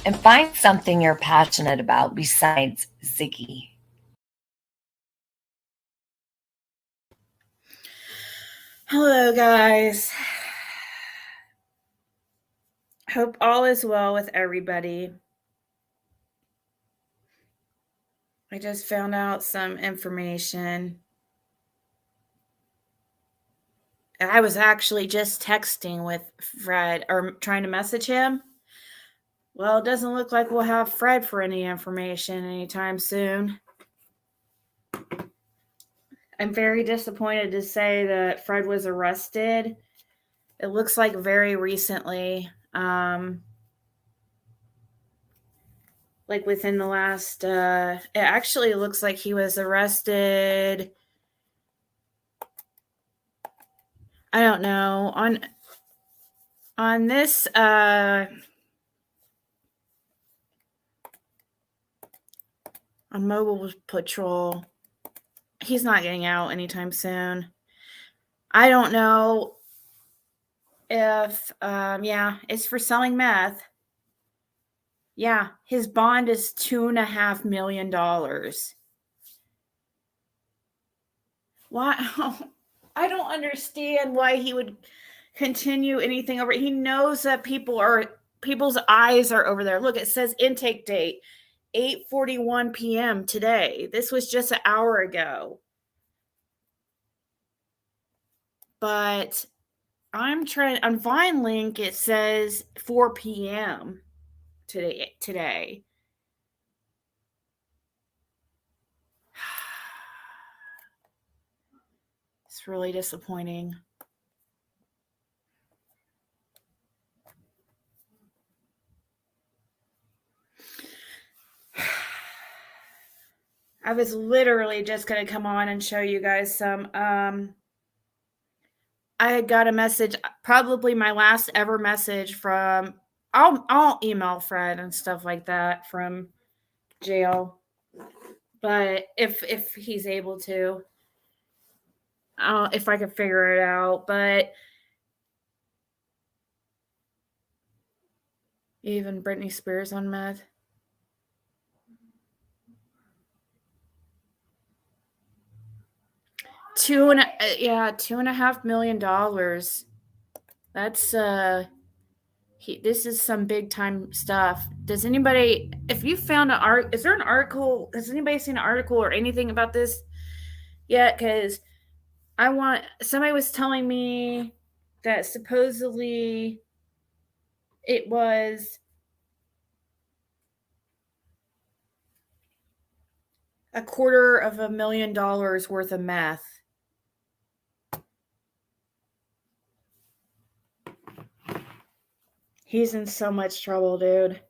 and find something you're passionate about besides Ziggy. Hello, guys. Hope all is well with everybody. I just found out some information. I was actually just texting with Fred or trying to message him. Well, it doesn't look like we'll have Fred for any information anytime soon. I'm very disappointed to say that Fred was arrested. It looks like very recently. Like within the last, it actually looks like he was arrested. I don't know, on this on mobile patrol. He's not getting out anytime soon. I don't know if it's for selling meth. Yeah, his bond is $2.5 million. Why? I don't understand why he would continue anything over. He knows that people's eyes are over there. Look, it says intake date 8:41 p.m. today. This was just an hour ago. But I'm trying on Vine Link, it says 4 p.m. today. It's really disappointing. I was literally just going to come on and show you guys some. I had got a message, probably my last ever message from. I'll email Fred and stuff like that from jail, but if he's able to, if I can figure it out. But even Britney Spears on meth. $2.5 million. That's this is some big time stuff. Does anybody, if you found an art, is there an article? Has anybody seen an article or anything about this yet? Because somebody was telling me that supposedly it was $250,000 worth of meth. He's in so much trouble, dude.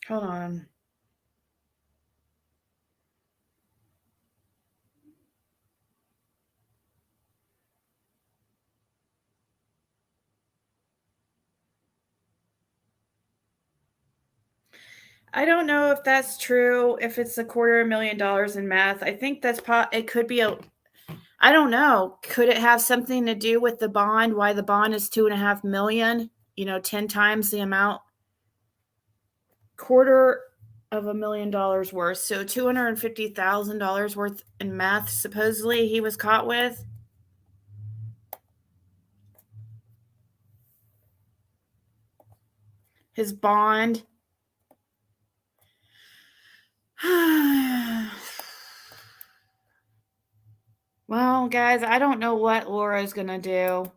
Hold on. I don't know if that's true, if it's $250,000 in meth. I think that's it could be I don't know. Could it have something to do with the bond? Why the bond is $2.5 million? 10 times the amount. $250,000 worth. So $250,000 worth in meth, supposedly he was caught with. His bond. Well, guys, I don't know what Laura's going to do.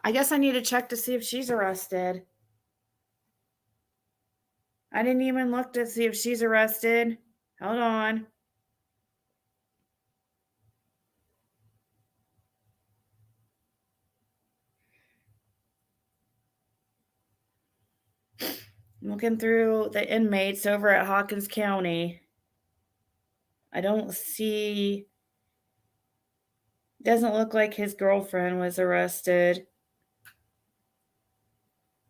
I guess I need to check to see if she's arrested. I didn't even look to see if she's arrested. Hold on. I'm looking through the inmates over at Hawkins County. I don't see Doesn't look like his girlfriend was arrested.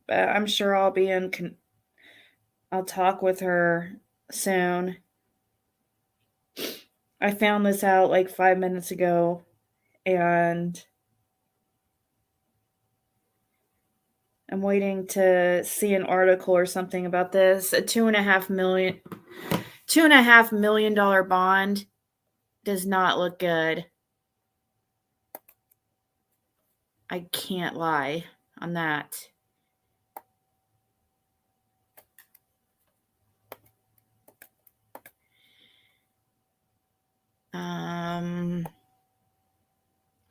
But I'm sure I'll talk with her soon. I found this out like 5 minutes ago, and I'm waiting to see an article or something about this. A $2.5 million bond does not look good. I can't lie on that.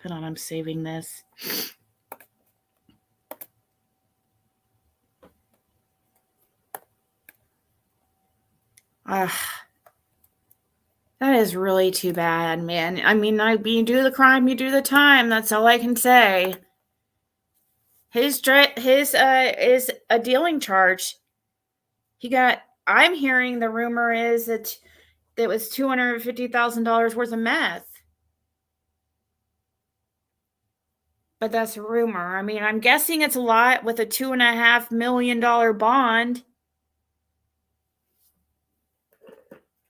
Hold on, I'm saving this. That is really too bad, man. I mean, you do the crime, you do the time. That's all I can say. His is a dealing charge. I'm hearing the rumor is that it was $250,000 worth of meth. But that's a rumor. I mean, I'm guessing it's a lot with a $2.5 million bond.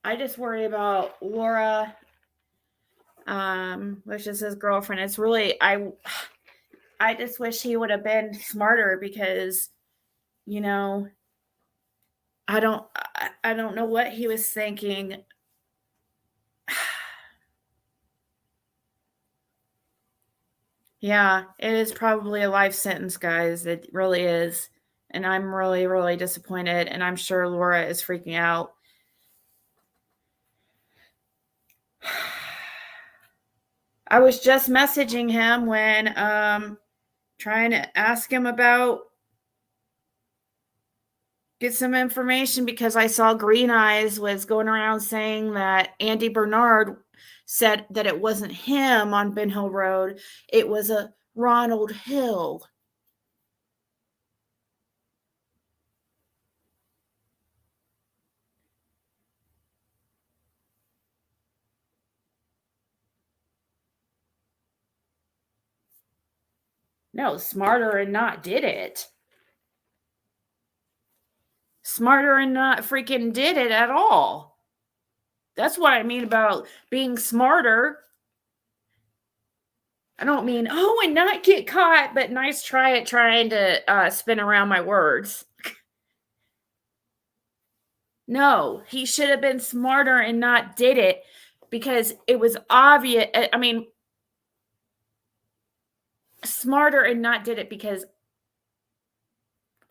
I just worry about Laura, which is his girlfriend. It's really, I just wish he would have been smarter because, you know, I don't know what he was thinking. Yeah, it is probably a life sentence, guys. It really is. And I'm really, really disappointed. And I'm sure Laura is freaking out. I was just messaging him when trying to ask him about get some information because I saw Green Eyes was going around saying that Andy Bernard said that it wasn't him on Ben Hill Road. It was a Ronald Hill. No, Smarter and Not did it. Smarter and Not freaking did it at all. That's what I mean about being smarter. I don't mean, oh, and not get caught, but nice try at trying to spin around my words. No, he should have been smarter and not did it because it was obvious. I mean, smarter and not did it because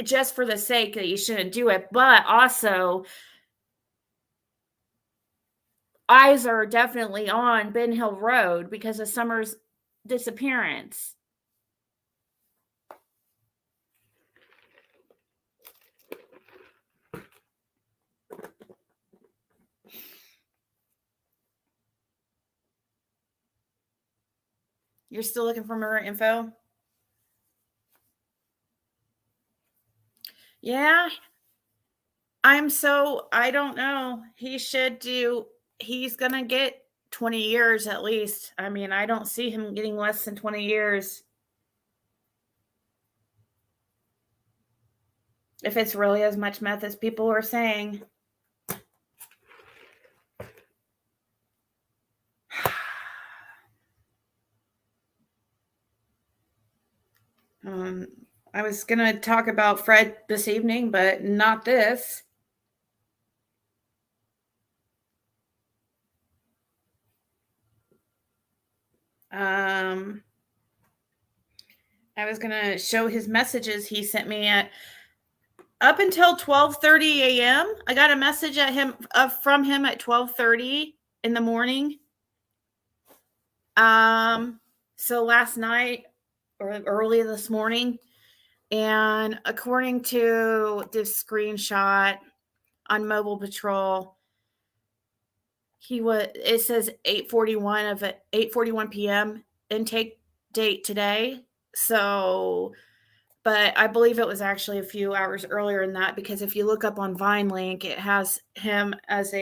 just for the sake that you shouldn't do it, but also eyes are definitely on Ben Hill Road because of Summer's disappearance. You're still looking for more info? Yeah. I don't know. He's going to get 20 years at least. I mean, I don't see him getting less than 20 years. If it's really as much meth as people are saying. I was going to talk about Fred this evening, but not this. I was going to show his messages he sent me at up until 12:30 a.m. I got a message from him at 12:30 in the morning. So last night or early this morning, and according to this screenshot on Mobile Patrol, it says 8:41 p.m. intake date today. So, but I believe it was actually a few hours earlier than that because if you look up on VineLink, it has him as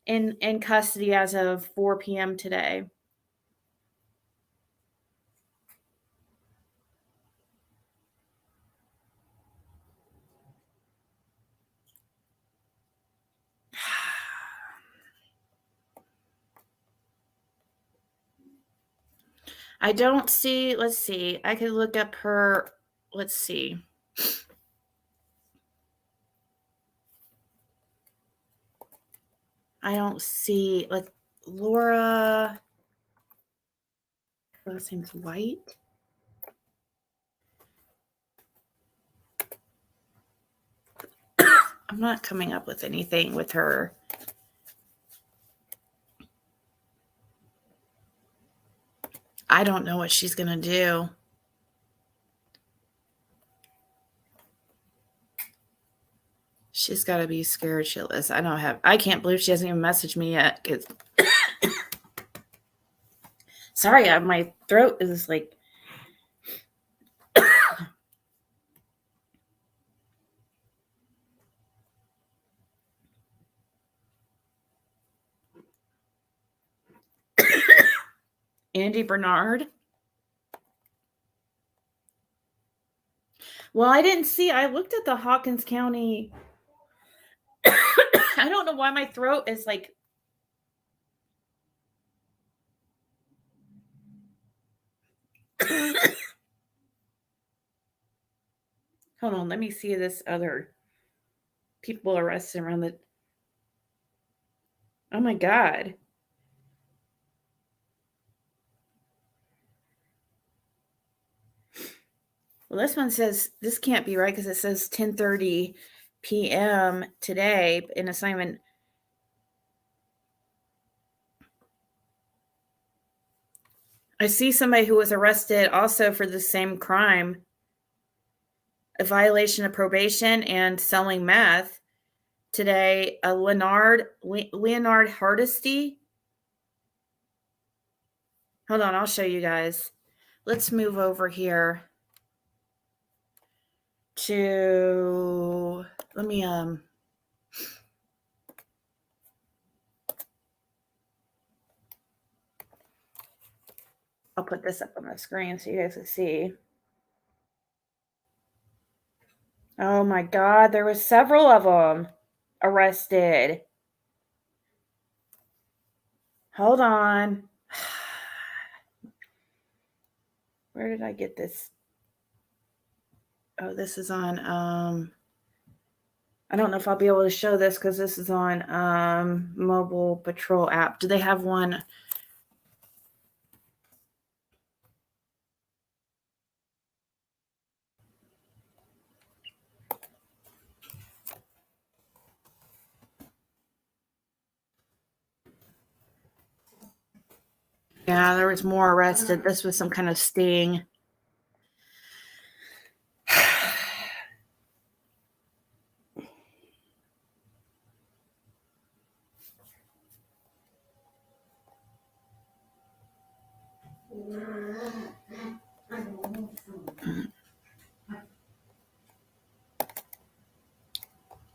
in custody as of 4 p.m. today. I don't see, let's see. I could look up her, let's see. I don't see, like, Laura, her last name's White. I'm not coming up with anything with her. I don't know what she's going to do. She's got to be scared shitless. I can't believe she hasn't even messaged me yet. Sorry, my throat is like. Andy Bernard. Well, I didn't see. I looked at the Hawkins County. I don't know why my throat is like. Hold on, let me see this other people arrested around the. Oh my God. Well, this one says this can't be right because it says 10:30 p.m. today in assignment. I see somebody who was arrested also for the same crime, a violation of probation and selling meth today. Leonard Hardesty. Hold on, I'll show you guys. Let's move over here to, let me, I'll put this up on the screen so you guys can see. Oh my God, there was several of them arrested. Hold on. Where did I get this? Oh, this is on, I don't know if I'll be able to show this because this is on Mobile Patrol app. Do they have one? Yeah, there was more arrested. This was some kind of sting.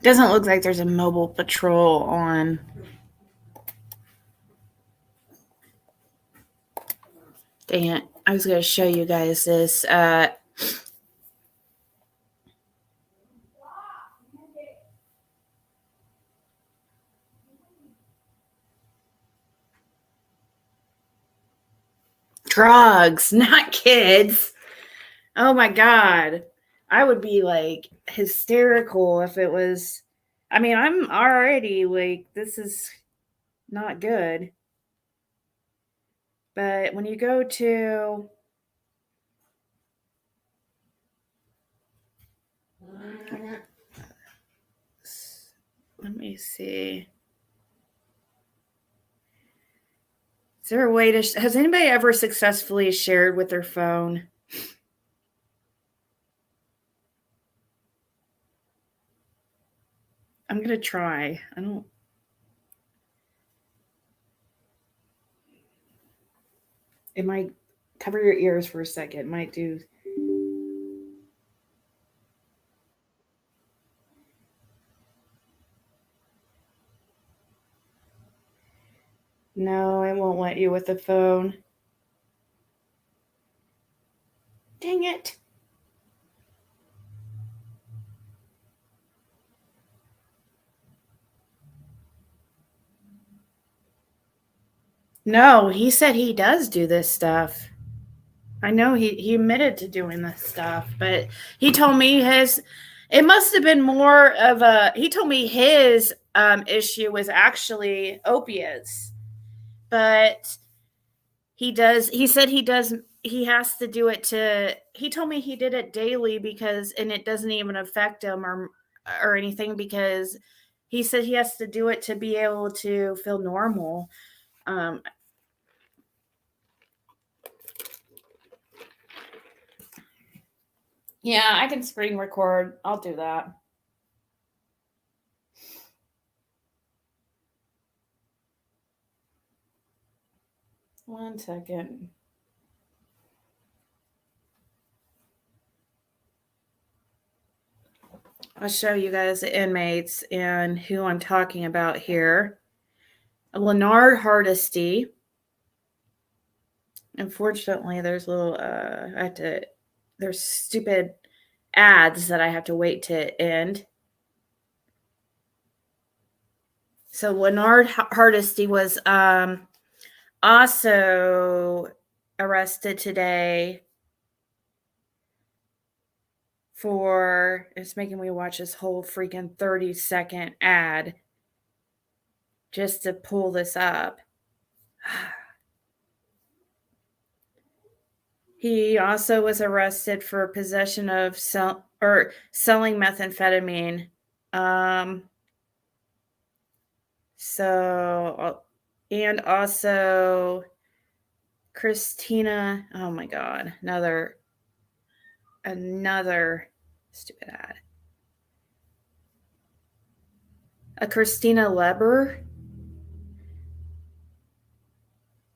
Doesn't look like there's a Mobile Patrol on. Dang it. I was going to show you guys this. Drugs, not kids. Oh my God. I would be like hysterical if it was. I mean, I'm already like, this is not good. But when you go to. Let me see. Is there a way to. Has anybody ever successfully shared with their phone? I'm going to try. I don't. It might cover your ears for a second. It might do. No, it won't let you with the phone. Dang it. No, he said he does do this stuff. I know he admitted to doing this stuff, but he told me it must have been more of he told me his issue was actually opiates, but he said he has to do it he told me he did it daily and it doesn't even affect him or anything, because he said he has to do it to be able to feel normal. Yeah, I can screen record. I'll do that. One second. I'll show you guys the inmates and who I'm talking about here. Leonard Hardesty. Unfortunately, there's there's stupid ads that I have to wait to end. So Leonard Hardesty was also arrested today for, it's making me watch this whole freaking 30-second ad just to pull this up. He also was arrested for possession of selling methamphetamine. And also Christina. Oh my God, another stupid ad. Christina Leber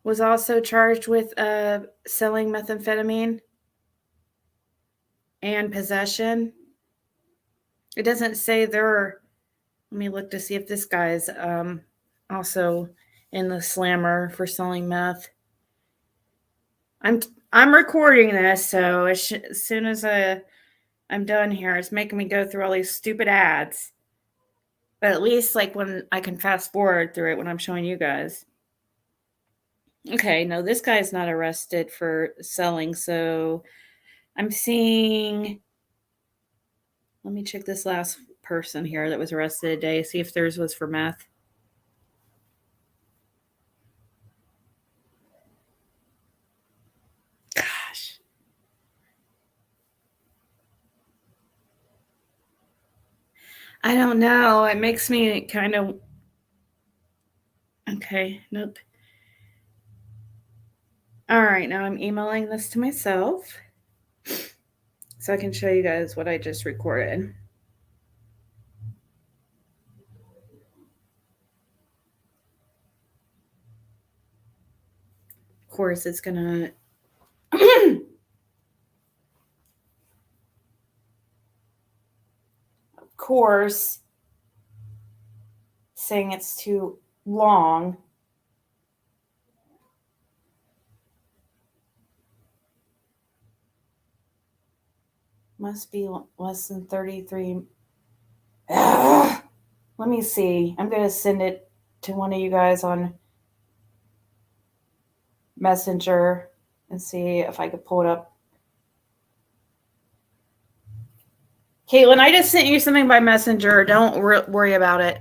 was also charged with selling methamphetamine and possession. It doesn't say they're. Let me look to see if this guy's also in the slammer for selling meth. I'm recording this, so as soon as I'm done here, it's making me go through all these stupid ads. But at least like when I can fast forward through it when I'm showing you guys. Okay, no, this guy's not arrested for selling, so I'm seeing. Let me check this last person here that was arrested today, see if theirs was for meth. Gosh. I don't know. It makes me kind of. Okay, nope. All right, now I'm emailing this to myself so I can show you guys what I just recorded. Of course, it's gonna. Of course, saying it's too long. Must be less than 33. Ugh. Let me see. I'm going to send it to one of you guys on Messenger and see if I could pull it up. Caitlin, I just sent you something by Messenger. Don't worry about it.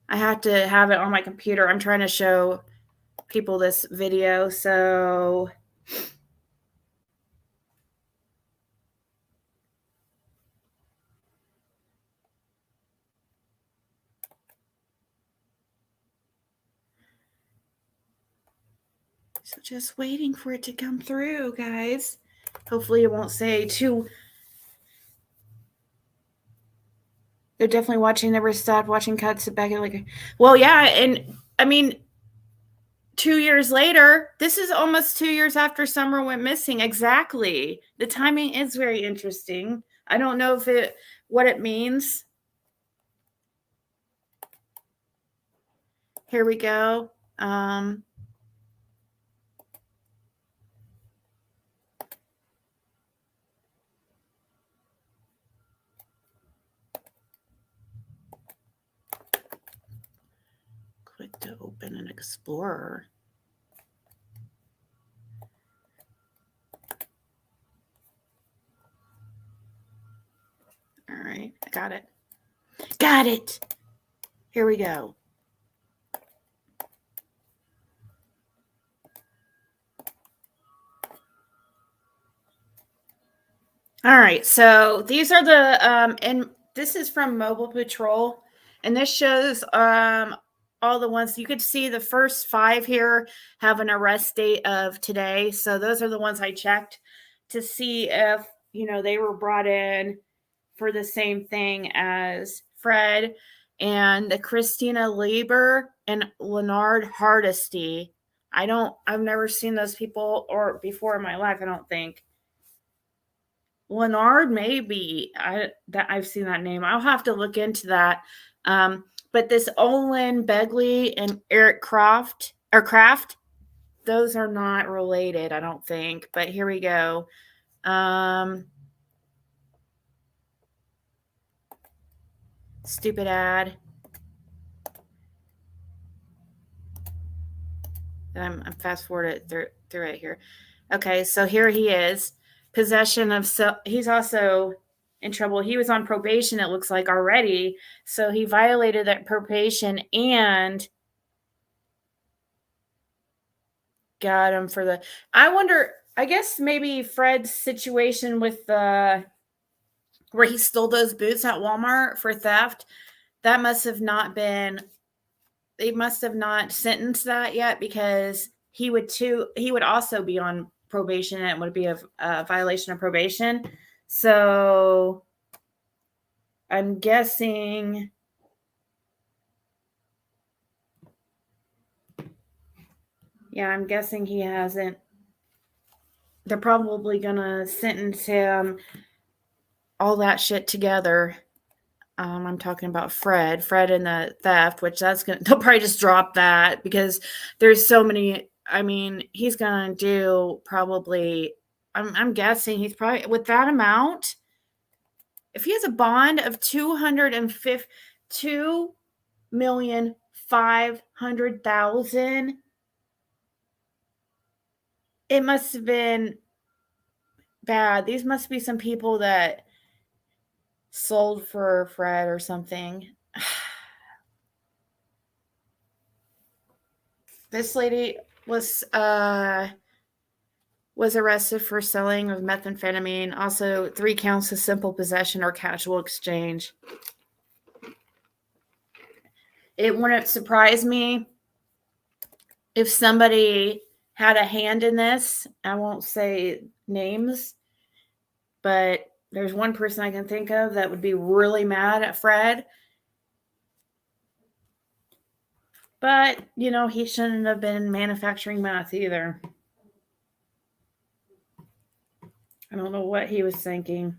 I have to have it on my computer. I'm trying to show people this video, so just waiting for it to come through, guys. Hopefully it won't say too. They're definitely watching, never stopped watching cuts back at like, well, yeah, and I mean 2 years later, this is almost 2 years after Summer went missing. Exactly. The timing is very interesting. I don't know what it means. Here we go. Click to open an Explorer. Got it. Got it. Here we go. All right, so these are the and this is from Mobile Patrol, and this shows all the ones. You could see the first 5 here have an arrest date of today, so those are the ones I checked to see if they were brought in for the same thing as Fred and the Christina Lieber and Leonard Hardesty. I've never seen those people or before in my life, I don't think. Leonard, maybe I've seen that name. I'll have to look into that. But this Olin Begley and Eric Kraft, those are not related, I don't think. But here we go. Stupid ad. I'm fast forwarded through it here. Okay, so here he is. Possession of he's also in trouble. He was on probation, it looks like, already. So he violated that probation and got him for the. I wonder, I guess maybe Fred's situation with the where he stole those boots at Walmart for theft, that must have not been, they must have not sentenced that yet, because he would also be on probation and it would be a violation of probation. So I'm guessing he hasn't. They're probably gonna sentence him all that shit together. I'm talking about Fred and the theft, which they'll probably just drop that because there's so many. I mean, he's gonna do probably. I'm guessing he's probably with that amount. If he has a bond of $252,500,000, it must have been bad. These must be some people that sold for Fred or something. This lady was arrested for selling of methamphetamine, also 3 counts of simple possession or casual exchange. It wouldn't surprise me if somebody had a hand in this. I won't say names, but there's one person I can think of that would be really mad at Fred. But, he shouldn't have been manufacturing meth either. I don't know what he was thinking.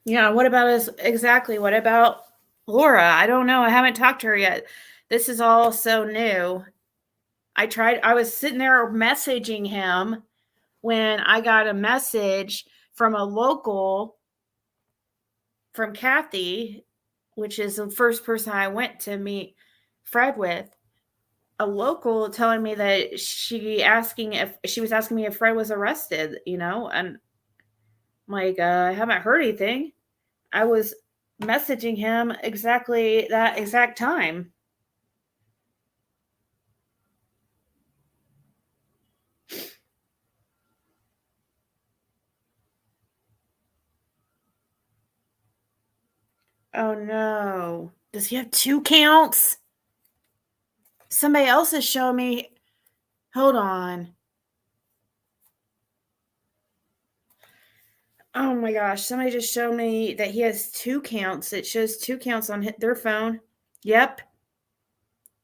Yeah, what about Laura? I don't know. I haven't talked to her yet. This is all so new. I was sitting there messaging him when I got a message from a local, from Kathy, which is the first person I went to meet Fred with. A local telling me that she was asking me if Fred was arrested, and I'm like, I haven't heard anything. I was messaging him exactly that exact time. Oh no. Does he have 2 counts? Somebody else is showing me. Hold on. Oh my gosh. Somebody just showed me that he has 2 counts. It shows 2 counts on their phone. Yep.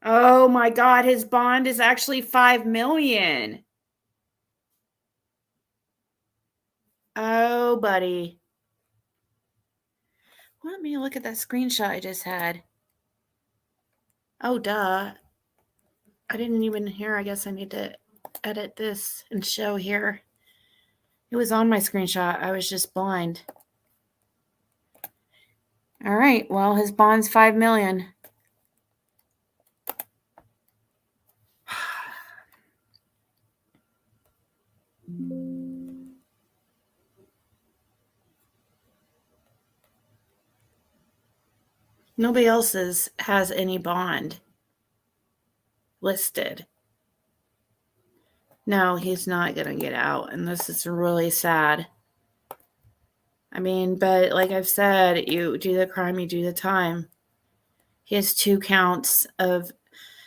Oh my God. His bond is actually $5 million. Oh, buddy. Let me look at that screenshot I just had. Oh, duh. I didn't even hear. I guess I need to edit this and show here. It was on my screenshot. I was just blind. All right. Well, his bond's $5 million. Nobody else's has any bond listed. No, he's not going to get out, and this is really sad. I mean, but like I've said, you do the crime, you do the time. He has 2 counts of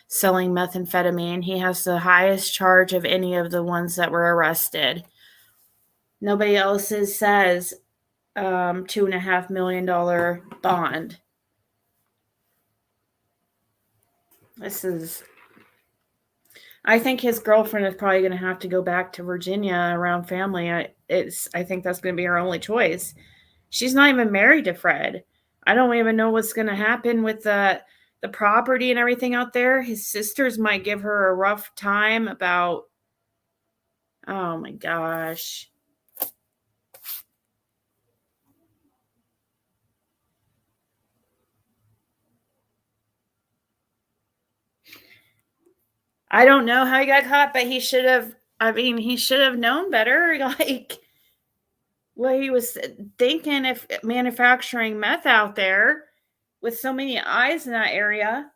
selling methamphetamine. He has the highest charge of any of the ones that were arrested. Nobody else's says $2.5 million bond. I think his girlfriend is probably going to have to go back to Virginia around family. I think that's going to be her only choice. She's not even married to Fred. I don't even know what's going to happen with the property and everything out there. His sisters might give her a rough time about, oh my gosh. I don't know how he got caught, but he should have known better. Like, what he was thinking, if manufacturing meth out there with so many eyes in that area.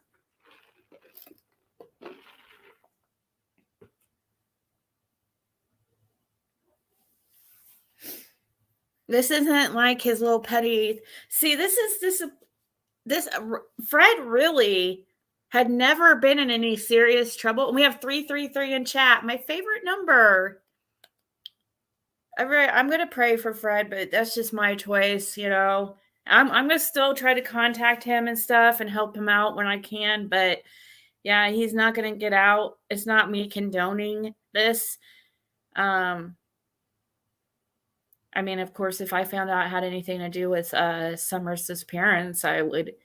This isn't like his little petty. See, this Fred really had never been in any serious trouble. We have 333 in chat. My favorite number. I'm going to pray for Fred, but that's just my choice, you know. I'm going to still try to contact him and stuff and help him out when I can, but yeah, he's not going to get out. It's not me condoning this. I mean, of course, if I found out it had anything to do with Summer's disappearance, I would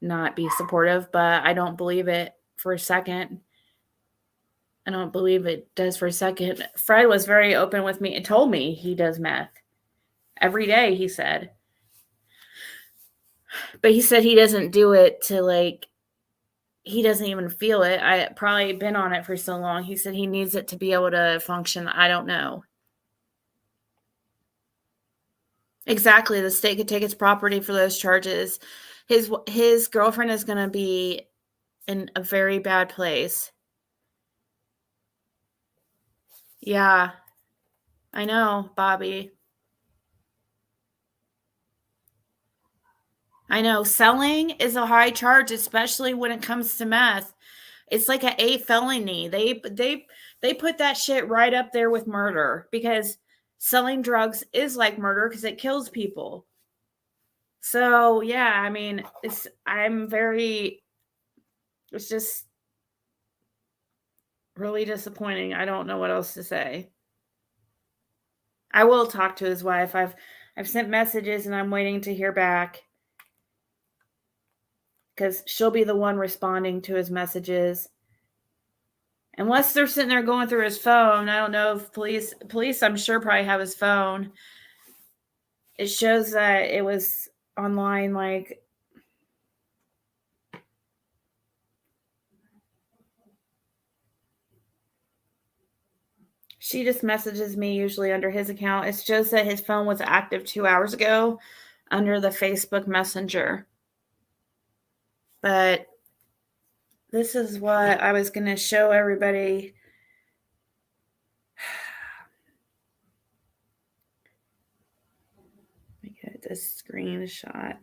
not be supportive, but I don't believe it for a second. I don't believe it does for a second. Fred was very open with me and told me he does meth every day, he said. But he said he doesn't do it to, like, he doesn't even feel it. I probably been on it for so long. He said he needs it to be able to function. I don't know. Exactly. The state could take its property for those charges. His girlfriend is going to be in a very bad place. Yeah. I know, Bobby. I know. Selling is a high charge, especially when it comes to meth. It's like an A felony. They put that shit right up there with murder, because selling drugs is like murder because it kills people. So, yeah, I mean, it's just really disappointing. I don't know what else to say. I will talk to his wife. I've sent messages and I'm waiting to hear back, because she'll be the one responding to his messages. Unless they're sitting there going through his phone. I don't know if police I'm sure probably have his phone. It shows that it was online, like, she just messages me usually under his account. It shows that his phone was active 2 hours ago under the Facebook Messenger. But this is what I was going to show everybody. Let me get this screenshot.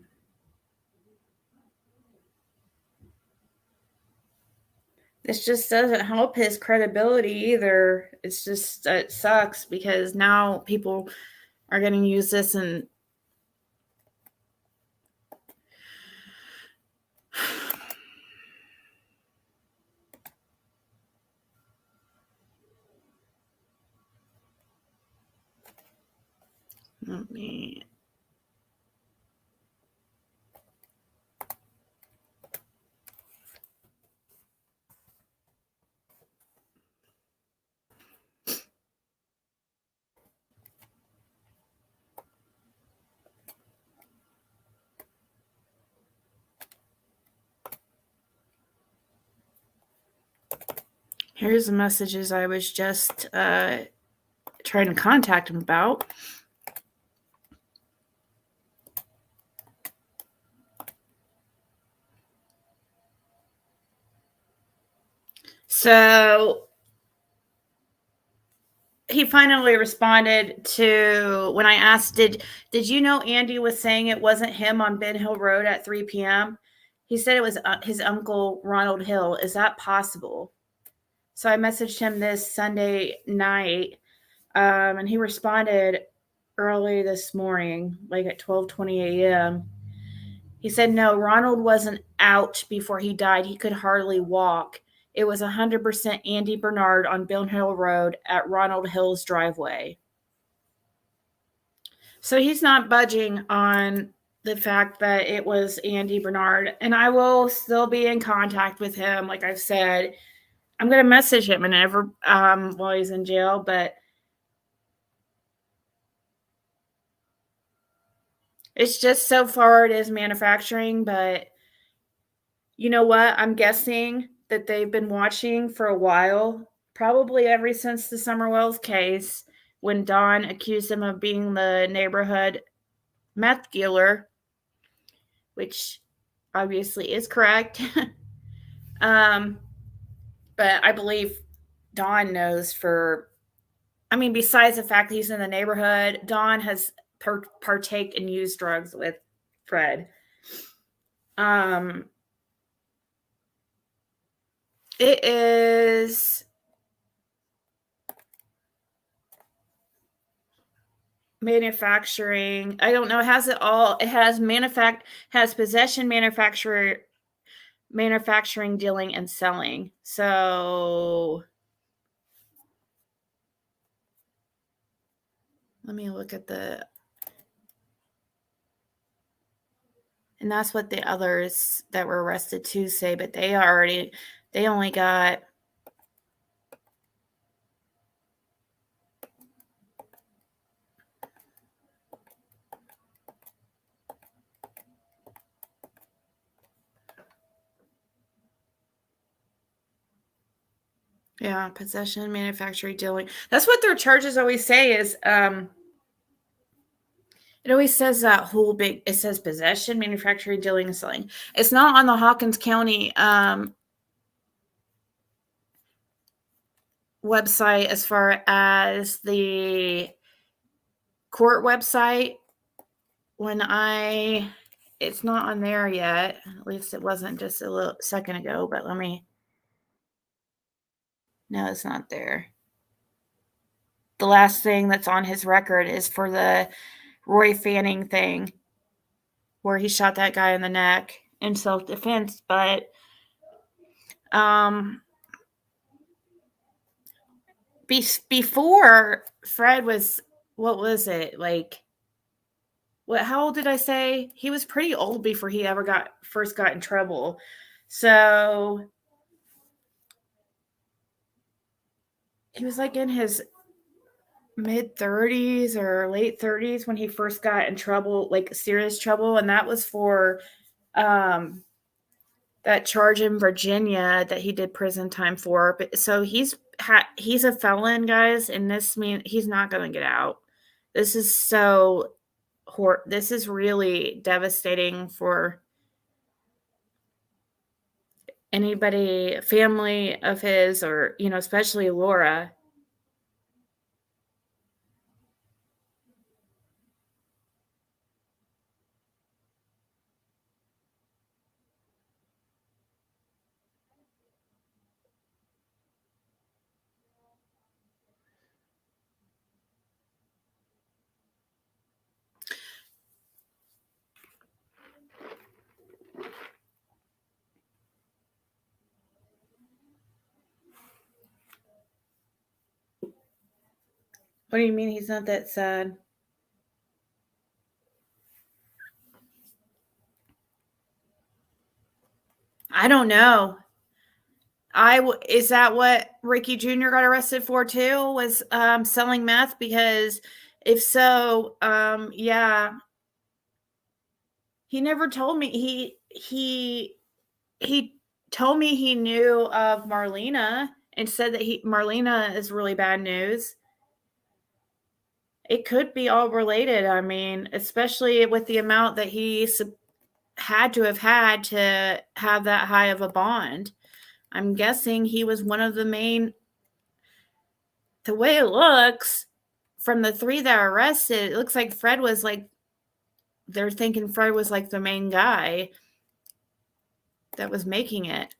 This just doesn't help his credibility either. It's just, it sucks, because now people are going to use this and let me. Here's the messages I was just trying to contact him about. So he finally responded to when I asked, did you know Andy was saying it wasn't him on Ben Hill Road at 3 p.m.? He said it was his uncle, Ronald Hill. Is that possible? So I messaged him this Sunday night, and he responded early this morning, like at 12:20 a.m. He said, no, Ronald wasn't out before he died. He could hardly walk. It was 100% Andy Bernard on Ben Hill Road at Ronald Hill's driveway. So he's not budging on the fact that it was Andy Bernard. And I will still be in contact with him. Like I've said, I'm going to message him whenever while he's in jail. But it's just so far it is manufacturing. But you know what? I'm guessing that they've been watching for a while, probably ever since the Summer Wells case, when Don accused him of being the neighborhood meth dealer, which obviously is correct. But I believe Don knows besides the fact that he's in the neighborhood, Don has partaked and used drugs with Fred. It is manufacturing. I don't know. It has it all. It has possession, manufacturing, dealing, and selling. So let me look at and that's what the others that were arrested too say, but they only got possession, manufacturing, dealing. That's what their charges always say is it always says that whole big, it says possession, manufacturing, dealing, and selling. It's not on the Hawkins County website as far as the court website. It's not on there yet. At least it wasn't just a little second ago, but no, it's not there. The last thing that's on his record is for the Roy Fanning thing, where he shot that guy in the neck in self-defense. But before Fred was, what was it, like, how old did I say? He was pretty old before he ever first got in trouble. So he was like in his mid 30s or late 30s when he first got in trouble, like serious trouble. And that was for that charge in Virginia that he did prison time for. But so he's a felon, guys, and this means he's not going to get out. This is this is really devastating for anybody, family of his, or especially Laura. What do you mean he's not that sad? I don't know. Is that what Ricky Jr. got arrested for too? Was selling meth? Because if so, yeah. He never told me he told me he knew of Marlena and said that Marlena is really bad news. It could be all related. I mean, especially with the amount that he had to have that high of a bond. I'm guessing he was one of the main. The way it looks from the 3 that are arrested, it looks like Fred was like, they're thinking Fred was like the main guy that was making it.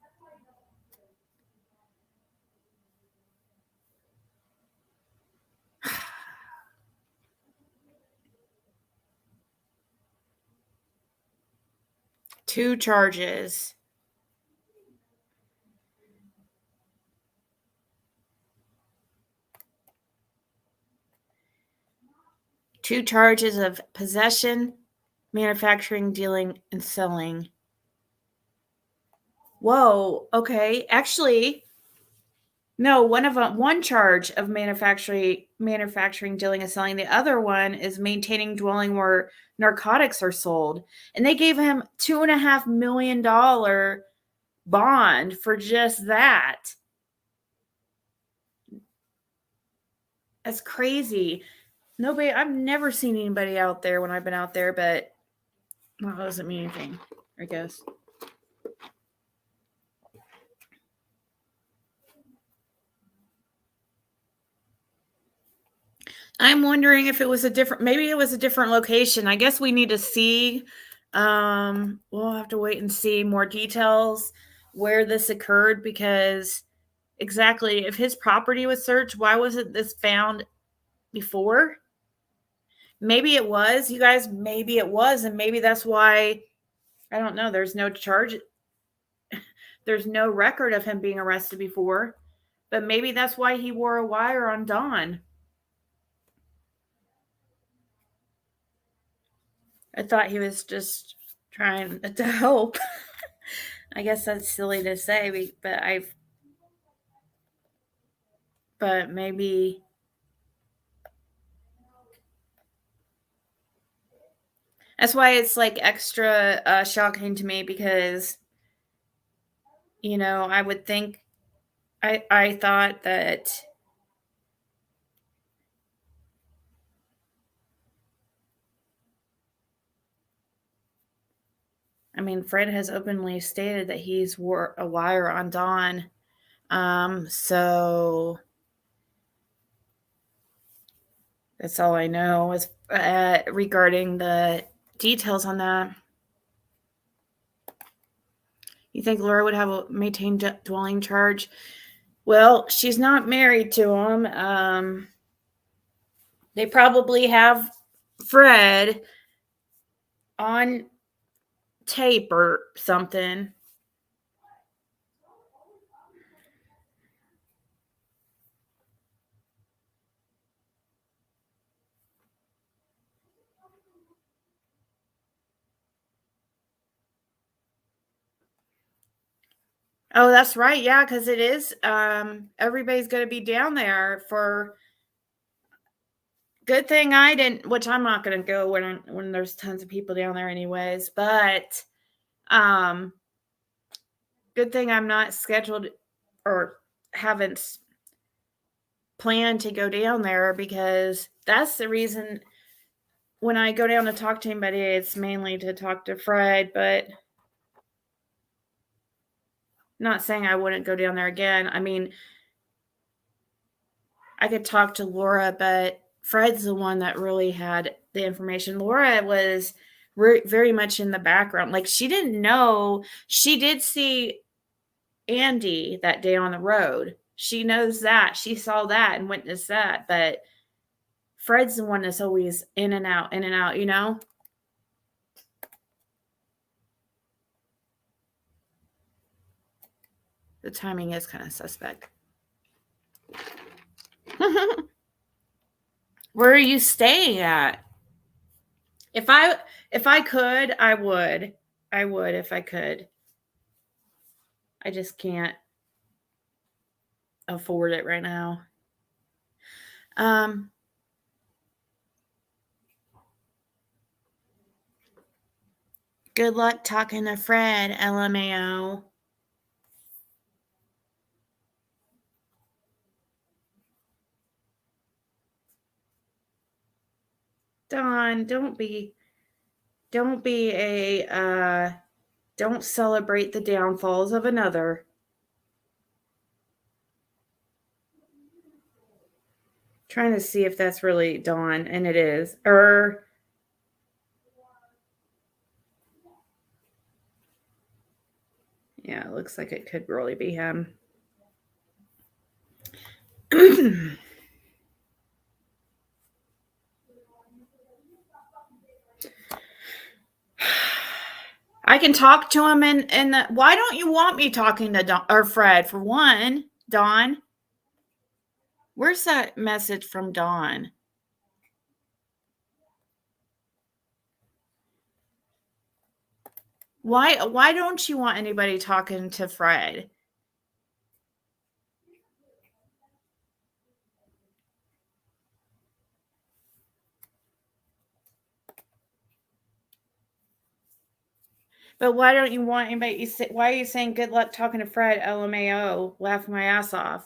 Two charges. Two charges of possession, manufacturing, dealing, and selling. Whoa, okay. Actually, no, one charge of manufacturing, dealing, and selling. The other one is maintaining dwelling where narcotics are sold. And they gave him $2.5 million bond for just that. That's crazy. Nobody, I've never seen anybody out there when I've been out there, but well, that doesn't mean anything, I guess. I'm wondering if it was maybe it was a different location. I guess we need to see. We'll have to wait and see more details where this occurred, because exactly, if his property was searched, why wasn't this found before? Maybe it was, you guys, maybe it was, and maybe that's why, I don't know, there's no charge. There's no record of him being arrested before, but maybe that's why he wore a wire on Dawn. I thought he was just trying to help. I guess that's silly to say, but maybe. That's why it's like extra shocking to me, because, I would think, I thought that, I mean, Fred has openly stated that he's wore a wire on Dawn. So that's all I know is regarding the details on that. You think Laura would have a maintained dwelling charge? Well, she's not married to him. They probably have Fred on tape or something. Oh, that's right. Yeah, because it is. Everybody's going to be down there for. Good thing I didn't, which I'm not going to go when there's tons of people down there, anyways. But good thing I'm not scheduled or haven't planned to go down there, because that's the reason when I go down to talk to anybody, it's mainly to talk to Fred. But not saying I wouldn't go down there again. I mean, I could talk to Laura, but Fred's the one that really had the information. Laura was very much in the background. Like, she didn't know. She did see Andy that day on the road. She knows that. She saw that and witnessed that. But Fred's the one that's always in and out, in and out, The timing is kind of suspect. Where are you staying at? If I could, I would. I would if I could. I just can't afford it right now. Good luck talking to Fred, LMAO. Don, don't celebrate the downfalls of another. Trying to see if that's really Dawn, and it is. Yeah, it looks like it could really be him. I can talk to him in the. Why don't you want me talking to Dawn or Fred? For one, Dawn. Where's that message from Dawn? Why don't you want anybody talking to Fred? But why don't you want anybody? Why are you saying good luck talking to Fred? LMAO, laughing my ass off.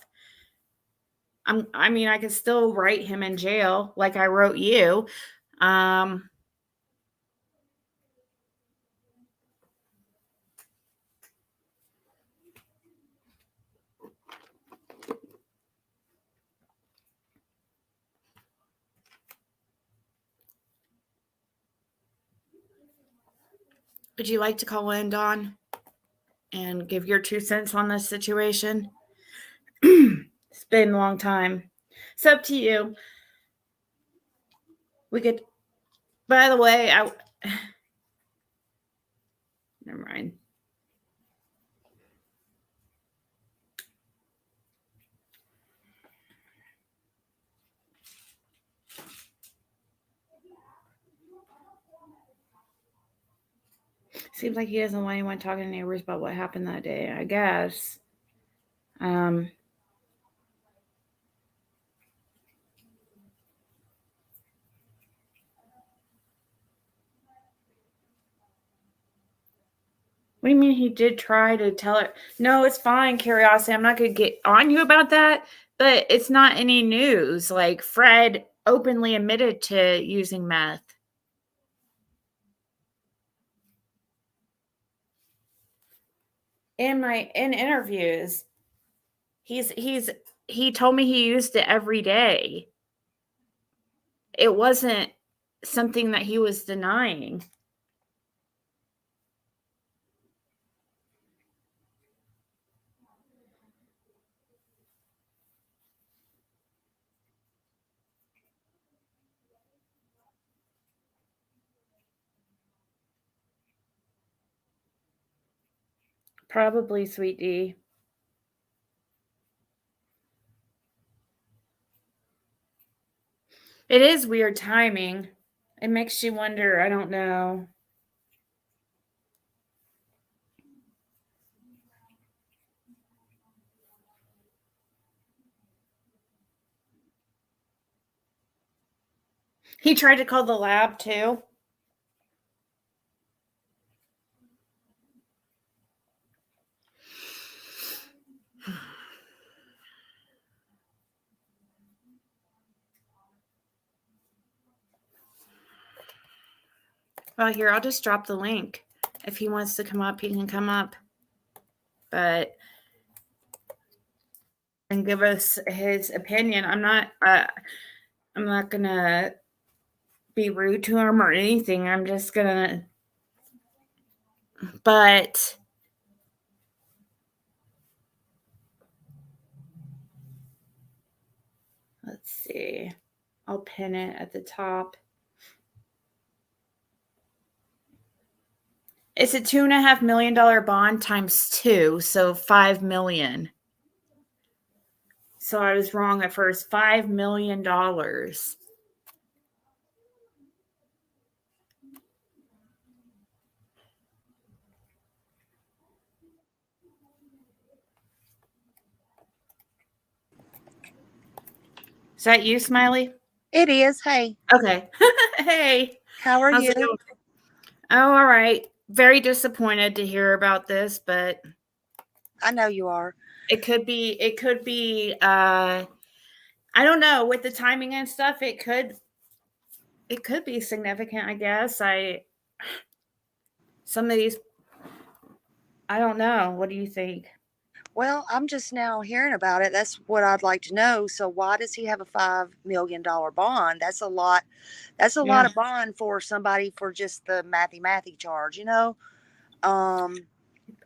I mean, I could still write him in jail like I wrote you. Would you like to call in, Dawn, and give your 2 cents on this situation? It's been a long time. It's up to you. We could. By the way, never mind. Seems like he doesn't want anyone talking to neighbors about what happened that day, I guess. What do you mean he did try to tell her? No, it's fine, Curiosity. I'm not going to get on you about that, but it's not any news. Like, Fred openly admitted to using meth. In interviews, he told me he used it every day. It wasn't something that he was denying. Probably, Sweet D. It is weird timing. It makes you wonder. I don't know. He tried to call the lab too. Well, here, I'll just drop the link. If he wants to come up, he can come up. But and give us his opinion. I'm not gonna be rude to him or anything. I'm just gonna. But let's see. I'll pin it at the top. It's a $2.5 million bond times 2, so $5 million. So I was wrong at first. $5 million. Is that you, Smiley? It is. Hey. Okay. Hey. How are How's you? it going? Oh, all right. Very disappointed to hear about this, but I know you are. it could be I don't know, with the timing and stuff, it could be significant, I guess. Some of these, I don't know. What do you think? Well, I'm just now hearing about it. That's what I'd like to know. So why does he have a $5 million bond? That's a lot. That's a lot Yeah. of bond for somebody for just the mathy charge, you know? Um,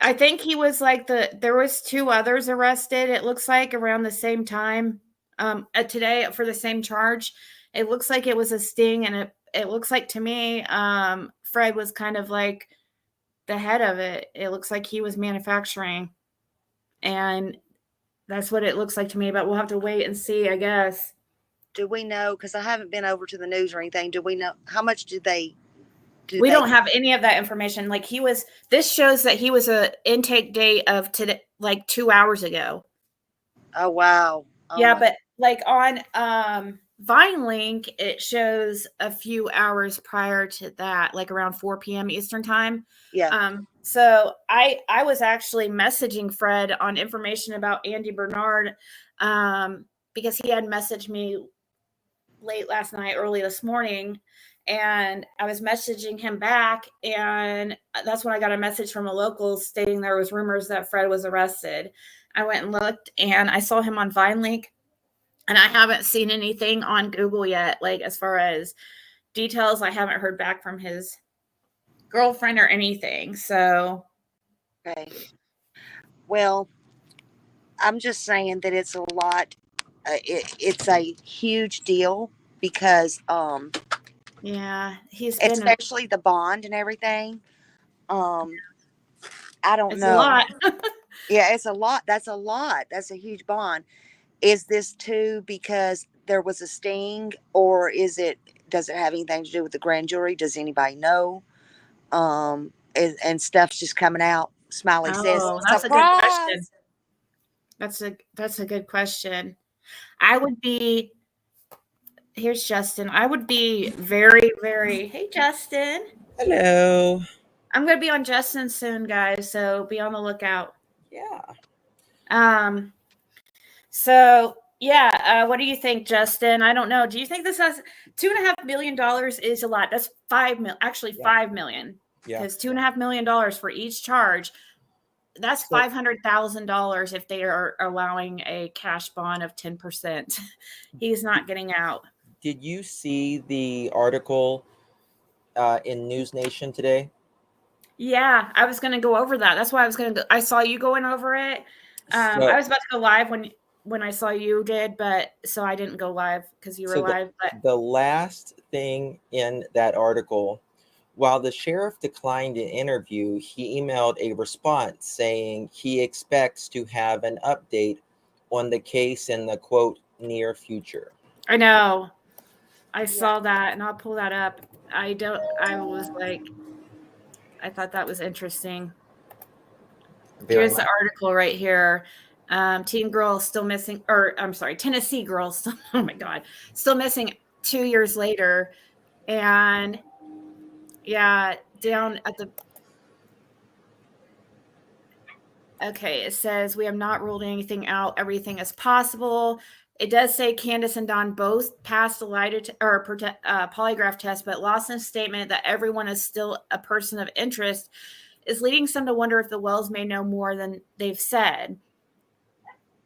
I think he was like there was two others arrested, it looks like around the same time today for the same charge. It looks like it was a sting, and it looks like to me Fred was kind of like the head of it. It looks like he was manufacturing, and that's what it looks like to me, but we'll have to wait and see, I guess. do we know? Because I haven't been over to the news or anything. Do we know how much do they? We don't have any of that information. Like this shows that he was a intake date of today, like 2 hours ago. Oh wow. Oh, Yeah, but like on Vine Link, it shows a few hours prior to that, like around 4 p.m. Eastern time. yeah. So I was actually messaging Fred on information about Andy Bernard because he had messaged me late last night, early this morning, and I was messaging him back, and that's when I got a message from a local stating there was rumors that Fred was arrested. I went and looked, and I saw him on Vine Link, and I haven't seen anything on Google yet. Like as far as details, I haven't heard back from his girlfriend or anything. So, Okay. Well, I'm just saying that it's a lot. It's a huge deal because, yeah, he's been especially the bond and everything. Um, I don't it's know. a lot. Yeah, it's a lot. That's a lot. That's a huge bond. Is this too because there was a sting, or does it have anything to do with the grand jury? Does anybody know? And stuff's just coming out. Smiley says, Oh, that's a good question. surprise. That's a good question. I would be Here's Justin. I would be very, very, hey, Justin. Hello. I'm going to be on Justin soon, guys. So be on the lookout. Yeah. So yeah, what do you think, Justin? I don't know. Do you think this has $2.5 million is a lot? That's 5 million. Yeah. Because $2.5 million for each charge. That's $500,000 if they are allowing a cash bond of 10%. He's not getting out. Did you see the article in News Nation today? Yeah, I was going to go over that. That's why I was going to go. I saw you going over it. I was about to go live when I saw you did, but so I didn't go live because you were live. But the last thing in that article, while the sheriff declined an interview, he emailed a response saying he expects to have an update on the case in the quote near future. I know. I saw that, and I'll pull that up. I was like, I thought that was interesting. Here's the article right here. Teen girl still missing, or I'm sorry, Tennessee girl still, oh my God, still missing 2 years later. And yeah, down at the, okay, it says, we have not ruled anything out. Everything is possible. It does say Candace and Don both passed the polygraph test, but Lawson's statement that everyone is still a person of interest is leading some to wonder if the Wells may know more than they've said.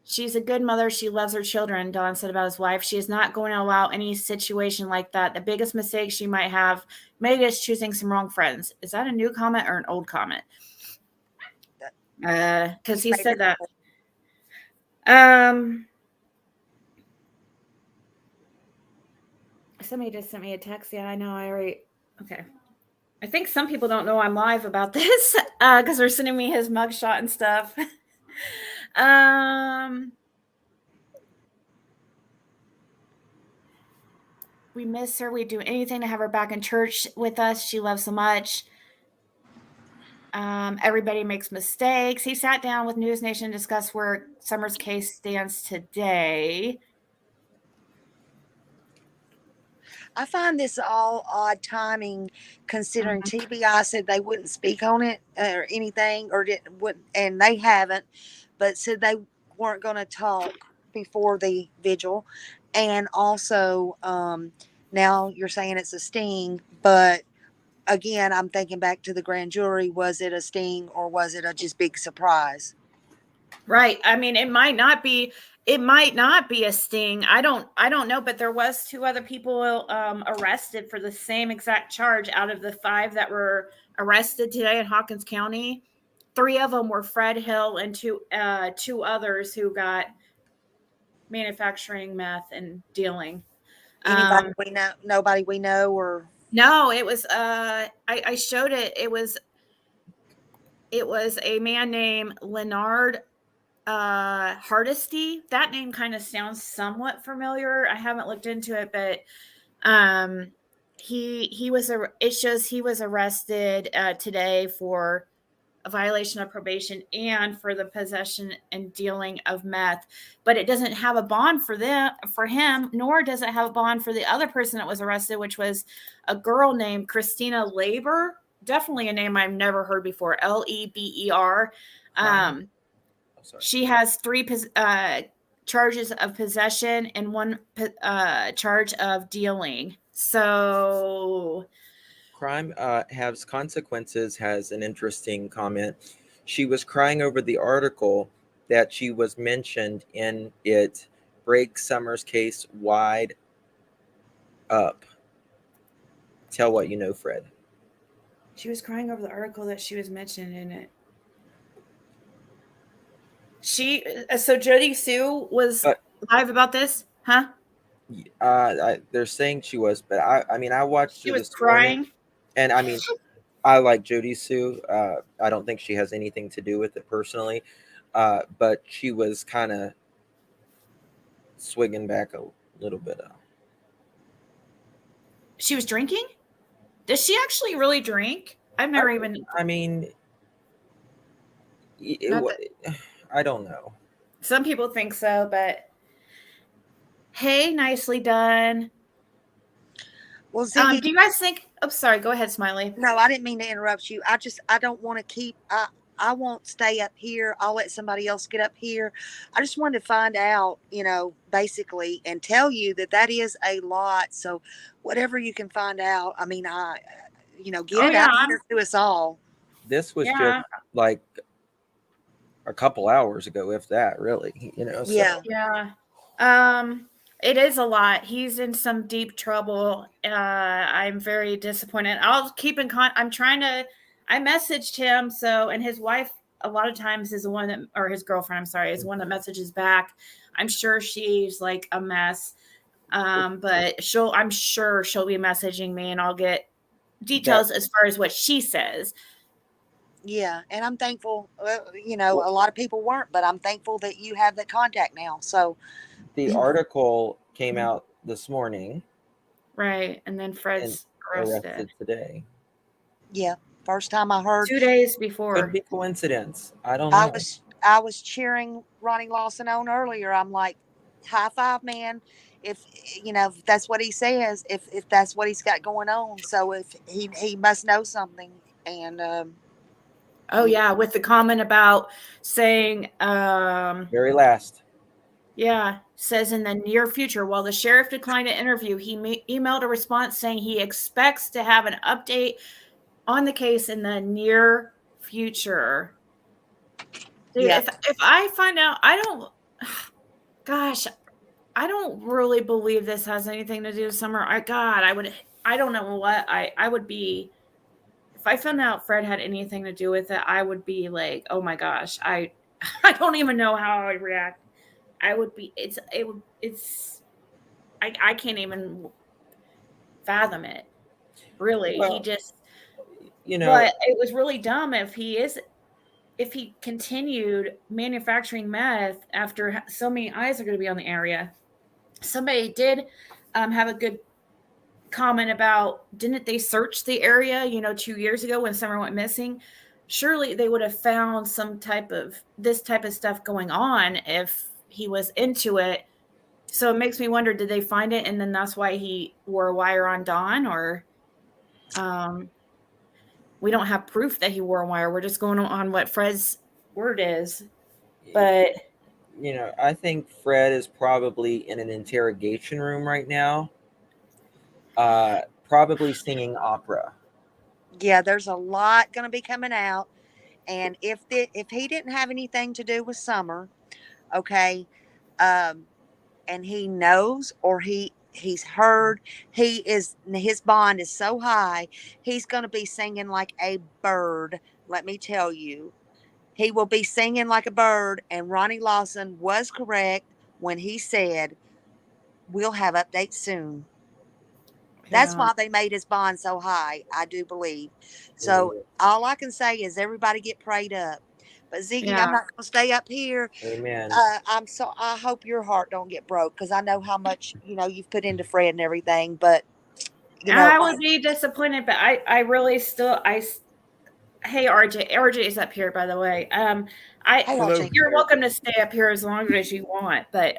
She's a good mother. She loves her children, Don said about his wife. She is not going to allow any situation like that. The biggest mistake she might have made is choosing some wrong friends. Is that a new comment or an old comment? Because he said that. Somebody just sent me a text. Yeah, I know. Okay. I think some people don't know I'm live about this because they're sending me his mugshot and stuff. We miss her. We'd do anything to have her back in church with us. She loves so much. Everybody makes mistakes. He sat down with News Nation to discuss where Summer's case stands today. I find this all odd timing, considering TBI said they wouldn't speak on it or anything, and they haven't, but said they weren't going to talk before the vigil. And also, now you're saying it's a sting, but again, I'm thinking back to the grand jury. Was it a sting or was it a just big surprise? Right. I mean, it might not be a sting. I don't know, but there was 2 other people arrested for the same exact charge out of the 5 that were arrested today in Hawkins County. 3 of them were Fred Hill and 2 others who got manufacturing meth and dealing. Anybody we know? Nobody we know, or No, it was I showed it. It was a man named Leonard Hardesty. That name kind of sounds somewhat familiar. I haven't looked into it, but it shows he was arrested today for a violation of probation and for the possession and dealing of meth, but it doesn't have a bond for him, nor does it have a bond for the other person that was arrested, which was a girl named Christina Labor. Definitely a name I've never heard before. Leber. She has 3 charges of possession and 1 charge of dealing. So Crime has consequences has an interesting comment. She was crying over the article that she was mentioned in it. Break Summers case wide up. Tell what you know, Fred. she was crying over the article that she was mentioned in it. So Jody Sue was live about this, huh? They're saying she was, but I mean, I watched She her was this morning, crying. and I mean, I like Jody Sue. I don't think she has anything to do with it personally, but she was kind of swigging back a little bit. She was drinking? Does she actually really drink? I've never even. I mean, I don't know. Some people think so, but hey, nicely done. well, Ziggy, Do you guys think? Oh, sorry. Go ahead, Smiley. no, I didn't mean to interrupt you. I don't want to keep. I won't stay up here. I'll let somebody else get up here. I just wanted to find out, basically, and tell you that is a lot. So, whatever you can find out, I mean, get it out here to us all. This was just like a couple hours ago, if that, really. So. Yeah. It is a lot. He's in some deep trouble. I'm very disappointed. I'll keep in contact. I messaged him. And his wife a lot of times is the one that, or his girlfriend, I'm sorry, is the one that messages back. I'm sure she's like a mess. But I'm sure she'll be messaging me and I'll get details as far as what she says. Yeah. And I'm thankful, a lot of people weren't, but I'm thankful that you have that contact now. So the article came out this morning. Right. And then Fred's arrested today. Yeah. First time I heard. 2 days before. Could be coincidence. I don't know. I was cheering Ronnie Lawson on earlier. I'm like, high five, man. If that's what he says, if that's what he's got going on. So if he must know something. And oh yeah, with the comment about saying very last. Yeah, says in the near future, while the sheriff declined an interview, he emailed a response saying he expects to have an update on the case in the near future. Dude, if I find out, I don't really believe this has anything to do with Summer. I don't know what I would be. If I found out Fred had anything to do with it, I would be like, oh my gosh, I don't even know how I would react. I would be, I can't even fathom it. Really. Well, he just, but it was really dumb if he continued manufacturing meth after so many eyes are going to be on the area. Somebody did have a good comment about, didn't they search the area, 2 years ago when Summer went missing? Surely they would have found this type of stuff going on if he was into it. So it makes me wonder, did they find it and then that's why he wore a wire on Dawn? Or we don't have proof that he wore a wire. We're just going on what Fred's word is. But I think Fred is probably in an interrogation room right now, probably singing opera. Yeah, there's a lot going to be coming out. And if he didn't have anything to do with Summer, okay, and he knows or he's heard his bond is so high, he's going to be singing like a bird. Let me tell you, he will be singing like a bird. And Ronnie Lawson was correct when he said we'll have updates soon. That's Yeah. why they made his bond so high, I do believe. So all I can say is everybody get prayed up. But Ziggy, Yeah. I'm not going to stay up here. Amen. I hope your heart don't get broke, because I know how much you've put into Fred and everything. But I would be disappointed, but I really still Hey RJ is up here, by the way. Hello. You're welcome to stay up here as long as you want, but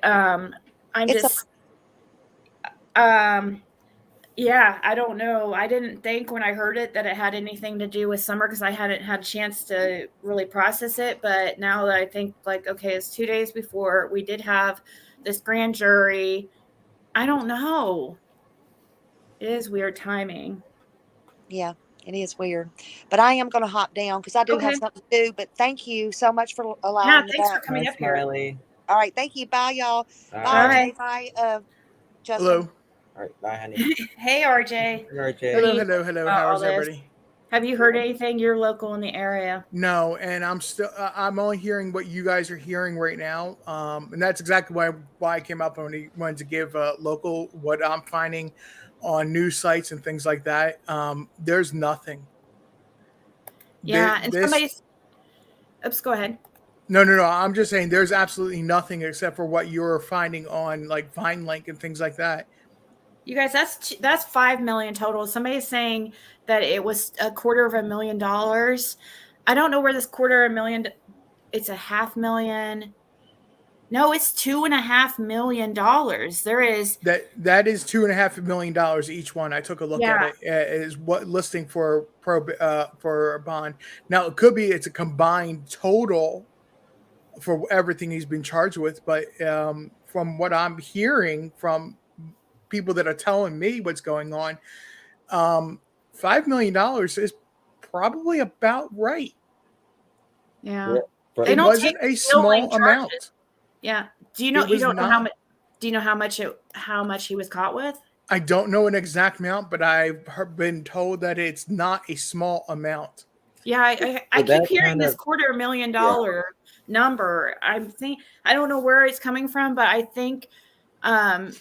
yeah, I don't know. I didn't think when I heard it that it had anything to do with Summer, because I hadn't had a chance to really process it. But now that I think, like, okay, it's 2 days before we did have this grand jury. I don't know. It is weird timing. Yeah, it is weird. But I am going to hop down because I do have something to do. But thank you so much for allowing thanks for coming up here. Smiley. All right, thank you. Bye, y'all. Bye. Bye, Justin. Hello. All right, bye, honey. Hey, RJ. Hello. How's everybody? Have you heard anything? You're local in the area. No, and I'm only hearing what you guys are hearing right now, and that's exactly why I came up and wanted to give local what I'm finding on news sites and things like that. There's nothing. Yeah, and somebody's. Oops, go ahead. No. I'm just saying there's absolutely nothing except for what you're finding on like VineLink and things like that. You guys, that's 5 million total. Somebody's saying that it was $250,000. I don't know where this $250,000. It's $500,000. No, it's $2.5 million. There is that is $2.5 million each one. I took a look at it. Is what listing for a bond. Now it could be it's a combined total for everything he's been charged with, but from what I'm hearing from people that are telling me what's going on, $5 million is probably about right. Yeah. It wasn't a small amount. Yeah. Do you know? You don't know how much? Do you know how much he was caught with? I don't know an exact amount, but I've been told that it's not a small amount. Yeah, I keep hearing this $250,000 number. I don't know where it's coming from, but I think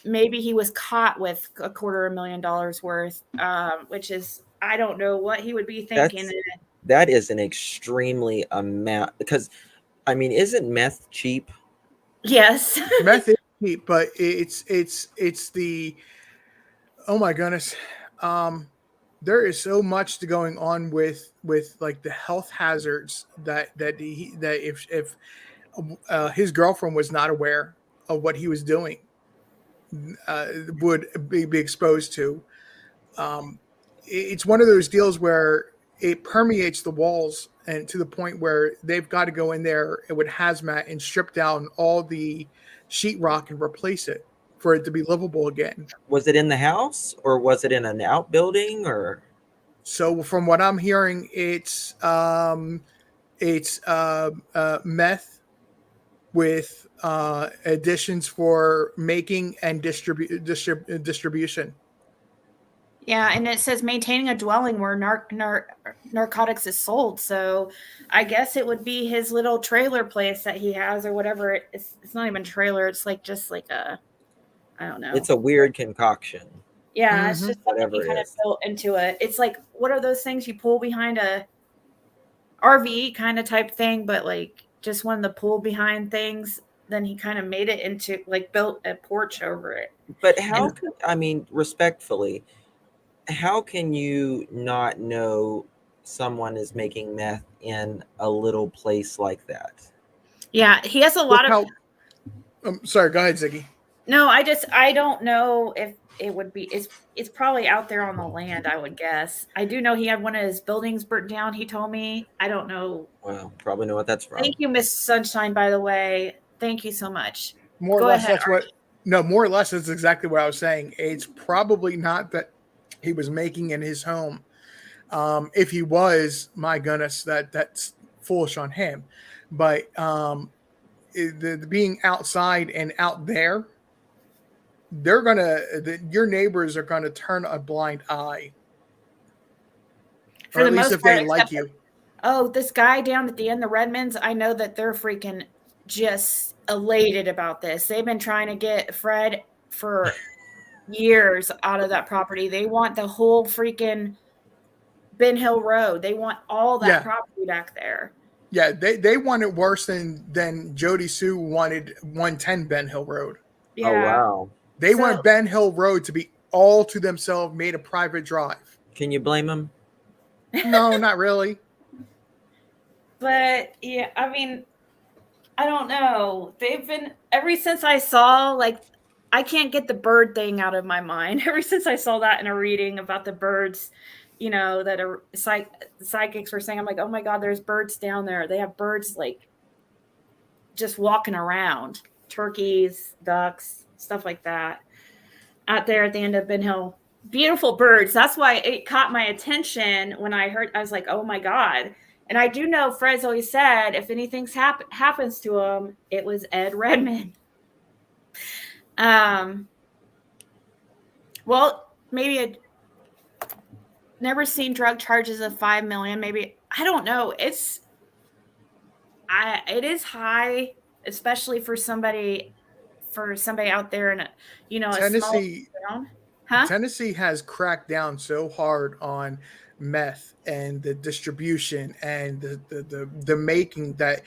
maybe he was caught with $250,000 worth, which is, I don't know what he would be thinking. That is an extremely amount, because I mean, isn't meth cheap? Yes. Meth is cheap, but it's the, oh my goodness. There is so much going on with like the health hazards that if his girlfriend was not aware of what he was doing, would be exposed to. It's one of those deals where it permeates the walls, and to the point where they've got to go in there with hazmat and strip down all the sheetrock and replace it for it to be livable again. Was it in the house or was it in an outbuilding? Or so from what I'm hearing, it's meth with additions for making and distribution. Yeah, and it says maintaining a dwelling where narcotics is sold. So I guess it would be his little trailer place that he has or whatever. It's not even trailer. It's like just like a, I don't know. It's a weird concoction. Yeah, it's just something you kind of built into it. It's like, what are those things you pull behind a RV kind of type thing, but like just one of the pull behind things. Then he kind of made it into, like, built a porch over it. But respectfully, how can you not know someone is making meth in a little place like that? Yeah, he has a lot of. Sorry, go ahead, Ziggy. No, I don't know if it would be. It's probably out there on the land, I would guess. I do know he had one of his buildings burnt down. He told me. I don't know. Well, probably know what that's from. Thank you, Miss Sunshine. By the way, thank you so much. More or less, that's exactly what I was saying. It's probably not that he was making in his home. If he was, my goodness, that's foolish on him. But the being outside and out there, your neighbors are gonna turn a blind eye, For or the at least most if they part, like except you. oh, this guy down at the end, the Redmonds, I know that they're freaking just elated about this. They've been trying to get Fred for years out of that property. They want the whole freaking Ben Hill Road. They want all that Yeah. property back there. Yeah, they want it worse than Jody Sue wanted 110 Ben Hill Road. Yeah. Oh, wow. They So- want Ben Hill Road to be all to themselves, made a private drive. Can you blame him? No, not really. But yeah, I mean, I don't know. They've been ever since I saw, like, I can't get the bird thing out of my mind. Ever since I saw that in a reading about the birds, you know, that are psychics were saying, I'm like, oh my God, there's birds down there. They have birds like just walking around, turkeys, ducks, stuff like that, out there at the end of Ben Hill. Beautiful birds. That's why it caught my attention when I heard. I was like, oh my God. And I do know Fred's always said if anything happens to him, it was Ed Redmond. Well, maybe I'd never seen drug charges of $5 million. Maybe, I don't know. It is high, especially for somebody out there in a, you know, Tennessee, a small town. Huh? Tennessee has cracked down so hard on meth and the distribution and the making that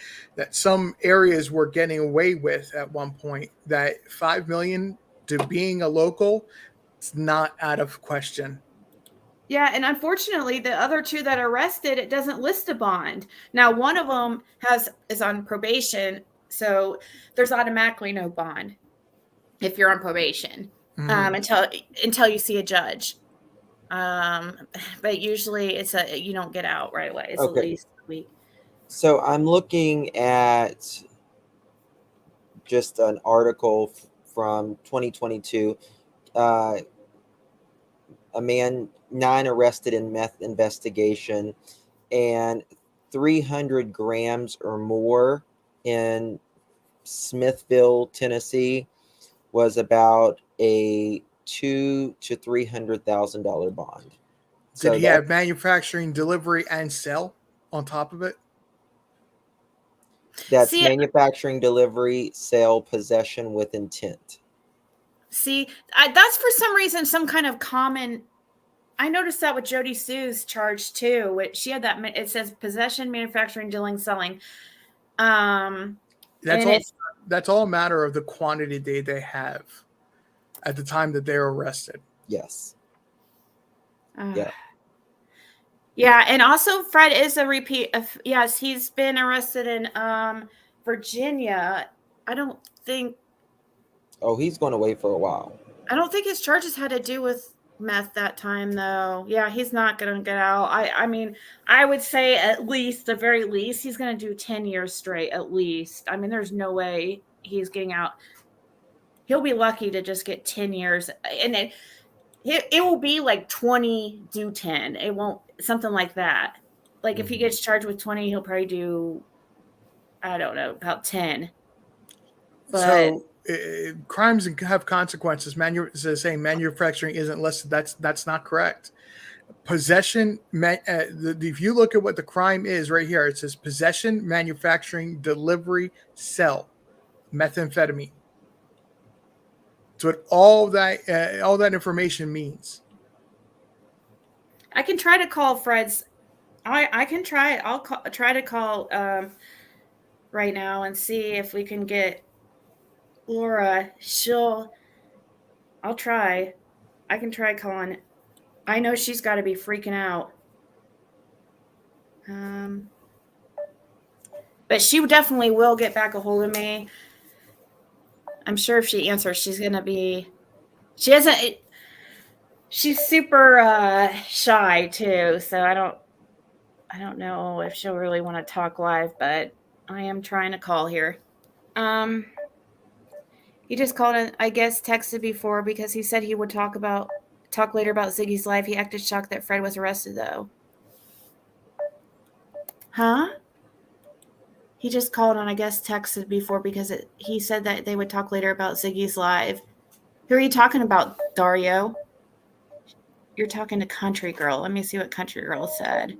some areas were getting away with at one point. That $5 million to being a local, it's not out of question. Yeah, and unfortunately, the other two that are arrested, it doesn't list a bond. Now, one of them is on probation, so there's automatically no bond if you're on probation until you see a judge. But usually, you don't get out right away. It's Okay. at least a week. So I'm looking at just an article from 2022. A man 9 arrested in meth investigation, and 300 grams or more in Smithville, Tennessee, was about a $200,000 to $300,000 bond. Did he have manufacturing, delivery, and sell on top of it? That's manufacturing, delivery, sale, possession with intent. See, that's for some reason some kind of common. I noticed that with Jody Sue's charge too. She had that. It says possession, manufacturing, dealing, selling. That's all a matter of the quantity they have at the time that they're arrested. Yes. Yeah, and also Fred is a repeat of, yes, he's been arrested in Virginia. I don't think he's going away for a while. I don't think his charges had to do with meth that time, though. Yeah, he's not going to get out. I mean, I would say at least, the very least, he's going to do 10 years straight, at least. I mean, there's no way he's getting out. He'll be lucky to just get 10 years. And it will be like 20 do 10. It won't, something like that. Like if he gets charged with 20, he'll probably do, I don't know, about 10. But so crimes have consequences. Saying manufacturing isn't listed, that's not correct. Possession, if you look at what the crime is right here, it says possession, manufacturing, delivery, sell methamphetamine. So what all that information means. I can try to call Fred's. I can try. I'll try to call right now and see if we can get Laura. I'll try. I can try calling. I know she's got to be freaking out. But she definitely will get back a hold of me. I'm sure if she answers, she's going to be. She hasn't. She's super shy too, so I don't know if she'll really want to talk live, but I am trying to call here. He just called and I guess texted before because he said he would talk later about Ziggy's life. He acted shocked that Fred was arrested though. Huh? He just called and I guess texted before because he said that they would talk later about Ziggy's live. Who are you talking about, Dario? You're talking to Country Girl. Let me see what Country Girl said.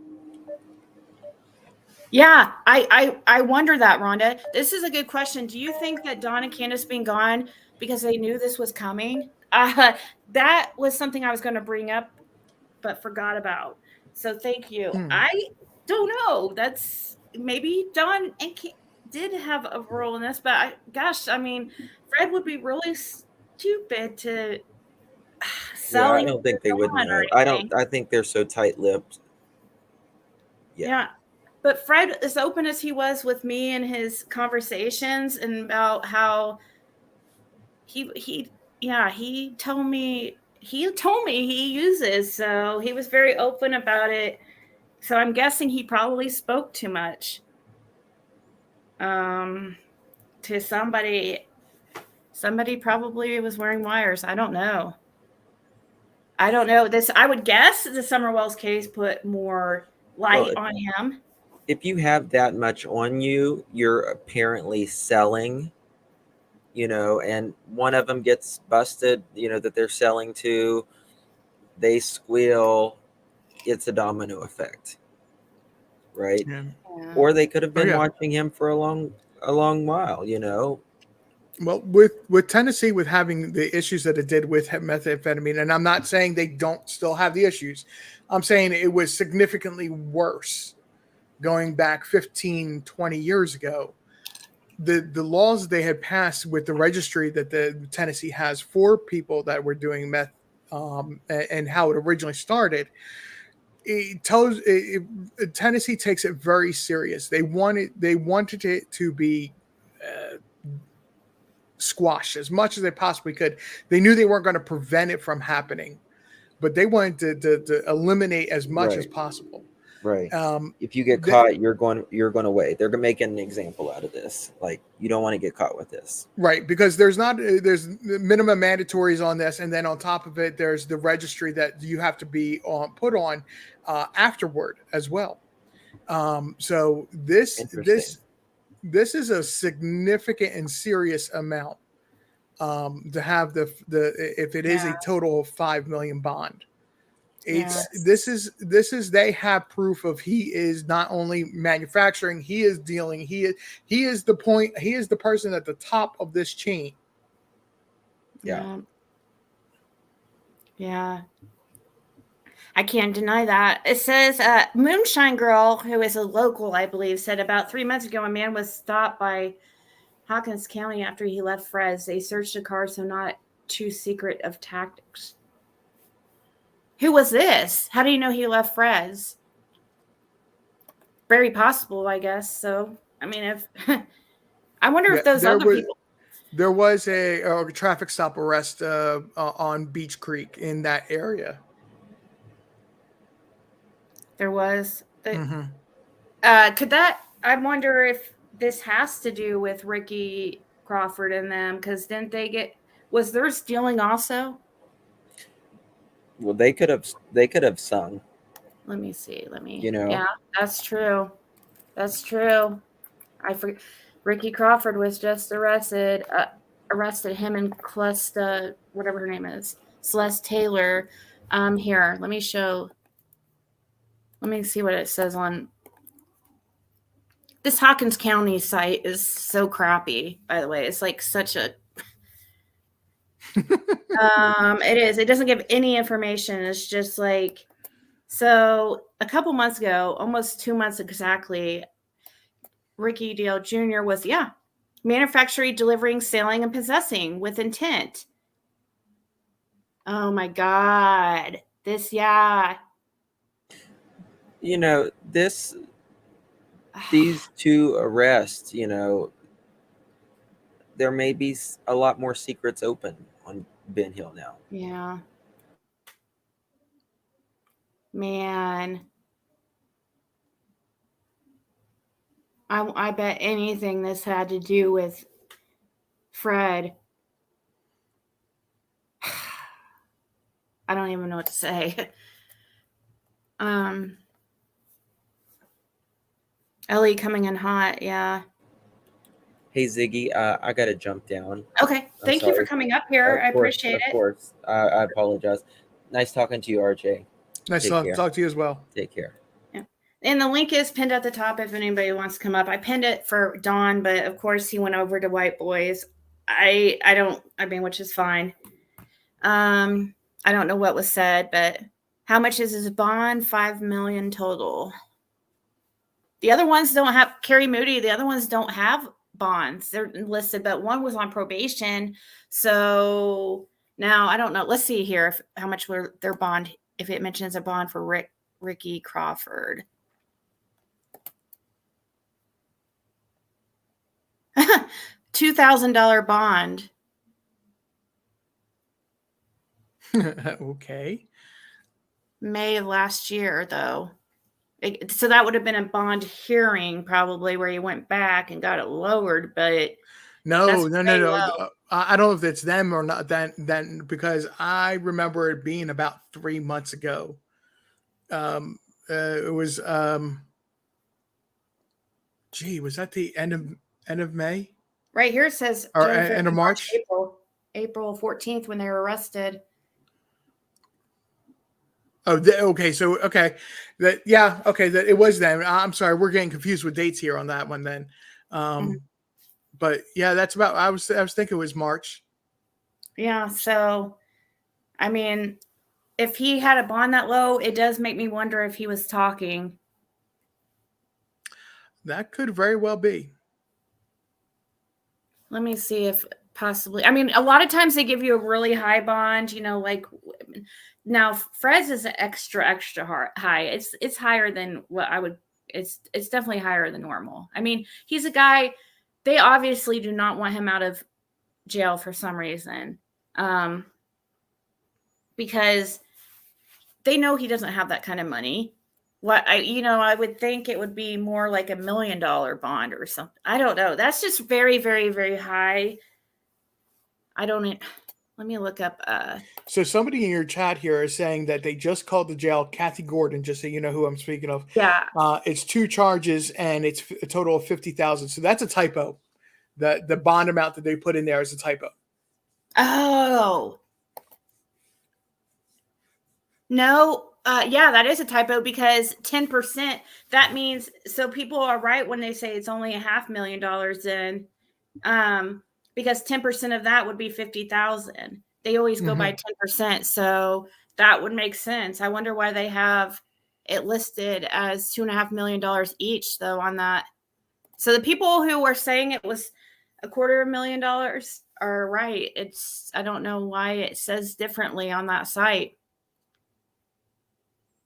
Yeah, I wonder that, Rhonda. This is a good question. Do you think that Dawn and Candace being gone because they knew this was coming? That was something I was going to bring up, but forgot about. So thank you. I don't know. That's maybe Dawn and did have a role in this, but gosh, I mean, Fred would be really stupid to Yeah, I selling. don't think they would Dawn know. or anything. I think they're so tight-lipped. Yeah. But Fred, as open as he was with me in his conversations and about how he told me he uses, so he was very open about it. So I'm guessing he probably spoke too much to somebody. Somebody probably was wearing wires. I don't know. This, I would guess the Summerwells case put more light on him. If you have that much on you, you're apparently selling, and one of them gets busted, that they're selling to, they squeal, it's a domino effect, right? Yeah. Or they could have been watching him for a long while, Well, with Tennessee, with having the issues that it did with methamphetamine, and I'm not saying they don't still have the issues. I'm saying it was significantly worse going back 15, 20 years ago. The laws they had passed with the registry that the Tennessee has for people that were doing meth, and how it originally started, Tennessee takes it very serious. They wanted it to be squashed as much as they possibly could. They knew they weren't going to prevent it from happening, but they wanted to eliminate as much as possible. Right. If you get caught, you're going away. They're making an example out of this. Like, you don't want to get caught with this. Right, because there's minimum mandatories on this, and then on top of it, there's the registry that you have to be put on afterward as well. So this is a significant and serious amount to have if it is a total of $5 million bond. This is they have proof of he is not only manufacturing, he is dealing, he is the person at the top of this chain. Yeah. I can't deny that. It says Moonshine Girl, who is a local, I believe, said about 3 months ago a man was stopped by Hawkins County after he left Fred's. They searched the car, so not too secret of tactics. Who was this? How do you know he left Fred's? Very possible, I guess. So, I mean, if I wonder if those other people. There was a traffic stop arrest on Beach Creek in that area. There was. Could that? I wonder if this has to do with Ricky Crawford and them, because didn't they get? Was there stealing also? Well, they could have sung. Let me see. Yeah, that's true. I forget. Ricky Crawford was just arrested. Him and Celeste, whatever her name is, Celeste Taylor. Here, let me show. Let me see what it says on this Hawkins County site. Is so crappy, by the way. It's like such a. It is. It doesn't give any information. It's just like, so a couple months ago, almost 2 months exactly, Ricky Dale Jr. was, manufacturing, delivering, selling, and possessing with intent. Oh my God. This, these two arrests, there may be a lot more secrets open on Ben Hill now. Yeah. Man. I bet anything this had to do with Fred. I don't even know what to say. Ellie coming in hot, yeah. Hey Ziggy, I gotta jump down. Okay. Thank you for sorry. coming up here. I appreciate Of it. course. I apologize. Nice talking to you, RJ. Nice Take to care. talk to you as well. Take care. Yeah. And the link is pinned at the top if anybody wants to come up. I pinned it for Don, but of course he went over to White Boys. Which is fine. I don't know what was said, but how much is his bond? $5 million total. The other ones don't have Carrie Moody. The other ones don't have bonds. They're listed, but one was on probation. So now I don't know. Let's see here how much were their bond. If it mentions a bond for Ricky Crawford. $2,000 bond. Okay. May of last year, though. So that would have been a bond hearing, probably, where you went back and got it lowered. But no. I don't know if it's them or not. Then because I remember it being about 3 months ago. It was. Was that the end of May? Right here it says or end of March? April 14th when they were arrested. Oh, okay. So, okay. That it was then. I'm sorry. We're getting confused with dates here on that one then. But yeah, that's about, I was thinking it was March. Yeah. So, I mean, if he had a bond that low, it does make me wonder if he was talking. That could very well be. Let me see if possibly, I mean, a lot of times they give you a really high bond, like now Fred's is extra high. It's higher than what I would, it's definitely higher than normal. I mean, he's a guy, they obviously do not want him out of jail for some reason. Because they know he doesn't have that kind of money. I would think it would be more like $1 million bond or something. I don't know. That's just very, very, very high. Let me look up. So somebody in your chat here is saying that they just called the jail Kathy Gordon, just so you know who I'm speaking of. Yeah. It's 2 charges and it's a total of $50,000. So that's a typo. The bond amount that they put in there is a typo. Oh. No. Yeah, that is a typo because 10%, that means, so people are right when they say it's only $500,000 in, because 10% of that would be 50,000. They always go by 10%. So that would make sense. I wonder why they have it listed as $2.5 million each though on that. So the people who were saying it was $250,000 are right. I don't know why it says differently on that site.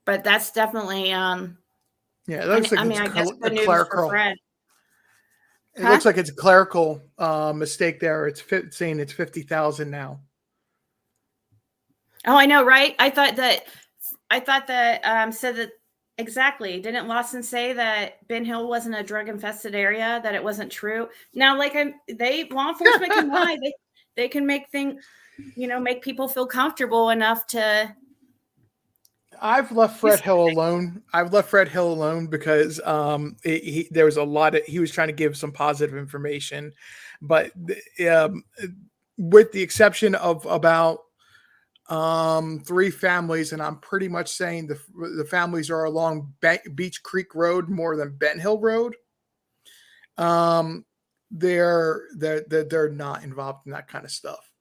But that's definitely yeah, it looks like I guess good news clerical. for Fred. It looks like it's a clerical mistake there. It's saying it's 50,000 now. Oh, I know, right? I thought that said that exactly. Didn't Lawson say that Ben Hill wasn't a drug infested area? That it wasn't true. Now, law enforcement can lie. They can make make people feel comfortable enough to. I've left Fred Hill alone. Because there was a lot of, he was trying to give some positive information, but with the exception of about 3 families, and I'm pretty much saying the families are along Beach Creek Road more than Bent Hill Road. They're not involved in that kind of stuff.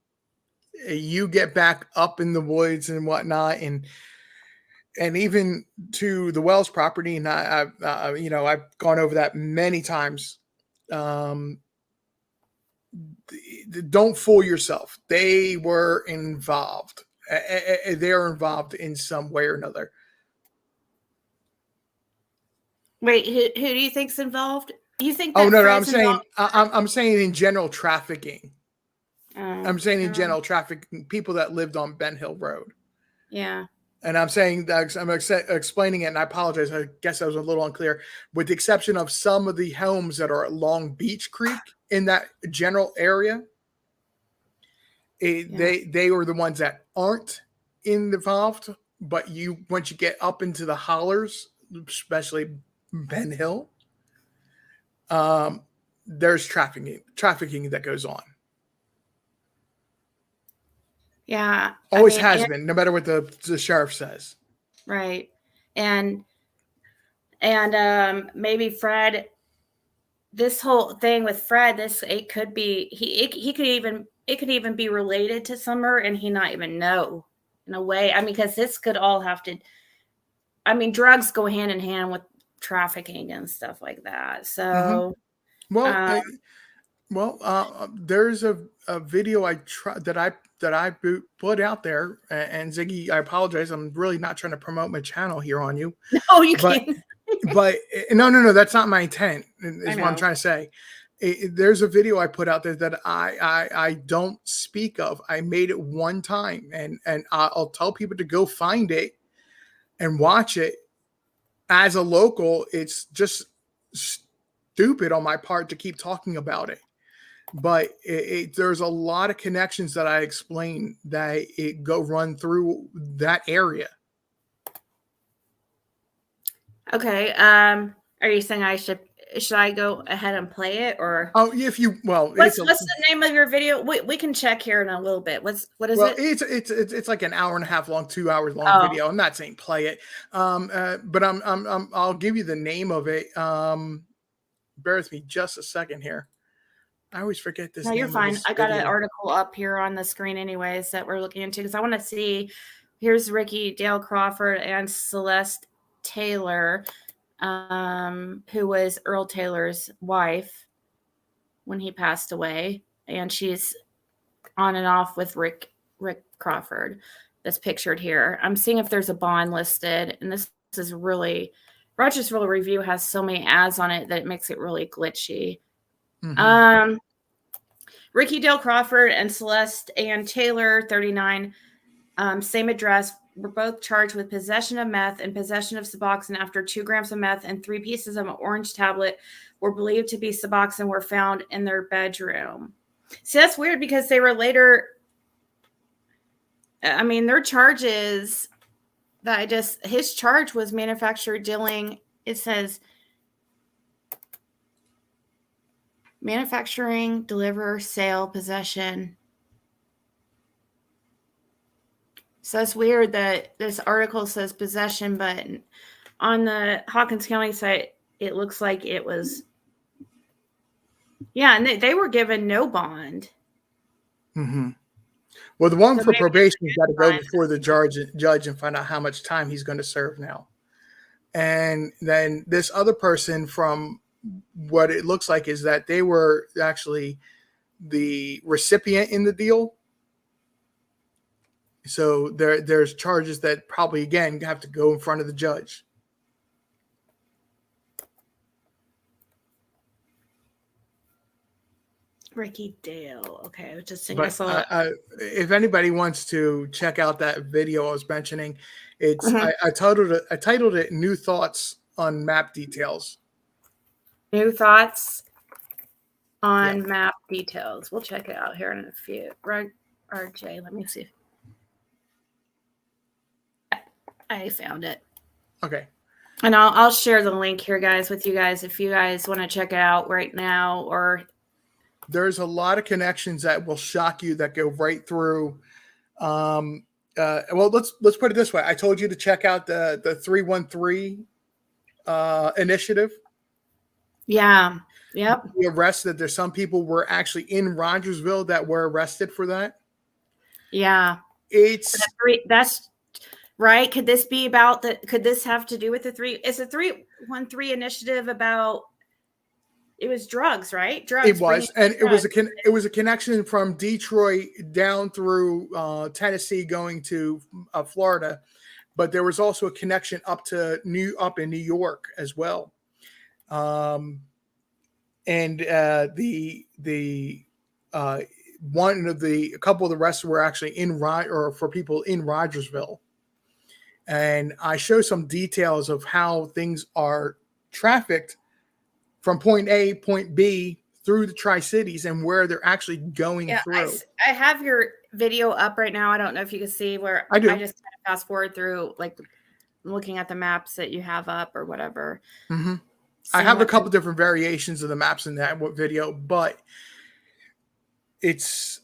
You get back up in the woods and whatnot, and even to the Wells property, and I've gone over that many times. Don't fool yourself. They were involved. They're involved in some way or another. Wait, who do you think's involved? You think? Oh no, I'm saying in general trafficking. I'm saying in general trafficking, people that lived on Ben Hill Road. Yeah. And I'm saying that I'm explaining it, and I apologize. I guess I was a little unclear. With the exception of some of the homes that are along Beach Creek in that general area, they were the ones that aren't involved. But once you get up into the hollers, especially Ben Hill, there's trafficking that goes on. Yeah. Always has been, no matter what the sheriff says. Right. And maybe Fred, this whole thing with Fred, it could be, it could even be related to Summer and he not even know in a way. I mean, because this could all have to, I mean, drugs go hand in hand with trafficking and stuff like that. So, there's a video that I put out there, and Ziggy, I apologize, I'm really not trying to promote my channel here on you. No, you can't. But no, that's not my intent. Is what I'm trying to say. There's a video I put out there that I don't speak of. I made it one time, and I'll tell people to go find it and watch it. As a local, it's just stupid on my part to keep talking about it. But there's a lot of connections that I explain that run through that area. Okay. Are you saying should I go ahead and play it, or? Oh, if you, well, what's the name of your video? We can check here in a little bit. What is it? It's like an hour and a half long, 2 hours long video. I'm not saying play it. But I'll give you the name of it. Bear with me just a second here. I always forget this. No, you're fine. I got an article up here on the screen anyways that we're looking into, because I want to see. Here's Ricky Dale Crawford and Celeste Taylor, who was Earl Taylor's wife when he passed away, and she's on and off with Rick Crawford. That's pictured here. I'm seeing if there's a bond listed, and this is really, Rogersville Review has so many ads on it that it makes it really glitchy. Mm-hmm. Ricky Dale Crawford and Celeste Ann Taylor, 39, same address, were both charged with possession of meth and possession of Suboxone after 2 grams of meth and 3 pieces of an orange tablet were believed to be Suboxone were found in their bedroom. See, that's weird because they were later, I mean, their charges his charge was manufacturer dealing, it says manufacturing, deliver, sale, possession. So it's weird that this article says possession, but on the Hawkins County site, it looks like it was, and they were given no bond. Mm-hmm. Well, the one for probation, you got to go before the judge and find out how much time he's going to serve now. And then this other person, from what it looks like, is that they were actually the recipient in the deal. So there's charges that probably, again, have to go in front of the judge. Ricky Dale. Okay, I was just saying. But if anybody wants to check out that video I was mentioning, it's I titled it "New Thoughts on Map Details." New thoughts on map details. We'll check it out here in a few. Right, RJ. Let me see. I found it. Okay. And I'll share the link here, guys, with you guys if you guys want to check it out right now. Or there's a lot of connections that will shock you that go right through. Well, let's put it this way. I told you to check out the 313 initiative. Yeah. Yep. The arrest that there's some people were actually in Rogersville that were arrested for that. Yeah. That's right. Could this be about the? Could this have to do with the three? It's a 313 initiative about. It was drugs, right? Drugs. It was, and drugs. It was a connection from Detroit down through Tennessee, going to Florida, but there was also a connection up in New York as well. And a couple of the rest were actually for people in Rogersville. And I show some details of how things are trafficked from point A, point B through the Tri-Cities and where they're actually going through. I have your video up right now. I don't know if you can see where I do. I just kind of fast forward through, like looking at the maps that you have up or whatever. Mm-hmm. I have a somewhat couple different variations of the maps in that video, but it's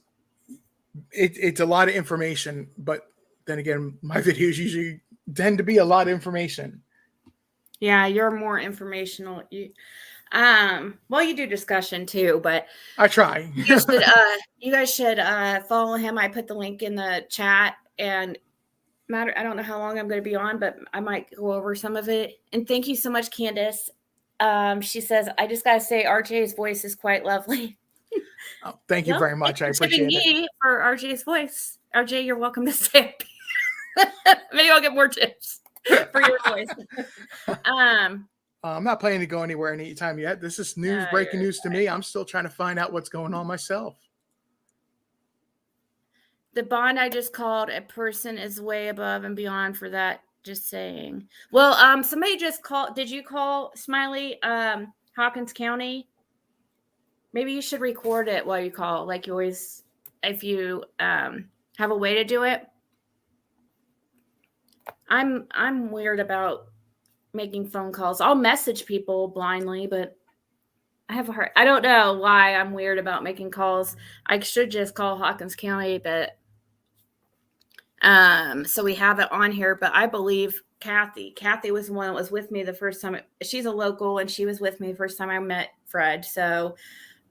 a lot of information. But then again, my videos usually tend to be a lot of information. Yeah, you're more informational. Well, you do discussion too, but I try. you guys should follow him. I put the link in the chat, and I don't know how long I'm going to be on, but I might go over some of it. And thank you so much, Candace. She says, I just got to say, RJ's voice is quite lovely. Oh, thank you very much. I appreciate it. For RJ's voice. RJ, you're welcome to stay. Maybe I'll get more tips for your voice. I'm not planning to go anywhere anytime yet. This is breaking news to me. I'm still trying to find out what's going on myself. The bond I just called, a person is way above and beyond for that. Just saying. Well, somebody just called. Did you call Smiley Hawkins County? Maybe you should record it while you call, like you always, if you have a way to do it. I'm weird about making phone calls. I'll message people blindly, but I have a heart. I don't know why I'm weird about making calls. I should just call Hawkins County, but so we have it on here. But I believe Kathy was the one that was with me the first time. She's a local, and she was with me the first time I met Fred. So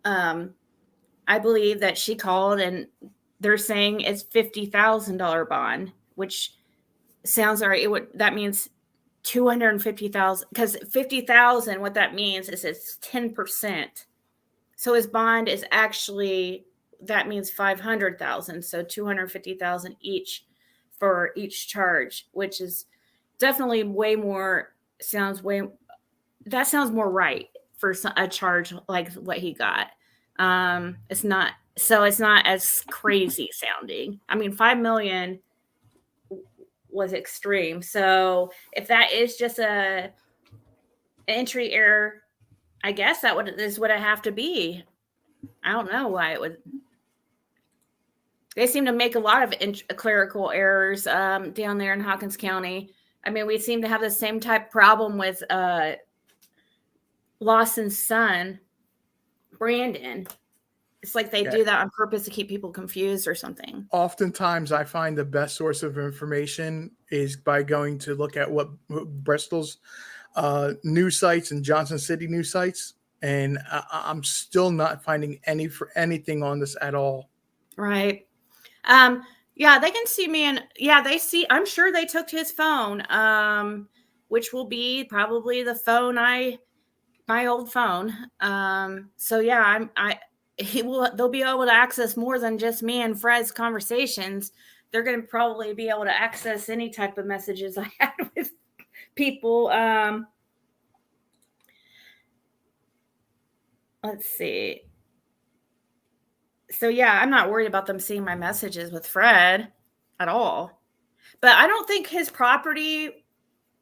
I believe that she called, and they're saying it's $50,000 bond, which sounds all right. That means 250,000, because 50,000, what that means is it's 10%. So his bond is actually, that means 500,000. So 250,000 each for each charge, which is definitely sounds more right for a charge like what he got. It's not as crazy sounding. I mean, 5 million was extreme. So if that is just an entry error, I guess is what it have to be. I don't know why it would. They seem to make a lot of clerical errors down there in Hawkins County. I mean, we seem to have the same type problem with Lawson's son, Brandon. It's like they do that on purpose to keep people confused or something. Oftentimes, I find the best source of information is by going to look at what Bristol's news sites and Johnson City news sites, and I'm still not finding anything on this at all. Right. Yeah, they can see me, and they see. I'm sure they took his phone, which will be probably the phone my old phone. So yeah, they'll be able to access more than just me and Fred's conversations. They're going to probably be able to access any type of messages I had with people. Let's see. So yeah, I'm not worried about them seeing my messages with Fred at all. But I don't think his property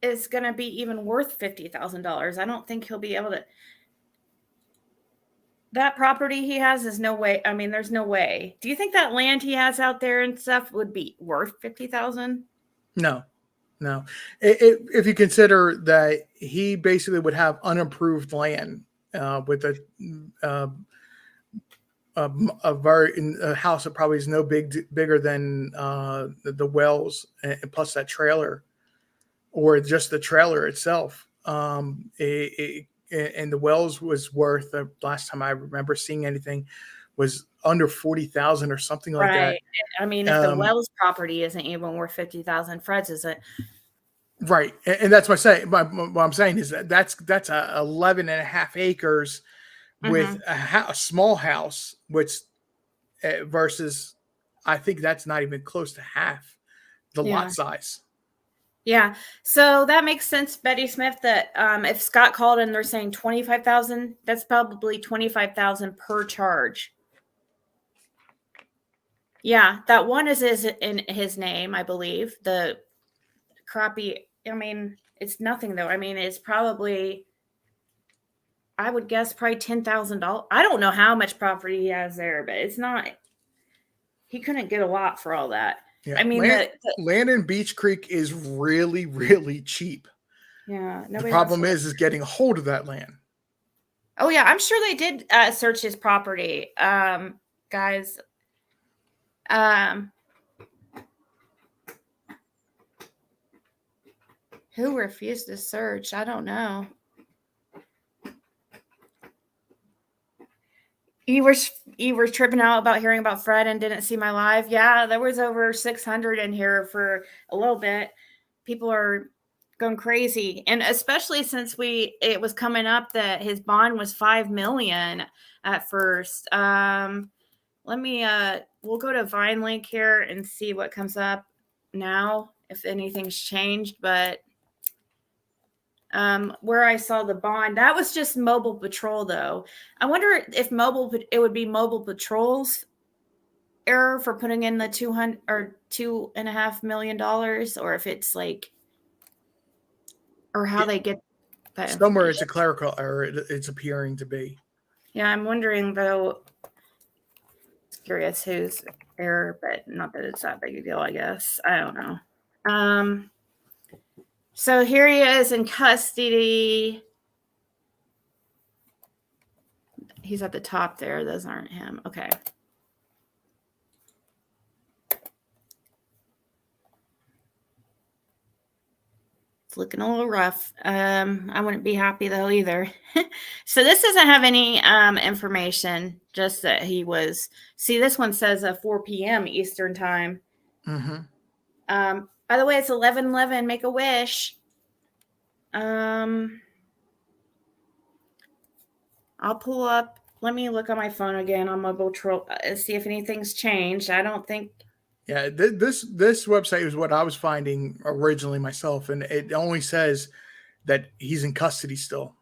is going to be even worth $50,000. I don't think he'll be able to. That property he has is no way. I mean, there's no way. Do you think that land he has out there and stuff would be worth $50,000? No. If you consider that he basically would have unimproved land with a house that probably is no bigger than the wells, and plus that trailer, or just the trailer itself. And the wells was worth, the last time I remember seeing anything, was under 40,000 or something like that. I mean, if the wells property isn't even worth 50,000, Fred's isn't. Right, and that's what I'm saying is that's 11 and a half acres with a small house, which versus, I think that's not even close to half the lot size. Yeah. So that makes sense, Betty Smith, that if Scott called and they're saying 25,000, that's probably 25,000 per charge. Yeah. That one is in his name, I believe. The crappy, I mean, it's nothing though. I mean, it's probably, I would guess probably $10,000. I don't know how much property he has there, but it's not, he couldn't get a lot for all that. Yeah. I mean, land in Beach Creek is really, really cheap. Yeah. The problem is getting a hold of that land. Oh yeah, I'm sure they did search his property, guys. Who refused to search? I don't know. You were tripping out about hearing about Fred and didn't see my live. Yeah, there was over 600 in here for a little bit. People are going crazy, and especially since it was coming up that his bond was $5 million at first. Let me we'll go to Vine link here and see what comes up now if anything's changed, but where I saw the bond, that was just Mobile Patrol though. I wonder if it would be Mobile Patrol's error for putting in the $2.5 million, or if it's like, or how they get that somewhere it's a information. clerical error. It's appearing to be. Yeah, I'm wondering though. Curious whose error, but not that it's that big a deal. I guess I don't know. So here he is in custody. He's at the top there. Those aren't him. Okay. It's looking a little rough. I wouldn't be happy though either. So this doesn't have any information, just that he was. See, this one says 4 p.m. Eastern time. Mm-hmm. By the way, it's 11:11. Make a wish. I'll pull up. Let me look on my phone again on Mobile Patrol, see if anything's changed. I don't think. Yeah, this website is what I was finding originally myself, and it only says that he's in custody still.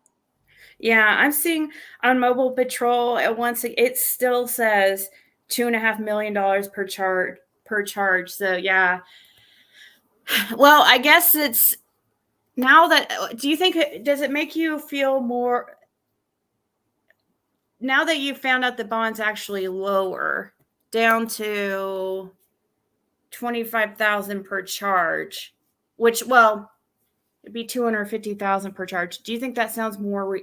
Yeah, I'm seeing on Mobile Patrol it still says $2.5 million per charge. So yeah. Well, I guess it's now that. Do you think does it make you feel more? Now that you found out the bond's actually lower, down to 25,000 per charge, which, well, it'd be 250,000 per charge. Do you think that sounds more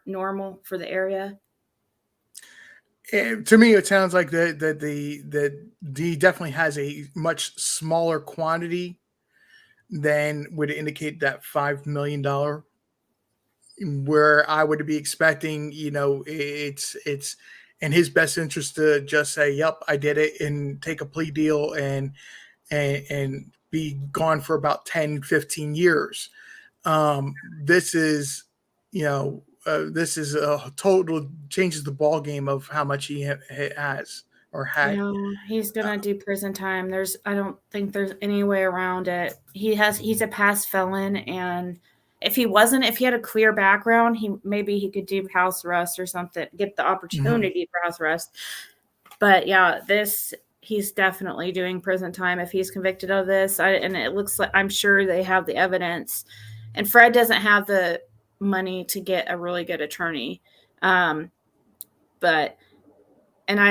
normal for the area? To me, it sounds like that he definitely has a much smaller quantity than would indicate that $5 million. Where I would be expecting, it's in his best interest to just say, "Yep, I did it," and take a plea deal and be gone for about 10, 15 years. This is, this is a total changes the ball game of how much he has or had. No, he's gonna do prison time. I don't think there's any way around it. He's a past felon, and if he had a clear background, maybe he could do house arrest or something, get the opportunity for house arrest. But yeah, he's definitely doing prison time if he's convicted of this. And it looks like, I'm sure they have the evidence, and Fred doesn't have the money to get a really good attorney. But it's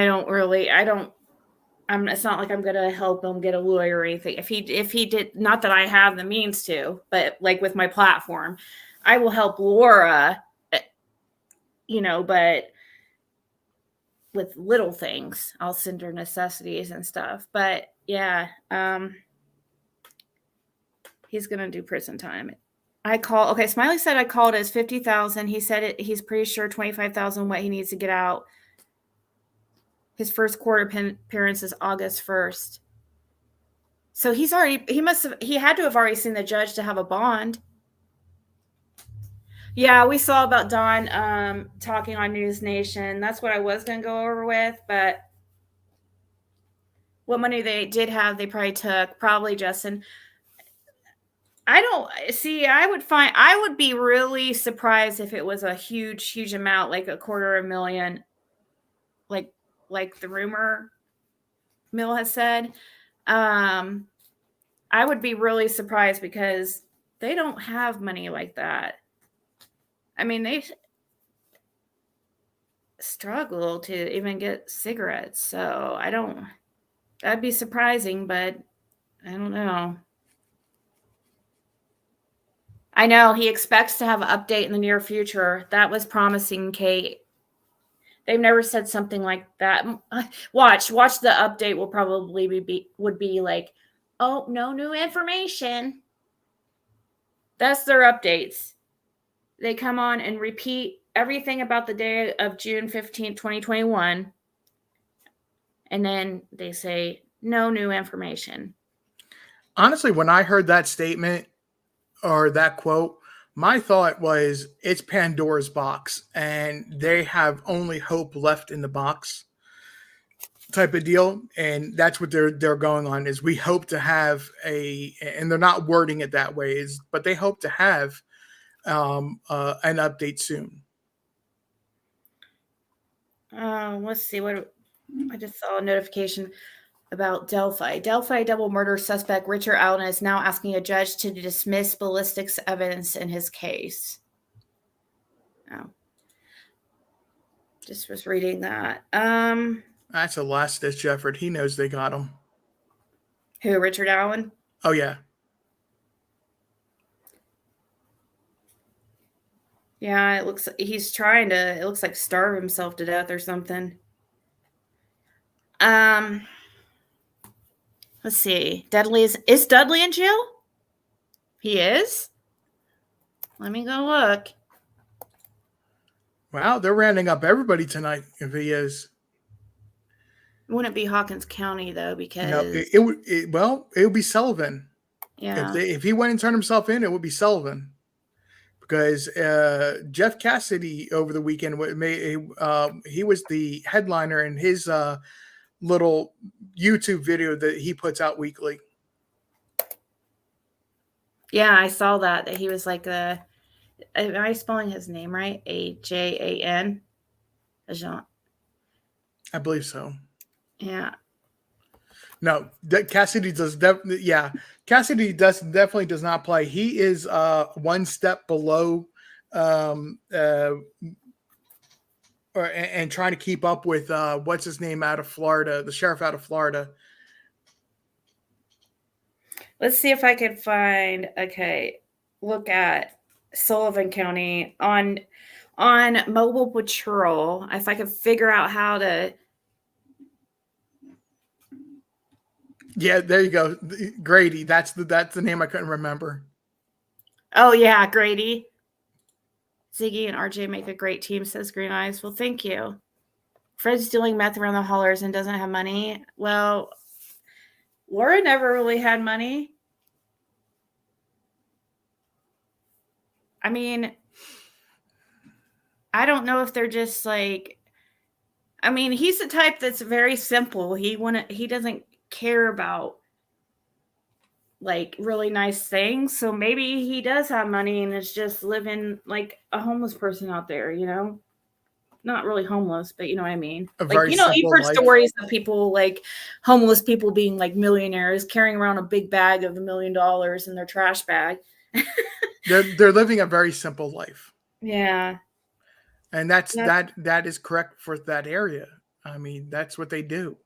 not like I'm going to help him get a lawyer or anything. If he did, not that I have the means to, but like with my platform, I will help Laura, but with little things, I'll send her necessities and stuff. But yeah, he's going to do prison time. Smiley said I called as 50,000. He said he's pretty sure 25,000 what he needs to get out. His first court appearance is August 1st. So he had to have already seen the judge to have a bond. Yeah, we saw about Don talking on News Nation. That's what I was going to go over with, but what money they did have, they probably took. Probably, Justin. I would be really surprised if it was a huge, huge amount, like $250,000, like the rumor mill has said. I would be really surprised because they don't have money like that. I mean, they struggle to even get cigarettes. So that'd be surprising, but I don't know. I know he expects to have an update in the near future. That was promising, Kate. They've never said something like that. Watch the update will probably would be like, oh, no new information. That's their updates. They come on and repeat everything about the day of June 15th, 2021. And then they say, no new information. Honestly, when I heard that statement or that quote, my thought was it's Pandora's box and they have only hope left in the box type of deal. And that's what they're going on is we hope to have and they're not wording it that way, but they hope to have an update soon. Let's see what I just saw a notification about Delphi. Delphi double murder suspect Richard Allen is now asking a judge to dismiss ballistics evidence in his case. Oh, just was reading that. That's a last ditch effort. He knows they got him. Who, Richard Allen? Oh yeah. Yeah, it looks he's trying to. It looks like starve himself to death or something. Let's see. Is Dudley in jail? He is? Let me go look. Wow, they're rounding up everybody tonight if he is. It wouldn't be Hawkins County though, because No, it would be Sullivan. Yeah. If he went and turned himself in, it would be Sullivan. Because Jeff Cassidy over the weekend he was the headliner in his little YouTube video that he puts out weekly. Yeah, I saw that he was like am I spelling his name right? Ajan? Ajan. I believe so. Yeah. No, Cassidy Cassidy definitely does not play. He is one step below and trying to keep up with what's his name out of Florida, the sheriff out of Florida. Let's see if I can find. Okay, look at Sullivan County on mobile patrol. If I could figure out how to. Yeah, there you go, Grady. That's the name I couldn't remember. Oh yeah, Grady. Ziggy and RJ make a great team, says Green Eyes. Well, thank you. Fred's dealing meth around the hollers and doesn't have money. Well, Laura never really had money. I mean, I don't know if they're just like, I mean, he's the type that's very simple. He doesn't care about like really nice things. So maybe he does have money and is just living like a homeless person out there, you know? Not really homeless, but you know what I mean? Like, you know, you've heard stories of people like homeless people being like millionaires carrying around a big bag of $1 million in their trash bag. They're living a very simple life. Yeah. And that is correct for that area. I mean, that's what they do.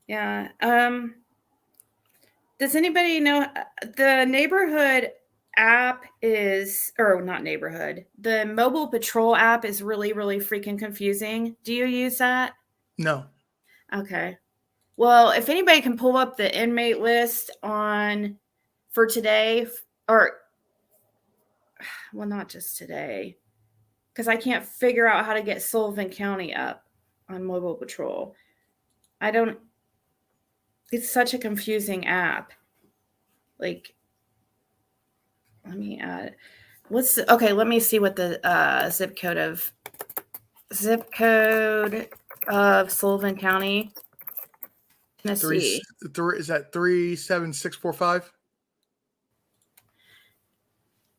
Yeah. Does anybody know the neighborhood app the mobile patrol app is really, really freaking confusing. Do you use that? No. Okay. Well, if anybody can pull up the inmate list for today, or well, not just today, because I can't figure out how to get Sullivan County up on mobile patrol. It's such a confusing app. Like, let me add. Let me see what the zip code of Sullivan County, Tennessee. Is that 37645?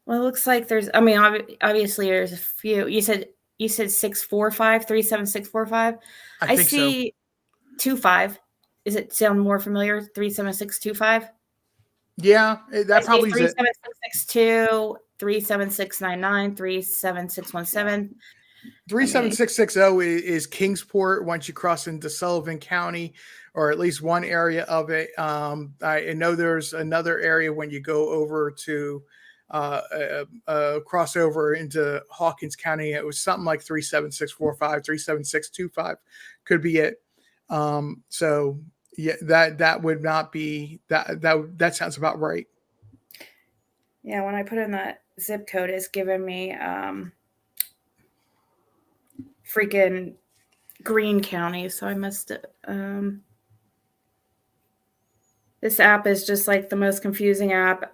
Well, it looks like obviously there's a few. You said 645, 37645. I see so. 25. Does it sound more familiar? 37625. Yeah, that probably is 37662, 37699, 37617. 37660 is Kingsport once you cross into Sullivan County, or at least one area of it. I know there's another area when you go over to cross over into Hawkins County. It was something like 37645, 37625 could be it. So yeah, that would not be that sounds about right. Yeah, when I put in that zip code, it's giving me freaking Greene County. So I must this app is just like the most confusing app.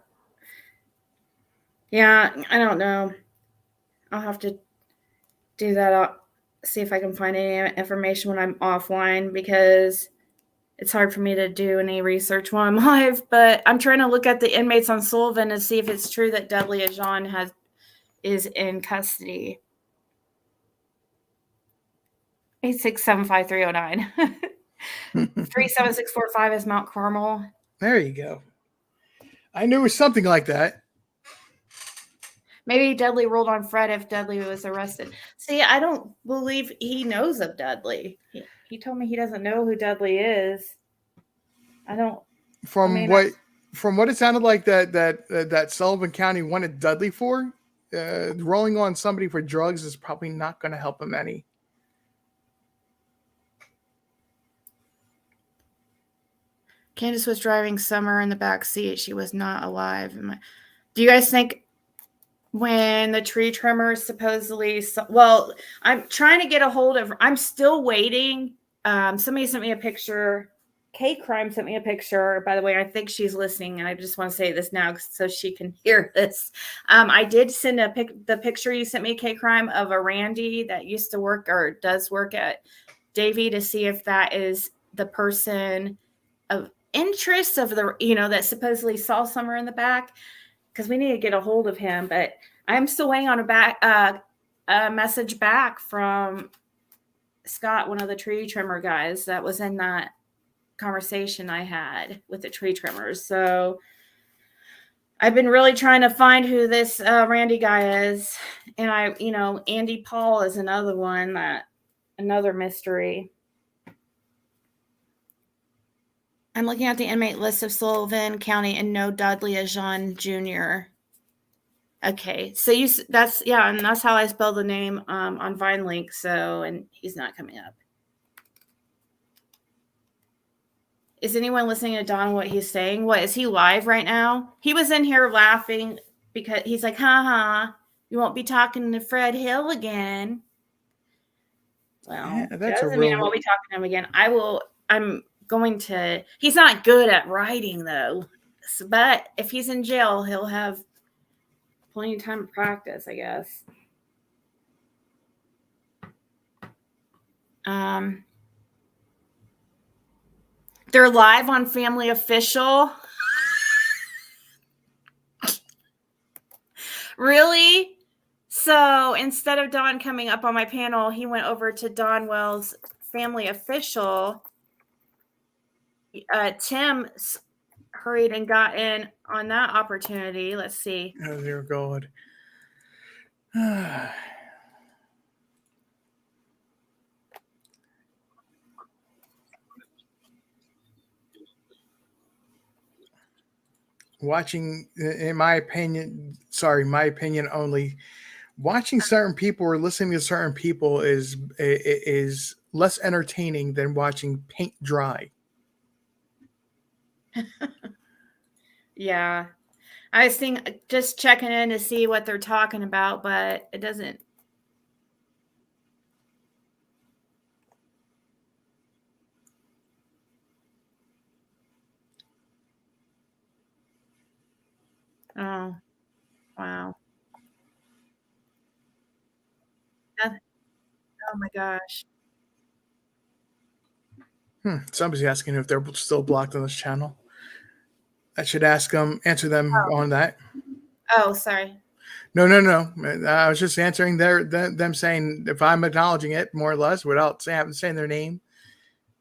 Yeah, I don't know. I'll have to do that. I'll see if I can find any information when I'm offline, because it's hard for me to do any research while I'm live. But I'm trying to look at the inmates on Sullivan to see if it's true that Dudley Ajan is in custody. 8675309. 37645 is Mount Carmel. There you go. I knew it was something like that. Maybe Dudley rolled on Fred if Dudley was arrested. See, I don't believe he knows of Dudley. He told me he doesn't know who Dudley is. I don't. From what it sounded like that Sullivan County wanted Dudley for, rolling on somebody for drugs is probably not going to help him any. Candace was driving Summer in the back seat. She was not alive. Do you guys think when the tree trimmers supposedly... Well, I'm trying to get a hold of... I'm still waiting. Somebody sent me a picture. K-Crime sent me a picture. By the way, I think she's listening, and I just want to say this now so she can hear this. I did send the picture you sent me, K-Crime, of a Randy that used to work or does work at Davie, to see if that is the person of interest of the, that supposedly saw Summer in the back, because we need to get a hold of him. But I'm still waiting on a message back from Scott, one of the tree trimmer guys that was in that conversation I had with the tree trimmers. So I've been really trying to find who this Randy guy is. And Andy Paul is another one, another mystery. I'm looking at the inmate list of Sullivan County and no Dudley Ajan Jr. Okay, so and that's how I spell the name on VineLink. So, and he's not coming up. Is anyone listening to Don, what he's saying? What, is he live right now? He was in here laughing because he's like, you won't be talking to Fred Hill again. Well, yeah, that doesn't mean I won't be talking to him again. He's not good at writing though. But if he's in jail, he'll have plenty of time to practice, I guess. They're live on Family Official. Really? So instead of Don coming up on my panel, he went over to Don Wells' Family Official. Tim hurried and got in on that opportunity. Let's see. Oh, dear God. Watching, in my opinion only, watching certain people or listening to certain people is less entertaining than watching paint dry. Yeah. I was just checking in to see what they're talking about, but it doesn't. Oh, wow. Oh my gosh. Somebody's asking if they're still blocked on this channel. I should answer them on that. Oh, sorry. No. I was just answering them saying if I'm acknowledging it more or less without saying their name,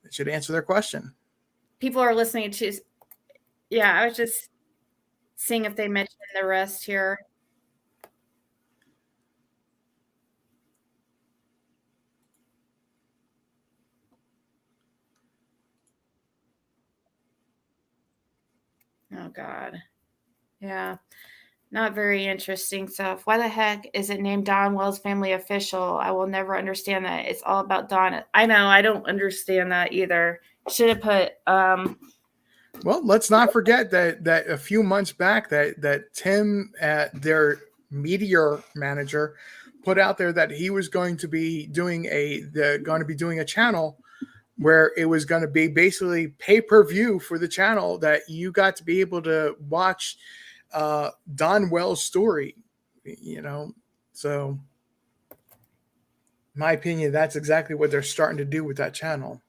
I should answer their question. People are listening to. Yeah, I was just seeing if they mentioned the rest here. Oh God. Yeah. Not very interesting stuff. Why the heck is it named Don Wells Family Official? I will never understand that. It's all about Don. I know. I don't understand that either. Should have put. Well, let's not forget that a few months back that Tim, their media manager, put out there that he was going to be doing a channel where it was going to be basically pay-per-view for the channel, that you got to be able to watch Don Wells' story, so in my opinion, that's exactly what they're starting to do with that channel.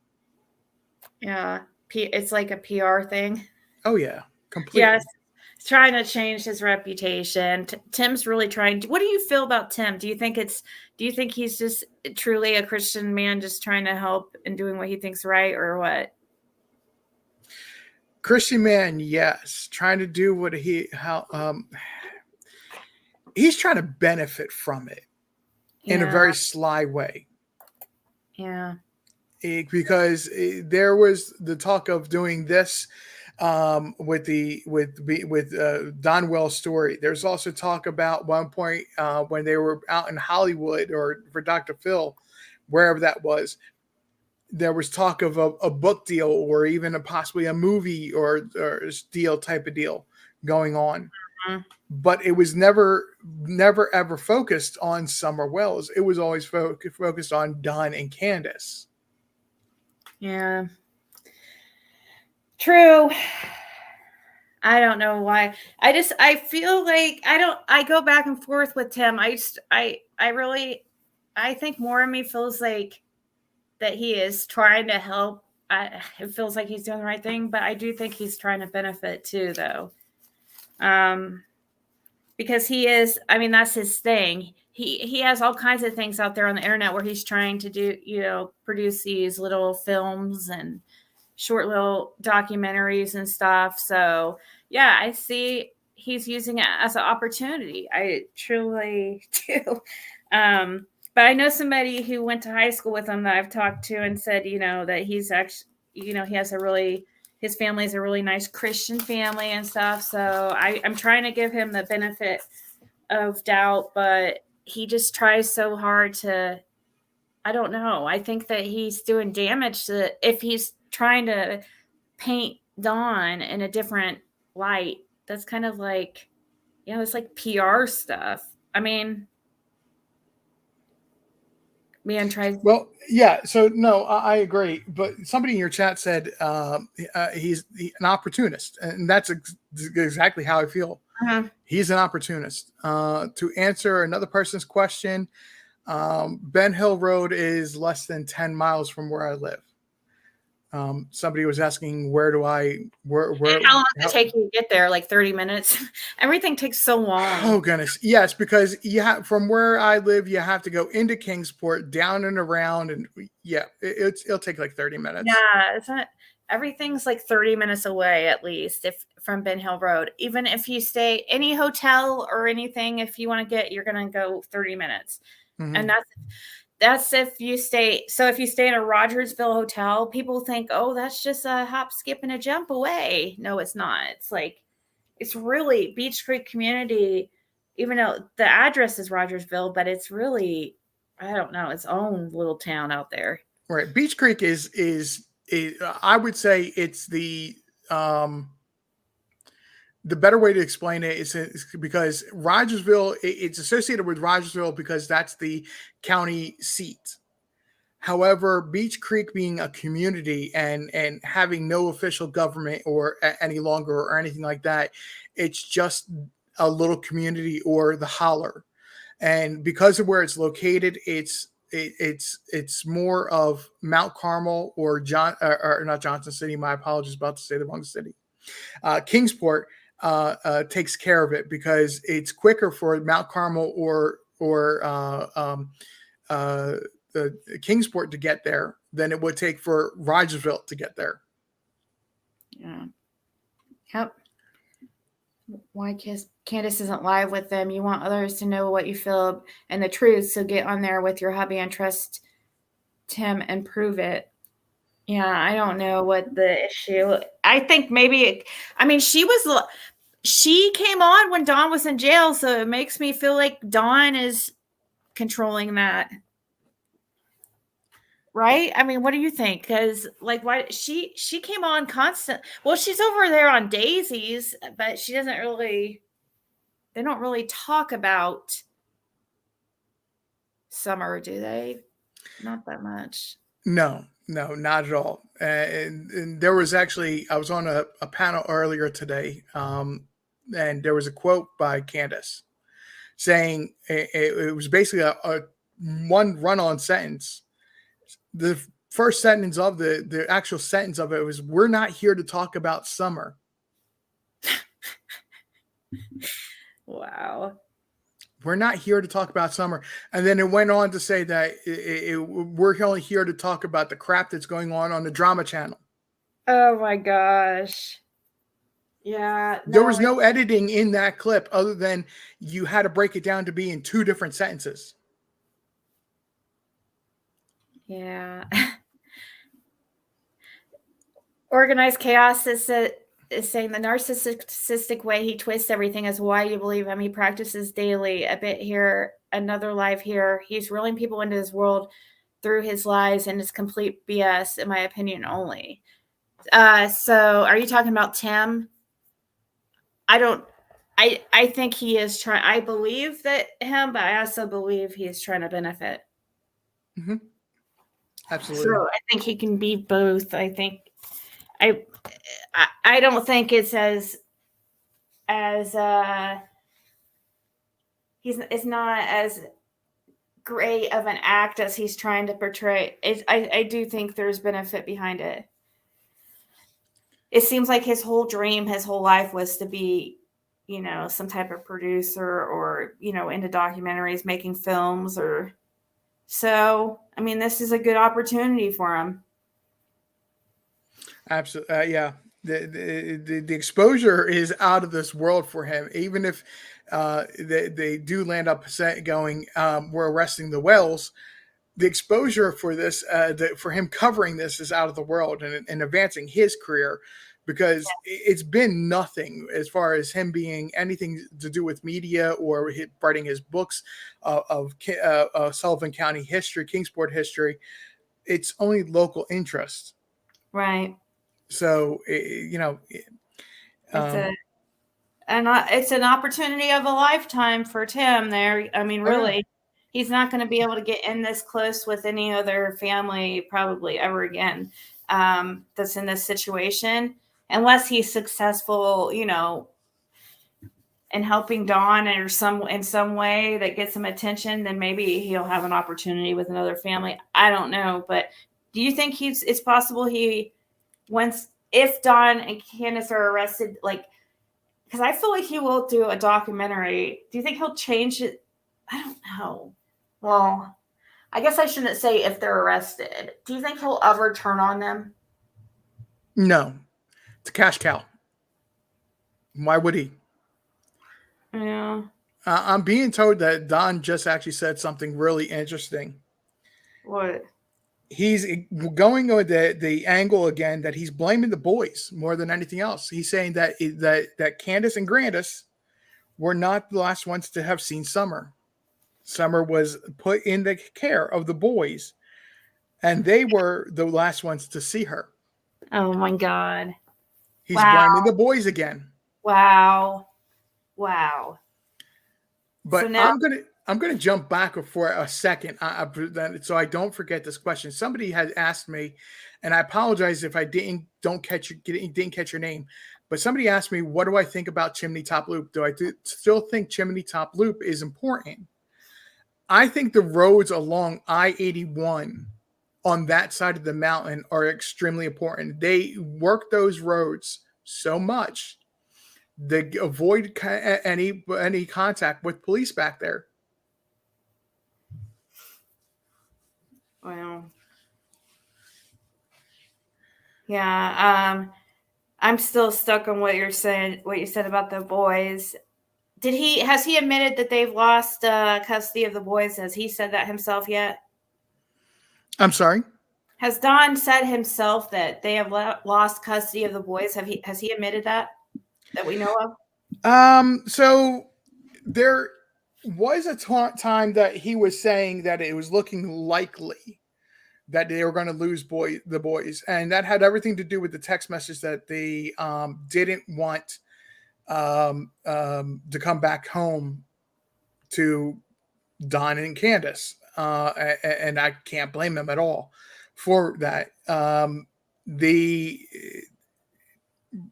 Yeah, it's like a PR thing. Oh yeah, completely. Yes, trying to change his reputation. Tim's really trying to. What do you feel about Tim? Do you think he's just truly a Christian man, just trying to help and doing what he thinks right, or what? Christian man, yes, trying to do what he's trying to benefit from it in a very sly way. Yeah. Because there was the talk of doing this with Don Wells' story. There's also talk about one point when they were out in Hollywood, or for Dr. Phil, wherever that was. There was talk of a book deal, or even possibly a movie or deal type of deal going on. Mm-hmm. But it was never ever focused on Summer Wells. It was always focused on Don and Candace. Yeah. True. I don't know why. I feel like I go back and forth with Tim. I think more of me feels like that he is trying to help. It feels like he's doing the right thing, but I do think he's trying to benefit too, though. Because he is, that's his thing. He has all kinds of things out there on the internet where he's trying to do, produce these little films and short little documentaries and stuff. So yeah, I see he's using it as an opportunity. I truly do. But I know somebody who went to high school with him that I've talked to and said, that he's actually, he has his family is a really nice Christian family and stuff. So I'm trying to give him the benefit of doubt, but he just tries so hard to, I don't know. I think that he's doing damage if he's trying to paint Dawn in a different light. That's kind of like, it's like PR stuff. Well, yeah. So no, I agree. But somebody in your chat said he's an opportunist, and that's exactly how I feel. Uh-huh. He's an opportunist. To answer another person's question, Ben Hill Road is less than 10 miles from where I live. Somebody was asking, where how long does it take you to get there? Like 30 minutes? Everything takes so long. Oh goodness. Yes, because from where I live, you have to go into Kingsport, down and around, and it'll take like 30 minutes. Yeah, it's not, everything's like 30 minutes away at least from Ben Hill Road. Even if you stay any hotel or anything, if you want to you're gonna go 30 minutes. Mm-hmm. And that's if you stay. So if you stay in a Rogersville hotel, people think, oh, that's just a hop, skip, and a jump away. No, it's not. It's really Beech Creek community, even though the address is Rogersville, but it's really, I don't know, its own little town out there. Right. Beech Creek is I would say it's the better way to explain it is because Rogersville, it's associated with Rogersville because that's the county seat. However, Beech Creek being a community and having no official government or any longer or anything like that, it's just a little community or the holler. And because of where it's located, it's more of Mount Carmel or not Johnson City. My apologies, about to say the wrong city. Kingsport takes care of it because it's quicker for Mount Carmel or Kingsport to get there than it would take for Rogersville to get there. Yeah. Yep. Why Candace isn't live with them? You want others to know what you feel and the truth, so get on there with your hubby and trust Tim and prove it. Yeah, I don't know what the issue. I think maybe. She came on when Dawn was in jail, so it makes me feel like Dawn is controlling that. Right? I mean, what do you think? Because like, why she came on constant. Well, she's over there on Daisy's, but she doesn't really. They don't really talk about Summer, do they? Not that much. No, not at all. And there was actually, I was on a panel earlier today, and there was a quote by Candace saying it was basically a one run-on sentence. The first sentence of the actual sentence of it was, "We're not here to talk about Summer." Wow. We're not here to talk about Summer. And then it went on to say that we're only here to talk about the crap that's going on the drama channel. Oh my gosh. Yeah. There was no editing in that clip other than you had to break it down to be in two different sentences. Yeah. Organized chaos is saying the narcissistic way he twists everything is why you believe him. He practices daily, a bit here, another life here. He's reeling people into his world through his lies and his complete BS, in my opinion, only. So are you talking about Tim? I think he is trying. I believe that him, but I also believe he is trying to benefit. Mm-hmm. Absolutely. So I think he can be both. I think I don't think it's as it's not as great of an act as he's trying to portray. I do think there's benefit behind it. It seems like his whole dream, his whole life was to be, some type of producer or, into documentaries, making films or so. I mean, this is a good opportunity for him. Absolutely. Yeah. The exposure is out of this world for him. Even if they do land up going, we're arresting the Wells, the exposure for this, for him covering this is out of the world and advancing his career, because it's been nothing as far as him being anything to do with media or writing his books of Sullivan County history, Kingsport history. It's only local interest. Right. So, it's an opportunity of a lifetime for Tim there. I mean, really, he's not going to be able to get in this close with any other family probably ever again that's in this situation, unless he's successful, in helping Dawn or in some way that gets him attention. Then maybe he'll have an opportunity with another family. I don't know, but do you think it's possible if Dawn and Candace are arrested, like, because I feel like he will do a documentary. Do you think he'll change it? I don't know. Well, I guess I shouldn't say if they're arrested. Do you think he'll ever turn on them? No. It's a cash cow. Why would he? Yeah. I'm being told that Don just actually said something really interesting. What? He's going with the angle again that he's blaming the boys more than anything else. He's saying that Candace and Grandis were not the last ones to have seen Summer. Summer was put in the care of the boys, and they were the last ones to see her. Oh my God. He's blaming the boys again. Wow. But so now- I'm gonna jump back for a second, so I don't forget this question. Somebody had asked me, and I apologize if I didn't catch your name, but somebody asked me, what do I think about Chimney Top Loop? Do I still think Chimney Top Loop is important? I think the roads along I-81 on that side of the mountain are extremely important. They work those roads so much they avoid any contact with police back there. Well, yeah. I'm still stuck on what you're saying. What you said about the boys. Has he admitted that they've lost custody of the boys? Has he said that himself yet? I'm sorry. Has Don said himself that they have lost custody of the boys? Has he admitted that we know of? So there was a time that he was saying that it was looking likely that they were going to lose the boys, and that had everything to do with the text message that they didn't want to come back home to Don and Candace, and I can't blame them at all for that.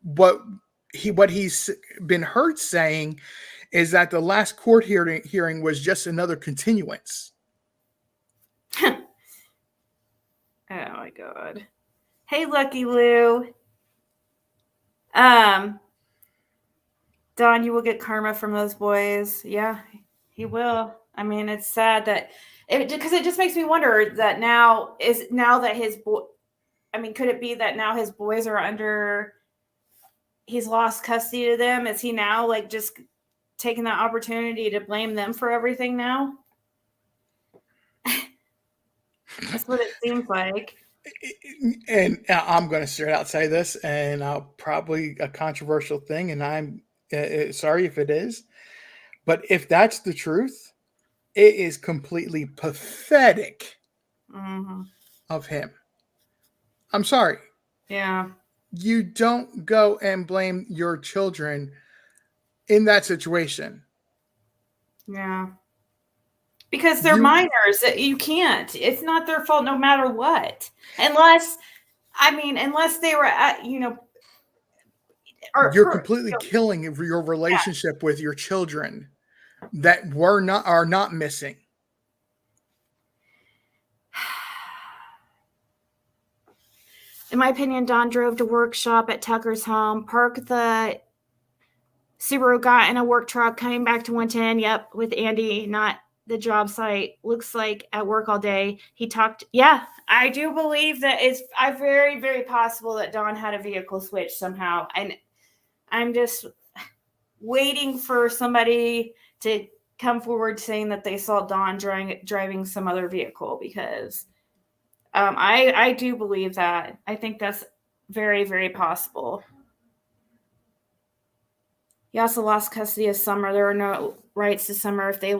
What he's been heard saying is that the last court hearing was just another continuance. Oh my God. Hey, Lucky Lou. Don, you will get karma from those boys. Yeah, he will. I mean, it's sad that because it just makes me wonder that now that his boy, I mean, could it be that now his boys are under, he's lost custody of them? Is he now like just taking that opportunity to blame them for everything now? That's what it seems like. And I'm going to straight out say this, and probably a controversial thing, and I'm sorry if it is, but if that's the truth, it is completely pathetic of him. I'm sorry. Yeah. You don't go and blame your children in that situation. Yeah. Because they're minors. You can't. It's not their fault no matter what. Unless they were at, you're completely killing your relationship with your children that are not missing. In my opinion, Don drove to workshop at Tucker's home, parked the Subaru, got in a work truck, coming back to 110. Yep, with Andy, not the job site. Looks like at work all day. He talked. Yeah, I do believe that it's very, very possible that Don had a vehicle switch somehow. And I'm just waiting for somebody to come forward saying that they saw Don driving some other vehicle, because I do believe that. I think that's very, very possible. He also lost custody of Summer. There were no rights to Summer. If they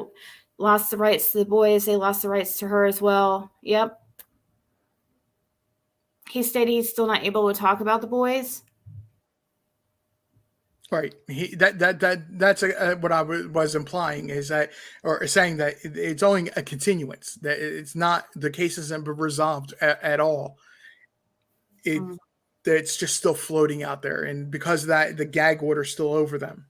lost the rights to the boys, they lost the rights to her as well. Yep. He stated he's still not able to talk about the boys. Right. That's what I was implying is that, or saying that it's only a continuance, that it's not, the case isn't resolved at all. It's just still floating out there. And because of that, the gag order is still over them.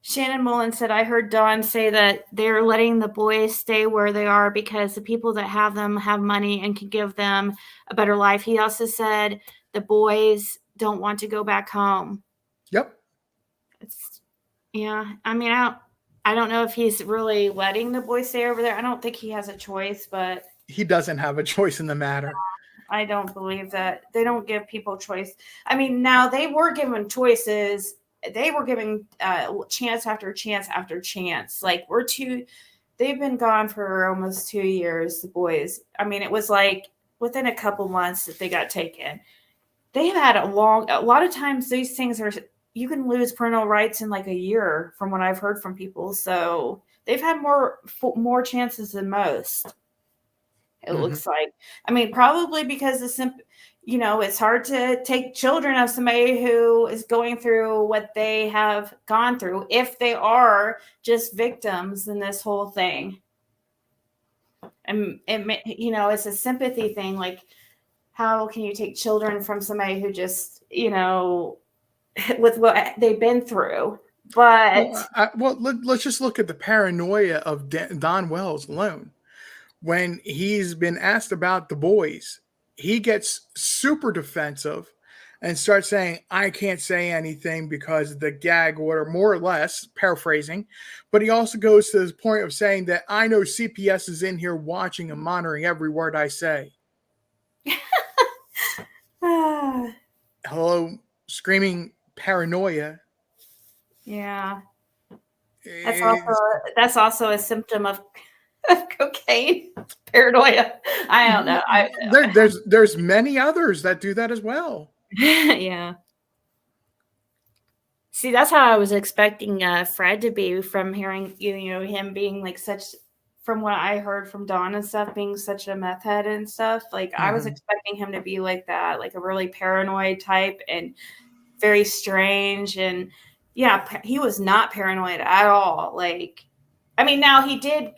Shannon Mullen said, I heard Dawn say that they're letting the boys stay where they are because the people that have them have money and can give them a better life. He also said the boys don't want to go back home. Yep. I mean, I don't know if he's really letting the boys stay over there. I don't think he has a choice, but he doesn't have a choice in the matter. I don't believe that. They don't give people choice. I mean, now they were given choices. They were given chance after chance after chance. Like they've been gone for almost 2 years, the boys. I mean, it was like within a couple months that they got taken. They've had a lot of times these things you can lose parental rights in like a year from what I've heard from people. So they've had more chances than most. It looks like. I mean, probably because it's hard to take children of somebody who is going through what they have gone through if they are just victims in this whole thing. And it's a sympathy thing. Like, how can you take children from somebody who just, with what they've been through? But let's just look at the paranoia of Don Wells alone. When he's been asked about the boys, he gets super defensive and starts saying, I can't say anything because of the gag order, more or less, paraphrasing. But he also goes to the point of saying that I know CPS is in here watching and monitoring every word I say. Hello, screaming paranoia. Yeah. That's also a symptom of of cocaine, paranoia. I don't know. There's many others that do that as well. Yeah. See, that's how I was expecting Fred to be from hearing, him being like such, from what I heard from Dawn and stuff, being such a meth head and stuff. Like I was expecting him to be like that, like a really paranoid type and very strange. And yeah, he was not paranoid at all. Like, I mean, now he did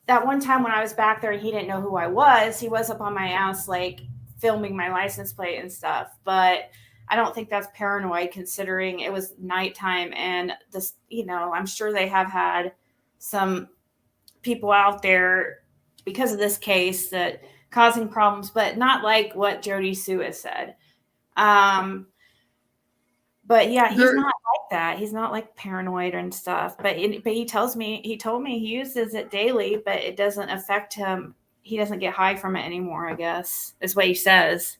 that one time when I was back there and he didn't know who I was. He was up on my ass, like filming my license plate and stuff. But I don't think that's paranoid considering it was nighttime and this, I'm sure they have had some people out there because of this case that causing problems, but not like what Jody Sue has said. But yeah, he's not like that. He's not like paranoid and stuff. But he told me he uses it daily, but it doesn't affect him. He doesn't get high from it anymore, I guess, is what he says.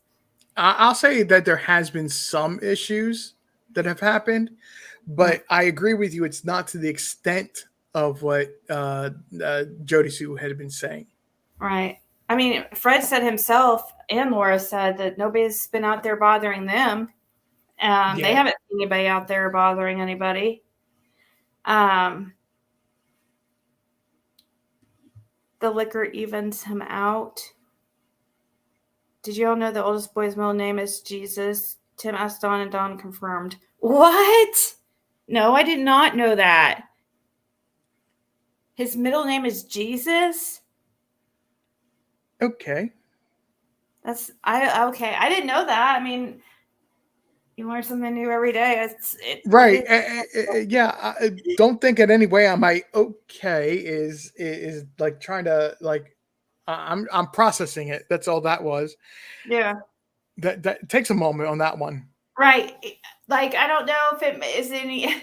I'll say that there has been some issues that have happened, but I agree with you. It's not to the extent of what Jody Sue had been saying. Right. I mean, Fred said himself and Laura said that nobody's been out there bothering them. They haven't seen anybody out there bothering anybody. The liquor evens him out. Did you all know the oldest boy's middle name is Jesus? Tim asked Dawn and Dawn confirmed. What? No, I did not know that. His middle name is Jesus? Okay. Okay. I didn't know that. I mean, you learn something new every day. Right. Yeah. I don't think in any way am I okay is like trying to like, I'm processing it. That's all that was. Yeah. That takes a moment on that one. Right. Like, I don't know if it is any,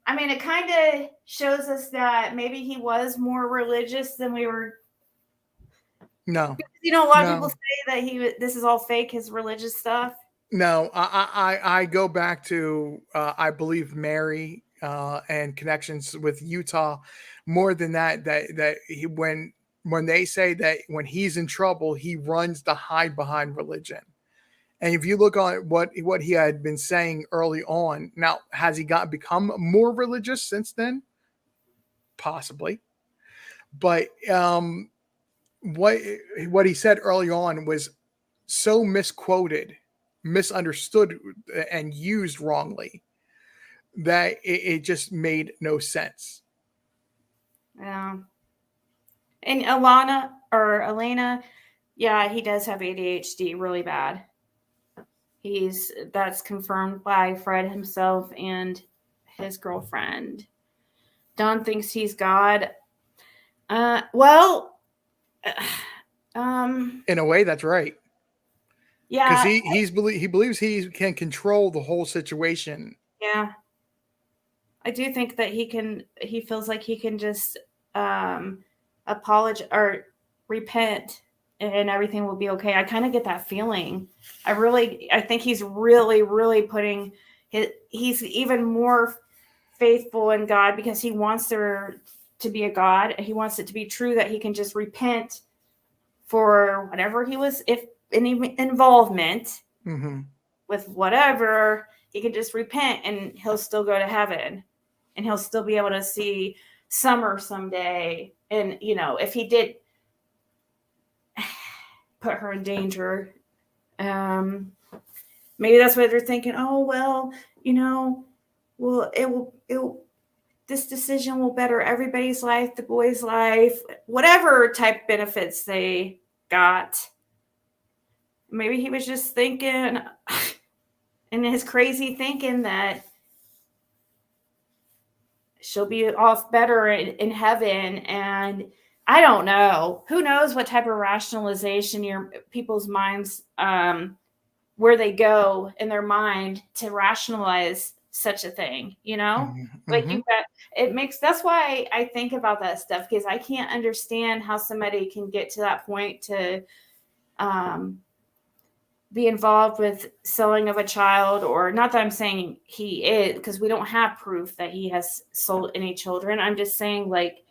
I mean, it kind of shows us that maybe he was more religious than we were. No. A lot of people say that this is all fake, his religious stuff. No, I go back to, I believe Mary and connections with Utah more than that he, when they say that when he's in trouble, he runs to hide behind religion. And if you look on what he had been saying early on, now, has he become more religious since then? Possibly. But what he said early on was so misquoted, misunderstood, and used wrongly that it just made no sense. Yeah. And Elena, yeah, he does have ADHD really bad. That's confirmed by Fred himself and his girlfriend. Dawn thinks he's God. In a way, that's right. Yeah, because he believes he can control the whole situation. Yeah, I do think that he feels like he can just apologize or repent and everything will be okay. I kind of get that feeling. I think he's really, really putting he's even more faithful in God because he wants there to be a God. He wants it to be true that he can just repent for whatever he was, if any involvement with whatever, he can just repent and he'll still go to heaven and he'll still be able to see Summer someday. And, if he did put her in danger, maybe that's what they're thinking. Oh, well, this decision will better everybody's life, the boy's life, whatever type benefits they got. Maybe he was just thinking in his crazy thinking that she'll be off better in heaven. And I don't know. Who knows what type of rationalization people's minds, where they go in their mind to rationalize such a thing, like that's why I think about that stuff, because I can't understand how somebody can get to that point to be involved with selling of a child, or not that I'm saying he is, because we don't have proof that he has sold any children. I'm just saying, like,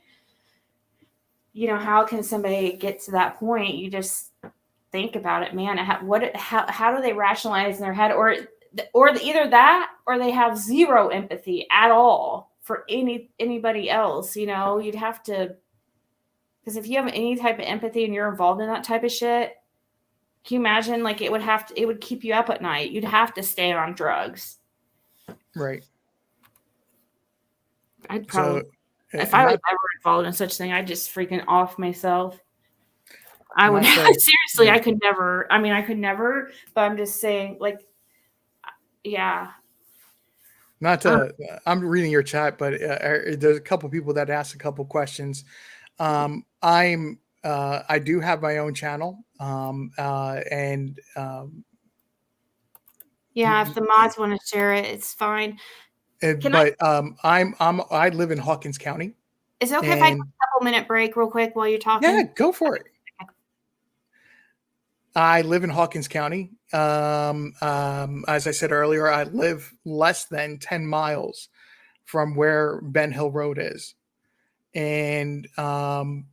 you know, how can somebody get to that point? You just think about it, man. How do they rationalize in their head, or either that, or they have zero empathy at all for anybody else? You know, you'd have to, because if you have any type of empathy and you're involved in that type of shit, can you imagine? Like, it would keep you up at night. You'd have to stay on drugs. Right. I'd probably, if I was ever involved in such thing, I'd just freaking off myself. I would seriously. Yeah. I could never. I mean, I could never. But I'm just saying, like, yeah. Not to. I'm reading your chat, but there's a couple people that asked a couple questions. I do have my own channel, and yeah, if the mods want to share it, it's fine. I live in Hawkins County. Is it okay if I take a couple-minute break real quick while you're talking? Yeah, go for it. I live in Hawkins County. As I said earlier, I live less than 10 miles from where Ben Hill Road is. And I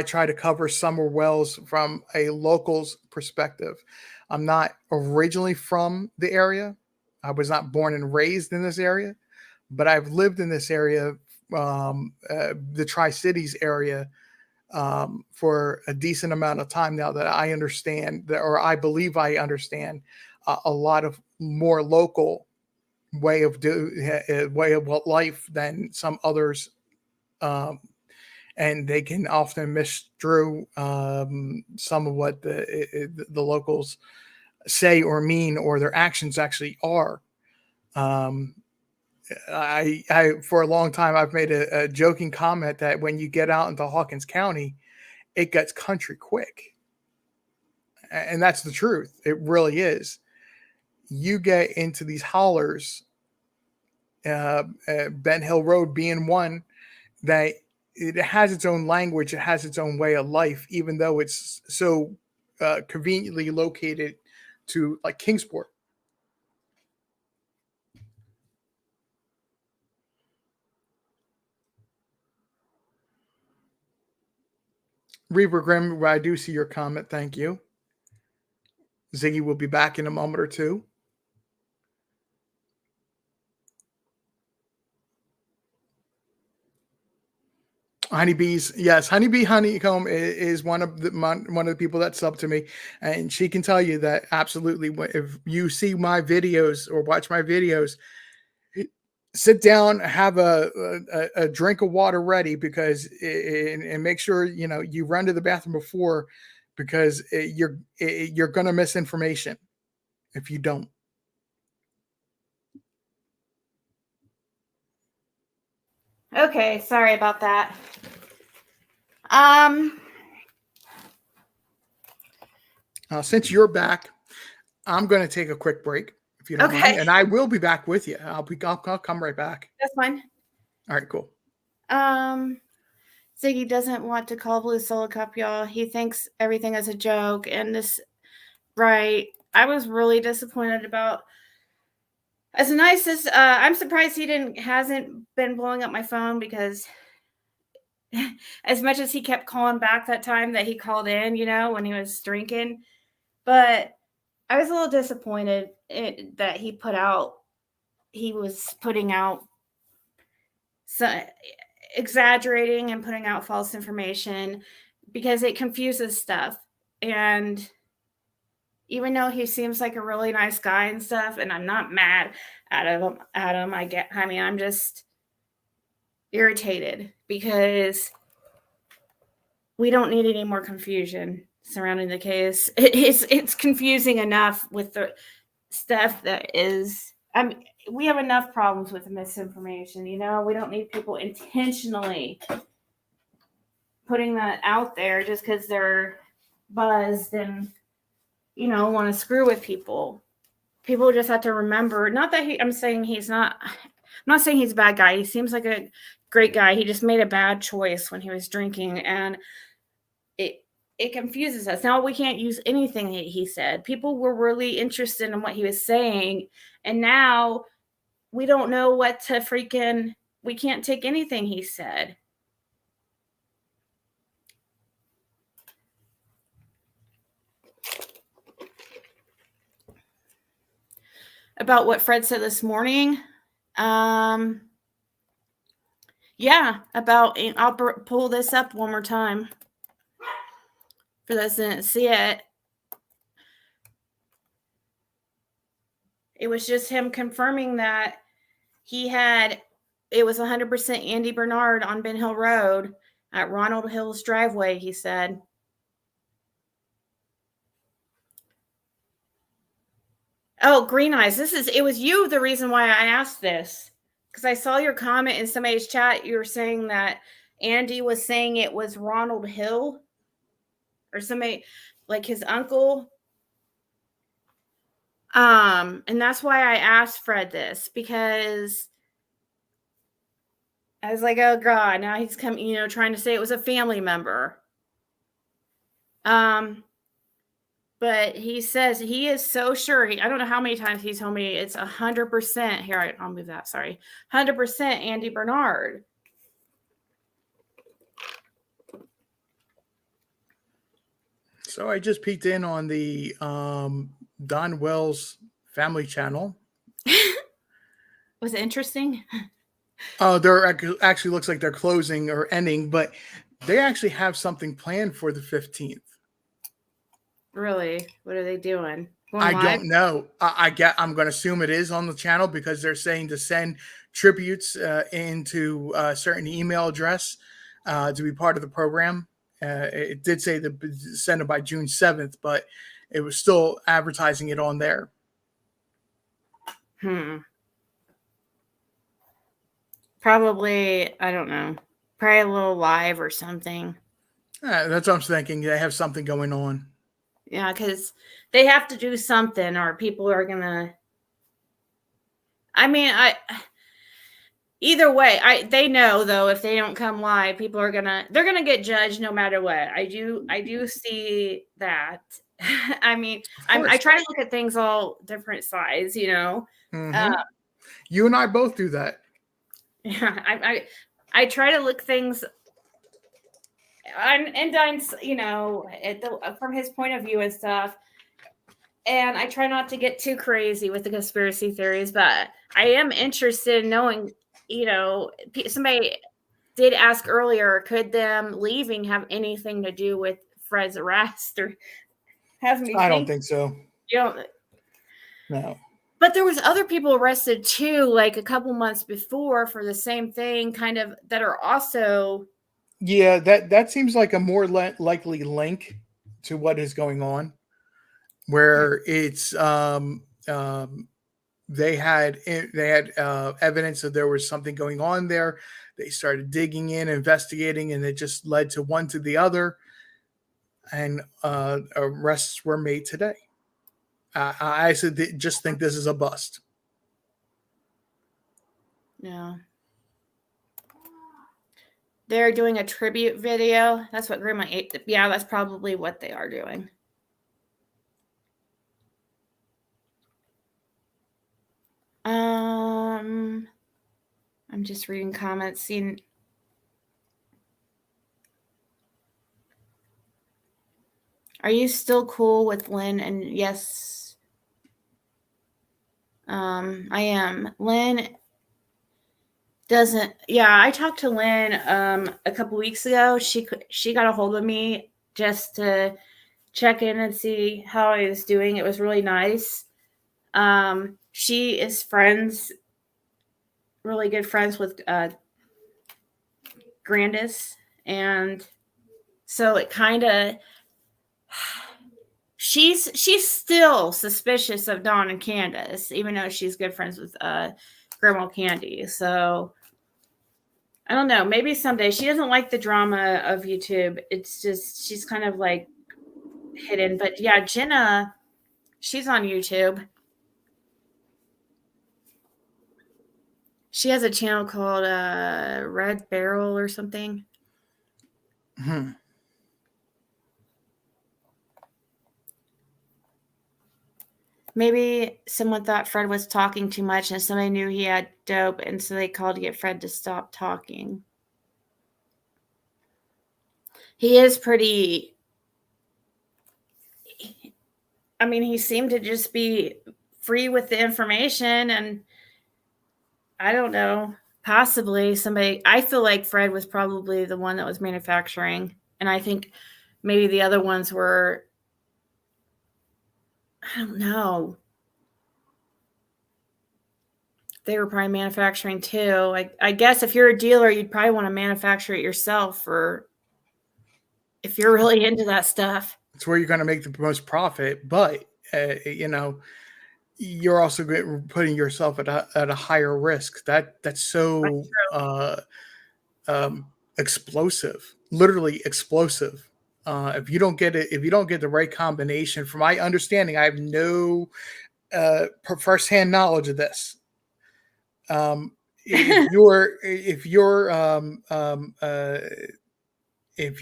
try to cover Summer Wells from a local's perspective. I'm not originally from the area. I was not born and raised in this area, but I've lived in this area, the Tri-Cities area, for a decent amount of time now, that I understand, or I believe I understand a lot of more local way of life than some others, and they can often misdrew some of what the locals say or mean, or their actions actually are. I for a long time, I've made a joking comment that when you get out into Hawkins County, it gets country quick. And that's the truth. It really is. You get into these hollers, Ben Hill Road being one, that it has its own language. It has its own way of life, even though it's so conveniently located to like Kingsport. Reaper Grimm, I do see your comment. Thank you. Ziggy will be back in a moment or two. Honeybees, yes, Honeybee Honeycomb is one of the people that sub to me, and she can tell you that absolutely. If you see my videos or watch my videos, sit down, have a drink of water ready, because and make sure you run to the bathroom before, because you're going to miss information if you don't. Okay, sorry about that. Since you're back, I'm going to take a quick break, if you don't mind, and I will be back with you. I'll come right back. That's fine. All right, cool. Ziggy doesn't want to call Blue Solo Cup, y'all. He thinks everything is a joke, and this, right? I was really disappointed about. As nice as I'm surprised he hasn't been blowing up my phone, because as much as he kept calling back that time that he called in, when he was drinking, but I was a little disappointed that he was putting out exaggerating and putting out false information, because it confuses stuff. And even though he seems like a really nice guy and stuff, and I'm not mad at him, I'm just irritated, because we don't need any more confusion surrounding the case. It's confusing enough with the stuff that is. We have enough problems with the misinformation. We don't need people intentionally putting that out there just because they're buzzed and want to screw with people. People just have to remember, not that I'm not saying he's a bad guy. He seems like a great guy. He just made a bad choice when he was drinking, and it confuses us. Now we can't use anything that he said. People were really interested in what he was saying, and now we don't know what to we can't take anything he said. about what Fred said this morning. Yeah, I'll pull this up one more time for those that didn't see it. It was just him confirming that it was 100% Andy Bernard on Ben Hill Road at Ronald Hill's driveway, he said. Oh, Green Eyes, it was you the reason why I asked this. Because I saw your comment in somebody's chat. You were saying that Andy was saying it was Ronald Hill or somebody, like his uncle. And that's why I asked Fred this, because I was like, oh God, now he's coming, trying to say it was a family member. But he says he is so sure. I don't know how many times he's told me it's 100%. Here, I'll move that. Sorry. 100% Andy Bernard. So I just peeked in on the Don Wells family channel. Was it interesting? They're actually looks like they're closing or ending, but they actually have something planned for the 15th. Really? What are they doing? I don't know. I'm going to assume it is on the channel because they're saying to send tributes into a certain email address to be part of the program. It did say to send it by June 7th, but it was still advertising it on there. Probably, I don't know. Probably a little live or something. That's what I'm thinking. They have something going on. Yeah, because they have to do something or people are going to... I mean, either way, they know, though, if they don't come live, people are they're going to get judged no matter what. I do see that. I mean, I try to look at things all different sides, Mm-hmm. You and I both do that. Yeah, I try to look things and from his point of view and stuff. And I try not to get too crazy with the conspiracy theories, but I am interested in knowing, somebody did ask earlier, could them leaving have anything to do with Fred's arrest or have me? I don't think so. You don't? No. But there was other people arrested too, like a couple months before for the same thing, kind of, that are also. Yeah, that seems like a more likely link to what is going on, where it's they had evidence that there was something going on there. They started digging in, investigating, and it just led to one to the other, and arrests were made today. I just think this is a bust. Yeah. They're doing a tribute video. That's what Grandma ate. Yeah, that's probably what they are doing. I'm just reading comments. Are you still cool with Lynn? And yes, I am. Lynn doesn't. Yeah, I talked to Lynn a couple weeks ago. She got a hold of me just to check in and see how I was doing. It was really nice. She is really good friends with Grandis, and so it kind of. She's still suspicious of Dawn and Candace, even though she's good friends with Grandma Candy. So I don't know. Maybe someday. She doesn't like the drama of YouTube. It's just she's kind of like hidden. But yeah, Jenna, she's on YouTube. She has a channel called Red Barrel or something. Maybe someone thought Fred was talking too much and somebody knew he had dope, and so they called to get Fred to stop talking. He is pretty... I mean, he seemed to just be free with the information, and I don't know, possibly somebody. I feel like Fred was probably the one that was manufacturing, and I think maybe the other ones were, I don't know. They were probably manufacturing too. I guess if you're a dealer, you'd probably want to manufacture it yourself, or if you're really into that stuff. It's where you're going to make the most profit, but you're also putting yourself at a higher risk. That's so explosive, literally explosive. If you don't get the right combination, from my understanding, I have no firsthand knowledge of this. If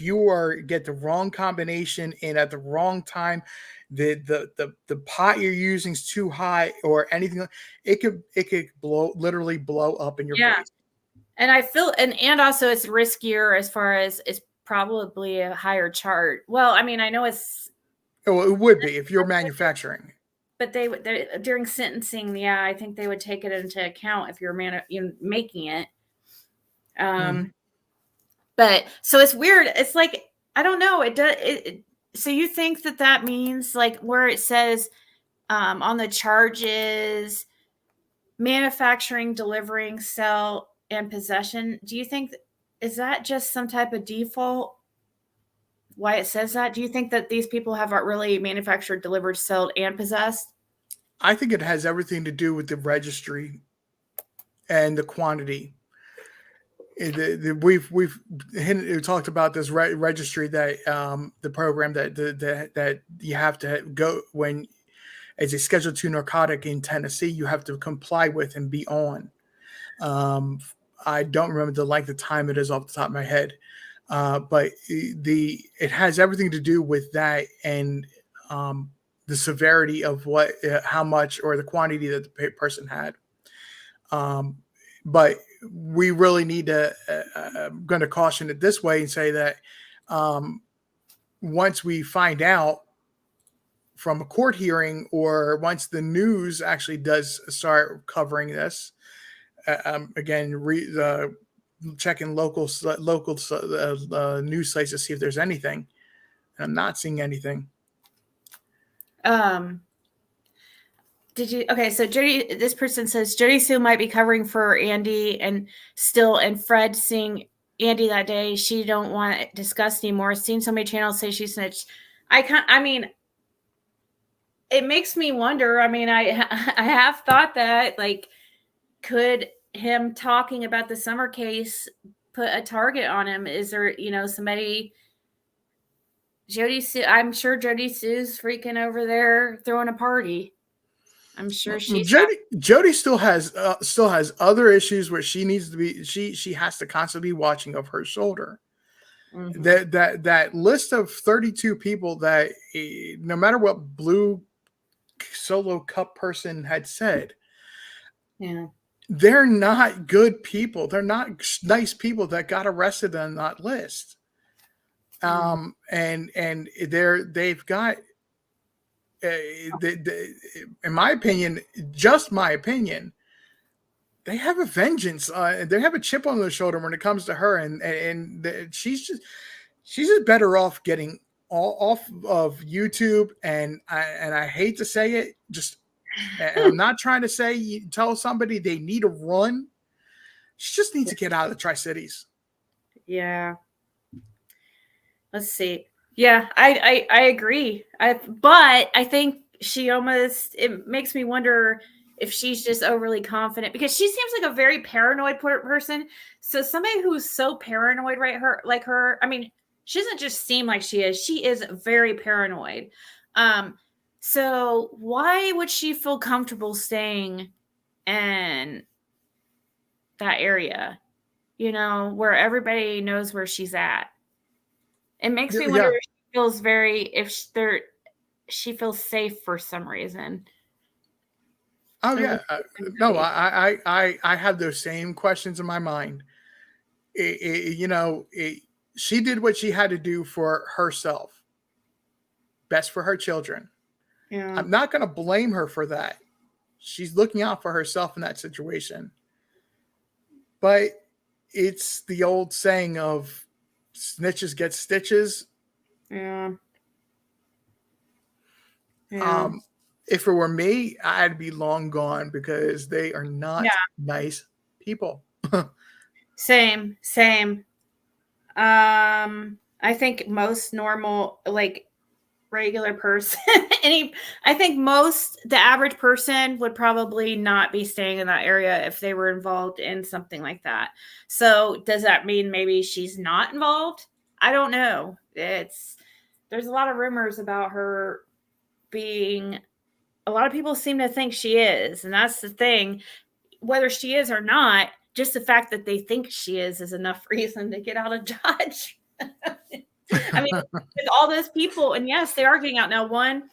you get the wrong combination and at the wrong time, the pot you're using is too high or anything, it could literally blow up in your face. And I feel and also it's riskier as far as it's probably a higher chart. Well, I mean, I know it's. Well, it would be if you're manufacturing. But they during sentencing, yeah, I think they would take it into account if you're making it. But so it's weird. It's like, I don't know. It does. So you think that means like where it says on the charges, manufacturing, delivering, sell, and possession. Do you think is that just some type of default? Why it says that? Do you think that these people have really manufactured, delivered, sold, and possessed? I think it has everything to do with the registry and the quantity. We've talked about this registry that the program that you have to go when as a Schedule II narcotic in Tennessee, you have to comply with and be on. I don't remember the length of time it is off the top of my head. But it has everything to do with that and the severity of how much or the quantity that the person had. But we really need to, I'm going to caution it this way and say that once we find out from a court hearing or once the news actually does start covering this, again, checking local news sites to see if there's anything. And I'm not seeing anything. So Jody, this person says Jody Sue might be covering for Andy and Fred seeing Andy that day. She don't want it discussed anymore. Seen so many channels say she snitched. It makes me wonder. I mean, I have thought that, like, could him talking about the Summer case put a target on him? Is there, somebody? Jody Sue, I'm sure Jody Sue's freaking over there throwing a party. I'm sure she's Jody still has other issues where she needs to be. She has to constantly be watching over her shoulder. Mm-hmm. That list of 32 people that no matter what Blue Solo Cup person had said, yeah, they're not good people. They're not nice people that got arrested on that list. And they've got. In my opinion, just my opinion, they have a vengeance. They have a chip on their shoulder when it comes to her, and she's just better off getting off of YouTube. And I hate to say it, I'm not trying to say you tell somebody they need to run. She just needs to get out of the Tri-Cities. Yeah. Let's see. Yeah, I agree. But I think it makes me wonder if she's just overly confident because she seems like a very paranoid person. So somebody who's so paranoid, right? I mean, she doesn't just seem like she is. She is very paranoid. So why would she feel comfortable staying in that area, where everybody knows where she's at? It makes me wonder if she feels safe for some reason. Oh yeah, no, I have those same questions in my mind. She did what she had to do for herself, best for her children. Yeah. I'm not going to blame her for that. She's looking out for herself in that situation. But it's the old saying of snitches get stitches. Yeah. Yeah. If it were me, I'd be long gone because they are not nice people. Same. I think most normal, like regular person, I think the average person would probably not be staying in that area if they were involved in something like that. So does that mean maybe she's not involved? I don't know. There's a lot of rumors about her being, a lot of people seem to think she is. And that's the thing, whether she is or not, just the fact that they think she is enough reason to get out of Dodge. I mean, with all those people, and yes, they are getting out now. One,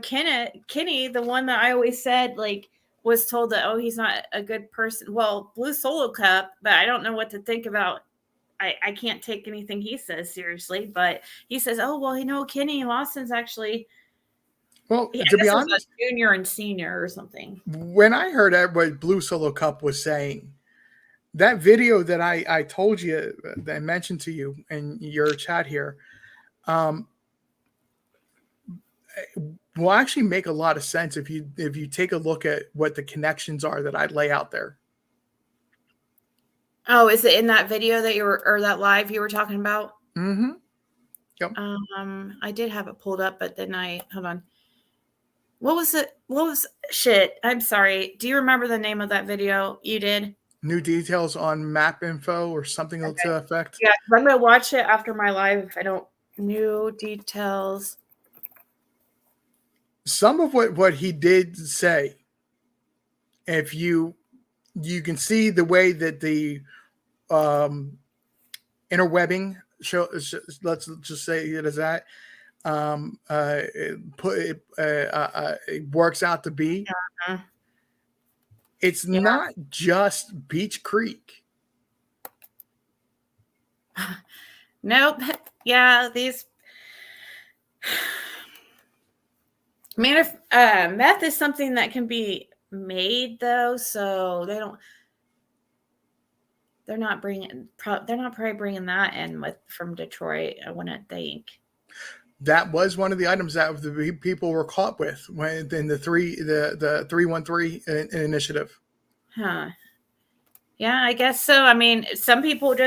Kenny, the one that I always said, like, was told that, oh, he's not a good person. Well, Blue Solo Cup, but I don't know what to think about. I can't take anything he says seriously, but he says, oh, well, Kenny Lawson's actually, well, to be honest, a junior and senior or something. When I heard what Blue Solo Cup was saying, that video that I told you, that I mentioned to you in your chat here, will actually make a lot of sense if you take a look at what the connections are that I lay out there. Oh, is it in that video that or that live you were talking about? Mm-hmm. Yep. I did have it pulled up, but then hold on. What was it? Shit? I'm sorry. Do you remember the name of that video? You did? New details on map info or something to that effect. Yeah, I'm gonna watch it after my live. If I don't, new details. Some of what he did say, if you can see the way that the interwebbing show, let's just say it as that, it works out to be. Uh-huh. It's not just Beach Creek. Nope. Yeah, these meth is something that can be made though, so they're not probably bringing that in from Detroit, I wouldn't think. That was one of the items that the people were caught with in the 313 initiative. Huh. Yeah, I guess so. I mean, some people it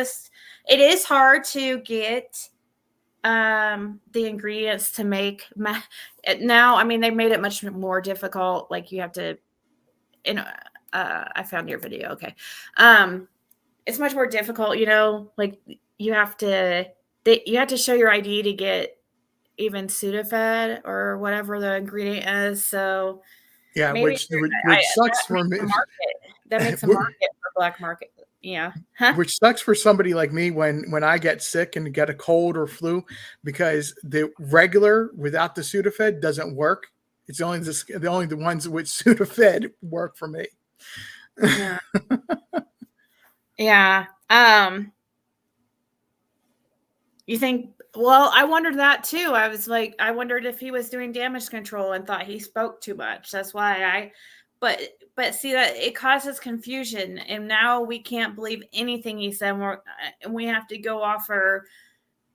is hard to get the ingredients to make meth. Now, I mean, they made it much more difficult. Like you have to, I found your video. Okay. It's much more difficult, like you have to show your ID to get even Sudafed or whatever the ingredient is. So yeah, which sucks for me. That makes a market for black market. Yeah. Huh? Which sucks for somebody like me when I get sick and get a cold or flu, because the regular without the Sudafed doesn't work. It's only the ones with Sudafed work for me. Yeah. Yeah. You think, well, I wondered that too. I wondered if he was doing damage control and thought he spoke too much. That's why but see that it causes confusion, and now we can't believe anything he said. And we have to go off our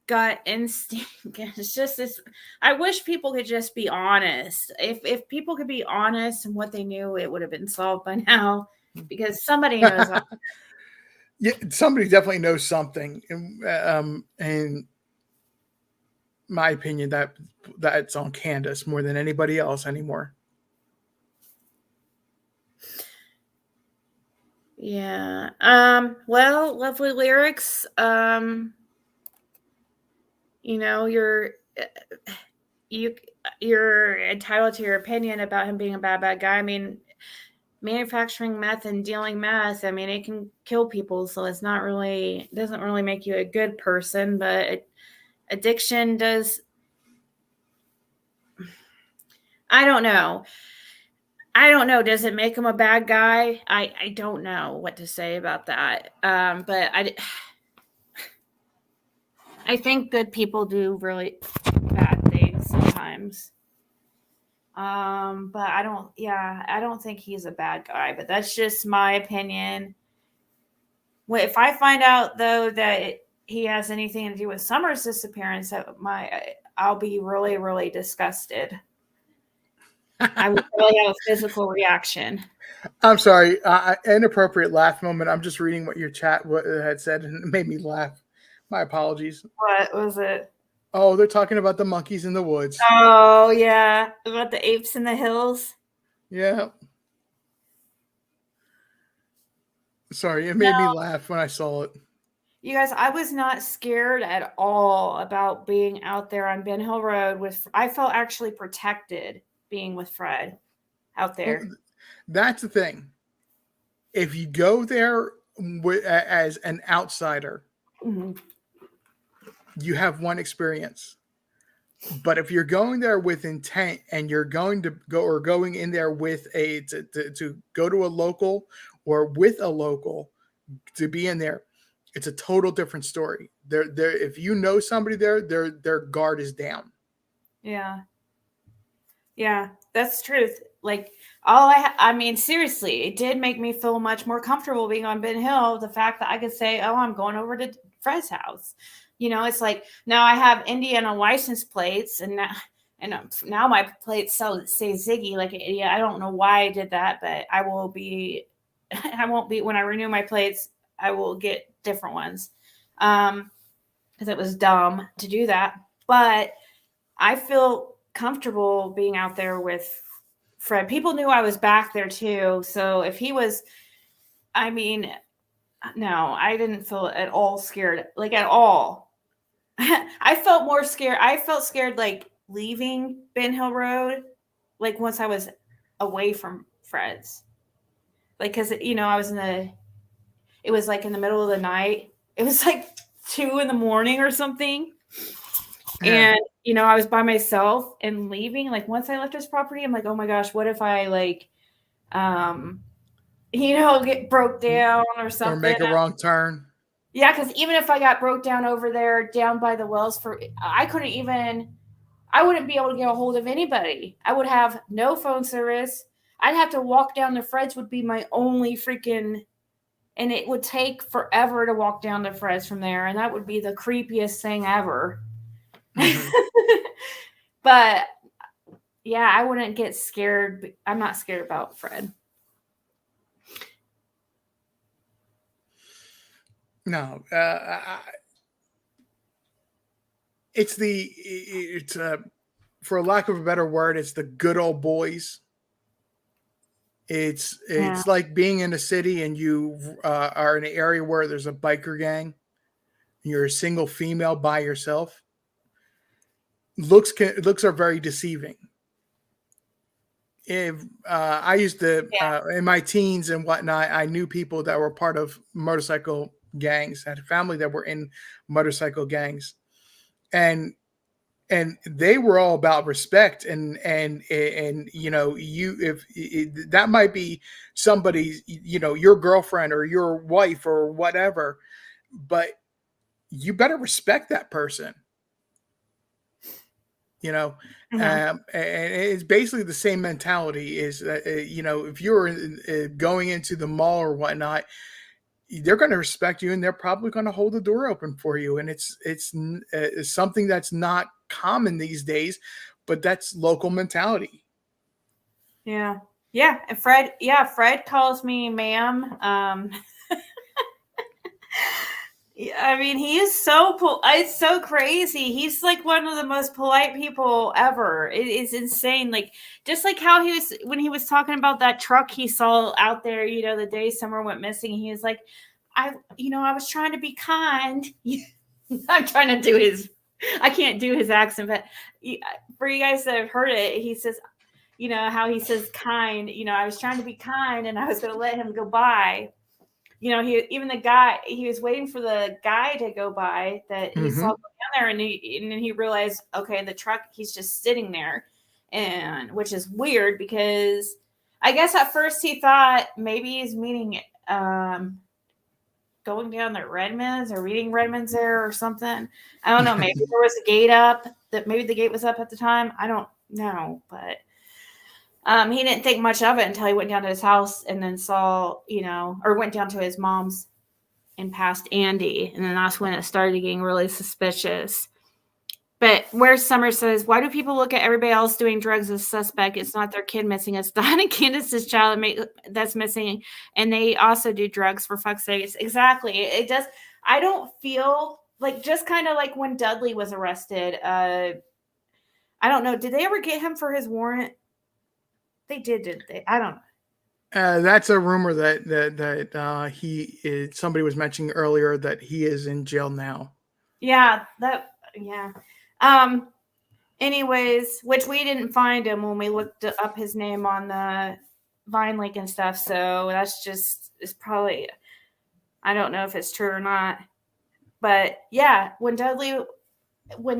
gut instinct. It's just this. I wish people could just be honest. If people could be honest and what they knew, it would have been solved by now, because somebody knows. Yeah, somebody definitely knows something. In my opinion, that's on Candace more than anybody else anymore. Yeah. Well, lovely lyrics. You're entitled to your opinion about him being a bad guy. I mean, manufacturing meth and dealing meth, I mean, it can kill people, so it doesn't really make you a good person, but addiction does. I don't know. Does it make him a bad guy? I don't know what to say about that. But I think good people do really bad things sometimes. But I don't think he's a bad guy, but that's just my opinion. If I find out though that he has anything to do with Summer's disappearance, I'll be really, really disgusted. I would really have a physical reaction. I'm sorry, inappropriate laugh moment. I'm just reading what your chat had said, and it made me laugh. My apologies. What was it? Oh, they're talking about the monkeys in the woods. Oh yeah, about the apes in the hills. Yeah. Sorry, it made me laugh when I saw it. You guys, I was not scared at all about being out there on Ben Hill Road I felt actually protected being with Fred out there. Well, that's the thing. If you go there as an outsider, you have one experience. But if you're going there with intent and you're going in there with to go to a local or with a local to be in there, it's a total different story. If you know somebody there, their guard is down. Yeah. Yeah, that's the truth. Like I mean, seriously, it did make me feel much more comfortable being on Ben Hill. The fact that I could say, "Oh, I'm going over to Fred's house." It's like now I have Indiana license plates, and now my plates say Ziggy like an idiot. I don't know why I did that, but I won't be when I renew my plates. I will get different ones because it was dumb to do that. But I feel comfortable being out there with Fred. People knew I was back there too. So if he was, I mean, no, I didn't feel at all scared, like at all. I felt more scared. I felt scared like leaving Ben Hill Road, like once I was away from Fred's. Like, cause I was it was like in the middle of the night. It was like 2 a.m. or something. Yeah. And, I was by myself and leaving. Like once I left his property, I'm like, oh my gosh, what if I get broke down or something? Or make a wrong turn. Yeah, because even if I got broke down over there, down by the wells, I wouldn't be able to get a hold of anybody. I would have no phone service. I'd have to walk down to Fred's would be my only freaking, and it would take forever to walk down to Fred's from there. And that would be the creepiest thing ever. Mm-hmm. But yeah, I wouldn't get scared. I'm not scared about Fred. No, it's for lack of a better word, it's the good old boys. It's like being in a city and you are in an area where there's a biker gang. And you're a single female by yourself. Looks are very deceiving. If I used to in my teens and whatnot, I knew people that were part of motorcycle gangs, had a family that were in motorcycle gangs, and they were all about respect and if that might be somebody's your girlfriend or your wife or whatever, but you better respect that person. Mm-hmm. And it's basically the same mentality is that, if you're going into the mall or whatnot, they're going to respect you and they're probably going to hold the door open for you. And it's something that's not common these days, but that's local mentality. Yeah. Yeah. And Fred calls me ma'am. I mean, he is it's so crazy. He's like one of the most polite people ever. It is insane. Like, just like how when he was talking about that truck he saw out there, the day Summer went missing, he was like, I was trying to be kind. I'm trying to do I can't do his accent, but for you guys that have heard it, he says, how he says kind, I was trying to be kind and I was going to let him go by. He was waiting for the guy to go by that he saw down there, and then he realized, okay, the truck, he's just sitting there, and which is weird because I guess at first he thought maybe he's meeting going down to Redmond's or reading Redmond's there or something. I don't know. Maybe there was a gate up, that maybe the gate was up at the time. I don't know, but He didn't think much of it until he went down to his house and then saw, or went down to his mom's and passed Andy. And then that's when it started getting really suspicious. But where Summer says, why do people look at everybody else doing drugs as suspect? It's not their kid missing. It's Don and Candace's child that's missing. And they also do drugs, for fuck's sake. Exactly. It does. I don't feel like, just kind of like when Dudley was arrested. I don't know. Did they ever get him for his warrant? They didn't they? I don't know. That's a rumor that he is, somebody was mentioning earlier that he is in jail now. Yeah. Anyways, which we didn't find him when we looked up his name on the Vine link and stuff. So that's it's probably, I don't know if it's true or not. But yeah, when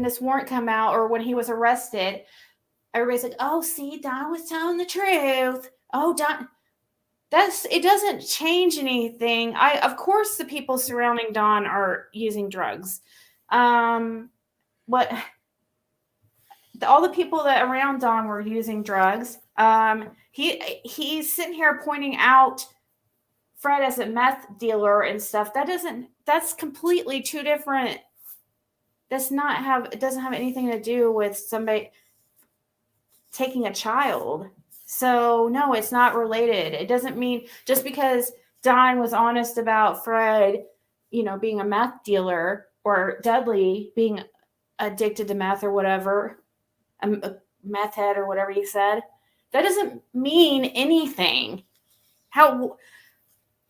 this warrant came out, or when he was arrested, everybody's like, oh, see, Don was telling the truth. Oh, Don. It doesn't change anything. Of course, the people surrounding Don are using drugs. All the people that around Don were using drugs. He's sitting here pointing out Fred as a meth dealer and stuff. That's completely two different. It doesn't have anything to do with somebody taking a child. So no, it's not related. It doesn't mean just because Don was honest about Fred, being a meth dealer, or Dudley being addicted to meth or whatever, a meth head or whatever you said, that doesn't mean anything.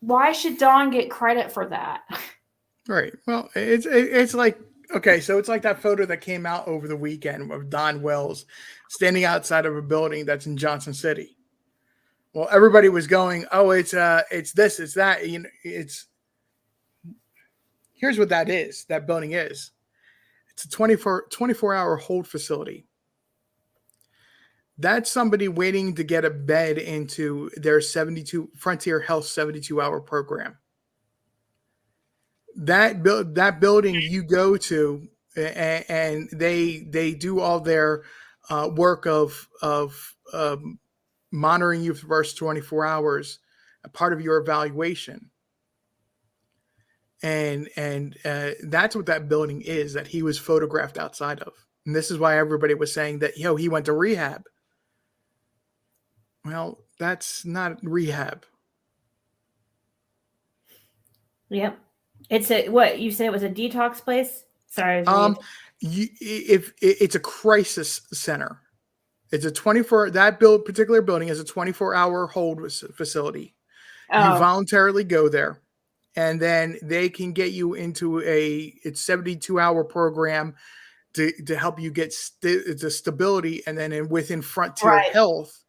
Why should Don get credit for that? Right. Well, it's like, okay, so it's like that photo that came out over the weekend of Don Wells standing outside of a building that's in Johnson City. Well, everybody was going, oh, it's this, it's that. Here's what that is. That building is. It's a 24-hour hold facility. That's somebody waiting to get a bed into their Frontier Health 72-hour program. That building you go to, and they do all their work of monitoring you for the first 24 hours, a part of your evaluation. And that's what that building is that he was photographed outside of. And this is why everybody was saying that, he went to rehab. Well, that's not rehab. Yep. It's what you said it was a detox place? Sorry. If it's a crisis center. It's a particular building is a 24-hour hold facility. Oh. You voluntarily go there, and then they can get you into it's 72-hour program to help you get the stability, and then within Frontier Health,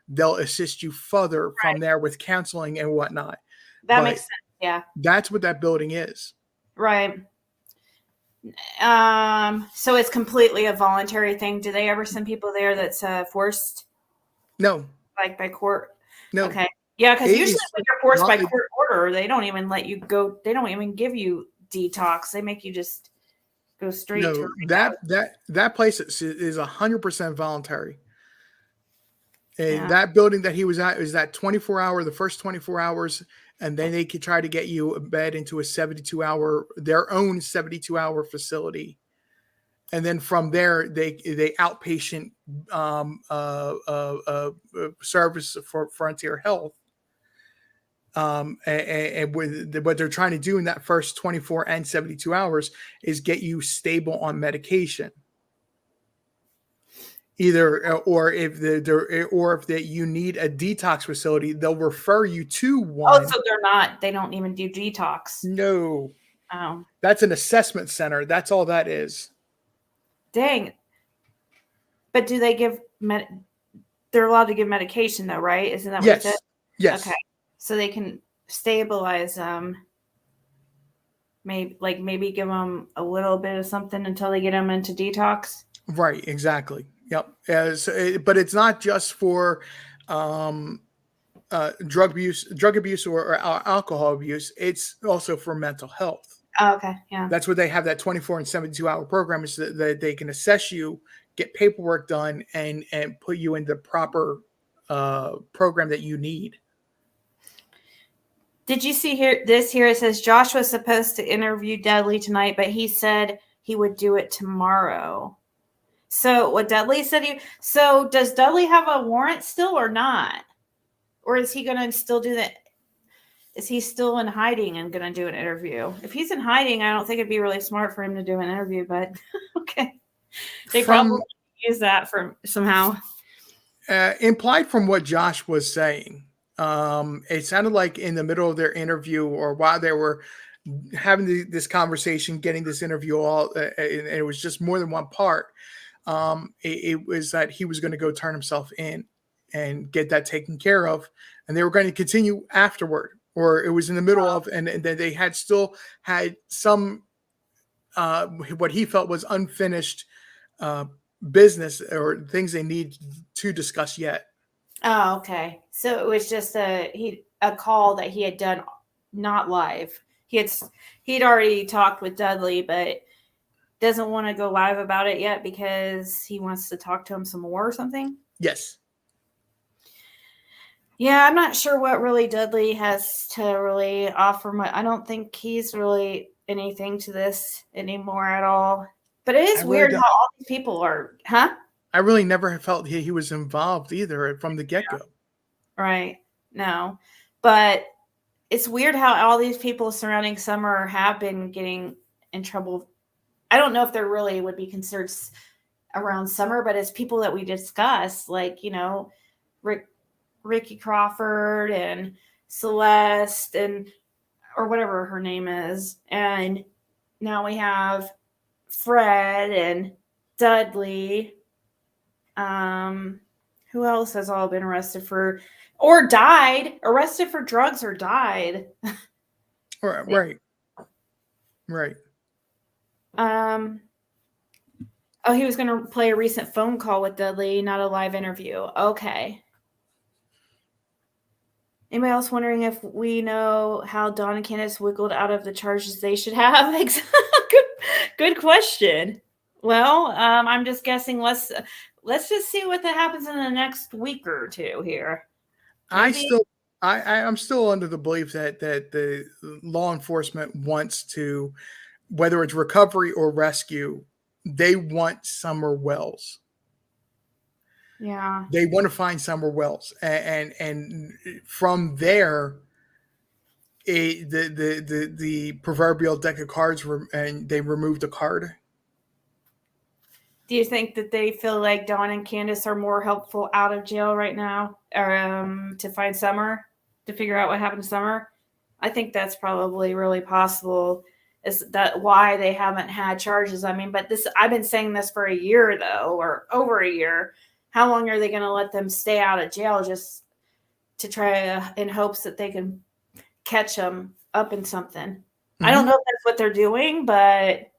they'll assist you further from there with counseling and whatnot. That makes sense. Yeah. That's what that building is. Right. So it's completely a voluntary thing. Do they ever send people there that's forced? No. Like by court? No. Okay. Yeah, because usually when you're forced by court order, they don't even let you go. They don't even give you detox. They make you just go straight to that place is 100% voluntary. And that building that he was at is that 24-hour, the first 24 hours, and then they could try to get you a bed into their own 72-hour facility. And then from there, they outpatient service for Frontier Health. And what they're trying to do in that first 24 and 72 hours is get you stable on medication. Or if you need a detox facility, they'll refer you to one. Oh, so they don't even do detox. No. Oh. That's an assessment center. That's all that is. Dang. But do they give they're allowed to give medication though, right? Isn't that what you said? Yes. Okay. So they can stabilize them. Maybe give them a little bit of something until they get them into detox. Right, exactly. Yep. But it's not just for drug abuse or alcohol abuse. It's also for mental health. Oh, okay. Yeah. That's what they have that 24 and 72-hour program is that they can assess you, get paperwork done, and put you in the proper program that you need. Did you see here? This here it says Josh was supposed to interview Dudley tonight, but he said he would do it tomorrow. So what Dudley said so does Dudley have a warrant still or not? Or is he going to still do that? Is he still in hiding and going to do an interview? If he's in hiding, I don't think it'd be really smart for him to do an interview, but okay. They probably use that for somehow. Implied from what Josh was saying, it sounded like in the middle of their interview or while they were having this conversation, getting this interview all, and it was just more than one part. It was that he was going to go turn himself in and get that taken care of, and they were going to continue afterward, or it was in the middle of, and then they had still had some what he felt was unfinished business or things they need to discuss yet. Oh, okay. So it was just a call that he had done, not live. He'd already talked with Dudley, but doesn't want to go live about it yet because he wants to talk to him some more or something. Yes. Yeah, I'm not sure what really Dudley has to really offer. I don't think he's really anything to this anymore at all. But it is weird how all these people are, huh? I really never felt he was involved either from the get-go. Right. No. But it's weird how all these people surrounding Summer have been getting in trouble. I don't know if there really would be considered around Summer, but it's people that we discuss, like, Ricky Crawford and Celeste or whatever her name is. And now we have Fred and Dudley. Who else has all been arrested for or died? Arrested for drugs or died. Right. Oh, he was going to play a recent phone call with Dudley, not a live interview. Okay. Anybody else wondering if we know how Dawn and Candace wiggled out of the charges they should have? Good question. Well, I'm just guessing. Let's just see what that happens in the next week or two here. Maybe. I'm still under the belief that the law enforcement wants to, whether it's recovery or rescue, they want Summer Wells. Yeah. They want to find Summer Wells, and from there, the proverbial deck of cards and they removed the card. Do you think that they feel like Dawn and Candace are more helpful out of jail right now, to find Summer, to figure out what happened to Summer? I think that's probably really possible. Is that why they haven't had charges? I mean, but I've been saying this for a year though, or over a year. How long are they going to let them stay out of jail just to try in hopes that they can catch them up in something? Mm-hmm. I don't know if that's what they're doing, but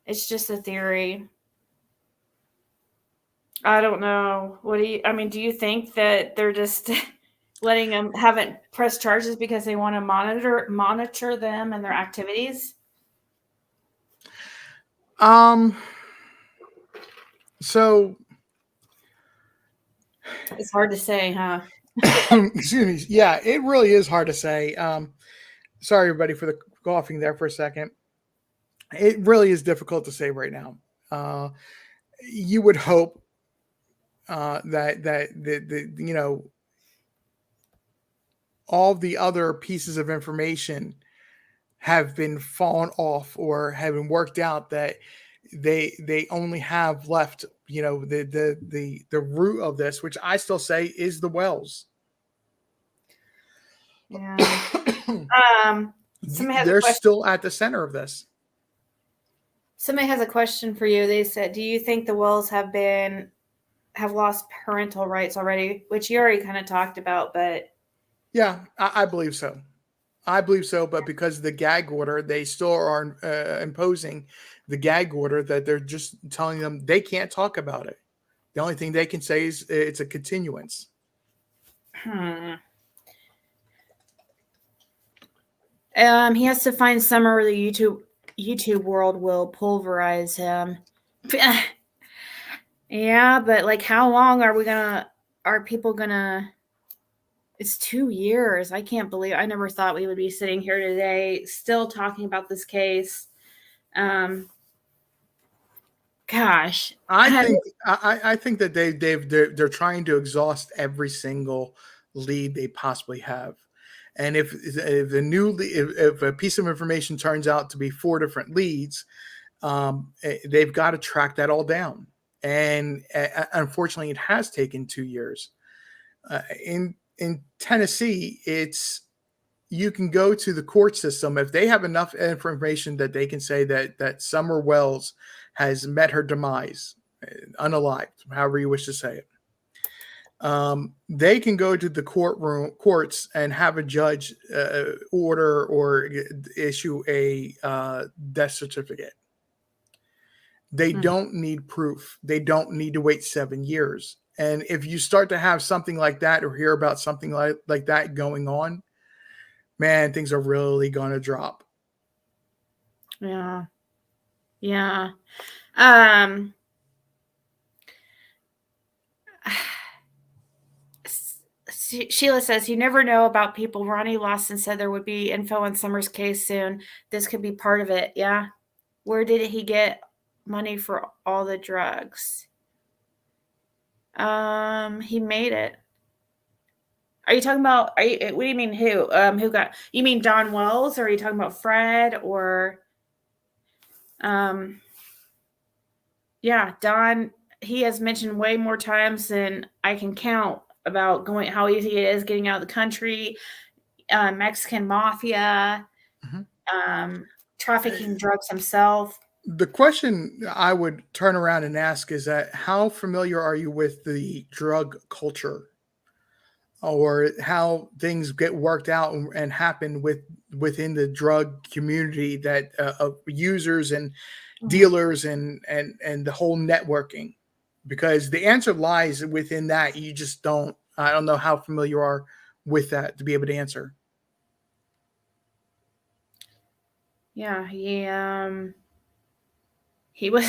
it's just a theory. I don't know. Do you think that they're just letting them haven't pressed charges because they want to monitor them and their activities? So it's hard to say, huh? Excuse me. Yeah, it really is hard to say. Sorry, everybody, for the coughing there for a second. It really is difficult to say right now. You would hope that the all the other pieces of information have been fallen off or have been worked out, that they only have left, the root of this, which I still say is the Wells. Yeah. They're still at the center of this. Somebody has a question for you. They said, do you think the Wells have lost parental rights already? Which you already kind of talked about, but yeah, I believe so. But because of the gag order, they still are imposing the gag order, that they're just telling them they can't talk about it. The only thing they can say is it's a continuance. He has to find Summer, or the YouTube world will pulverize him. Yeah, but like, how long are are people gonna? It's 2 years. I can't believe. I never thought we would be sitting here today, still talking about this case. Gosh, I think that they're trying to exhaust every single lead they possibly have. And if if a piece of information turns out to be 4 different leads, they've got to track that all down. And unfortunately, it has taken 2 years. In Tennessee, you can go to the court system if they have enough information that they can say that Summer Wells has met her demise, unalived, however you wish to say it. They can go to the courts and have a judge order or issue a death certificate. They don't need proof. They don't need to wait 7 years. And if you start to have something like that or hear about something like that going on, man, things are really going to drop. Yeah. Sheila says, you never know about people. Ronnie Lawson said there would be info on Summer's case soon. This could be part of it. Yeah. Where did he get money for all the drugs? He made it. Are you talking about, what do you mean who? You mean Don Wells, or are you talking about Fred, or, yeah, Don, he has mentioned way more times than I can count about how easy it is getting out of the country, Mexican mafia, trafficking drugs himself. The question I would turn around and ask is that how familiar are you with the drug culture, or how things get worked out and happen within the drug community, that of users and dealers and the whole networking? Because the answer lies within that. You just I don't know how familiar you are with that to be able to answer. Yeah, he was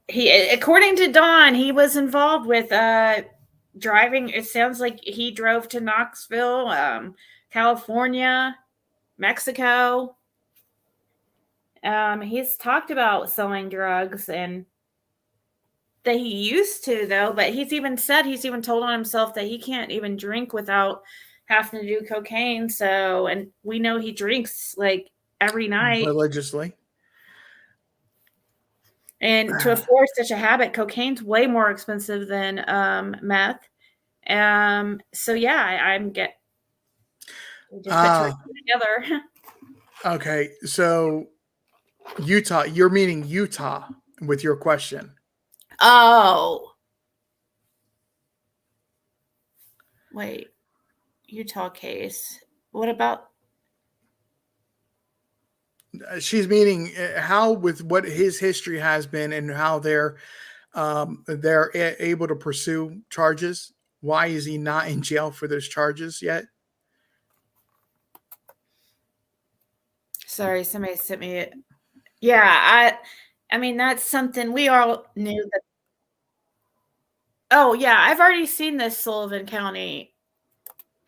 according to Don, he was involved with driving. It sounds like he drove to Knoxville, California, Mexico. He's talked about selling drugs, and that he used to, though, but he's even told on himself that he can't even drink without having to do cocaine. So, and we know he drinks like every night religiously. And to afford such a habit, cocaine's way more expensive than meth. So yeah, just put together. Okay, so Utah, you're meaning Utah with your question. Oh. Wait. Utah case. What about? She's meaning how, with what his history has been and how they're able to pursue charges. Why is he not in jail for those charges yet? Sorry, somebody sent me it. Yeah, I mean, that's something we all knew that. Oh yeah, I've already seen this Sullivan County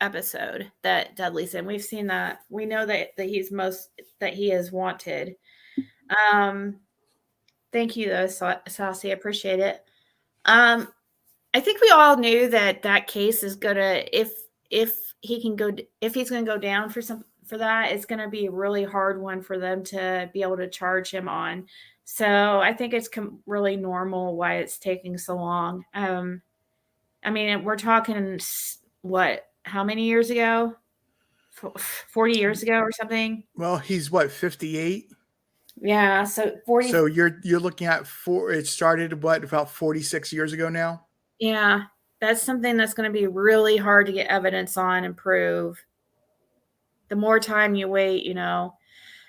episode that Dudley's in. We've seen that. We know that he is wanted. Thank you though, Saucy. I appreciate it. I think we all knew that case is gonna, if he's gonna go down for that, it's gonna be a really hard one for them to be able to charge him on. So I think it's really normal why it's taking so long. I mean, we're talking how many years ago? 40 years ago or something? Well, he's what, 58? Yeah, so 40. So you're looking at it started about 46 years ago now? Yeah, that's something that's going to be really hard to get evidence on and prove. The more time you wait,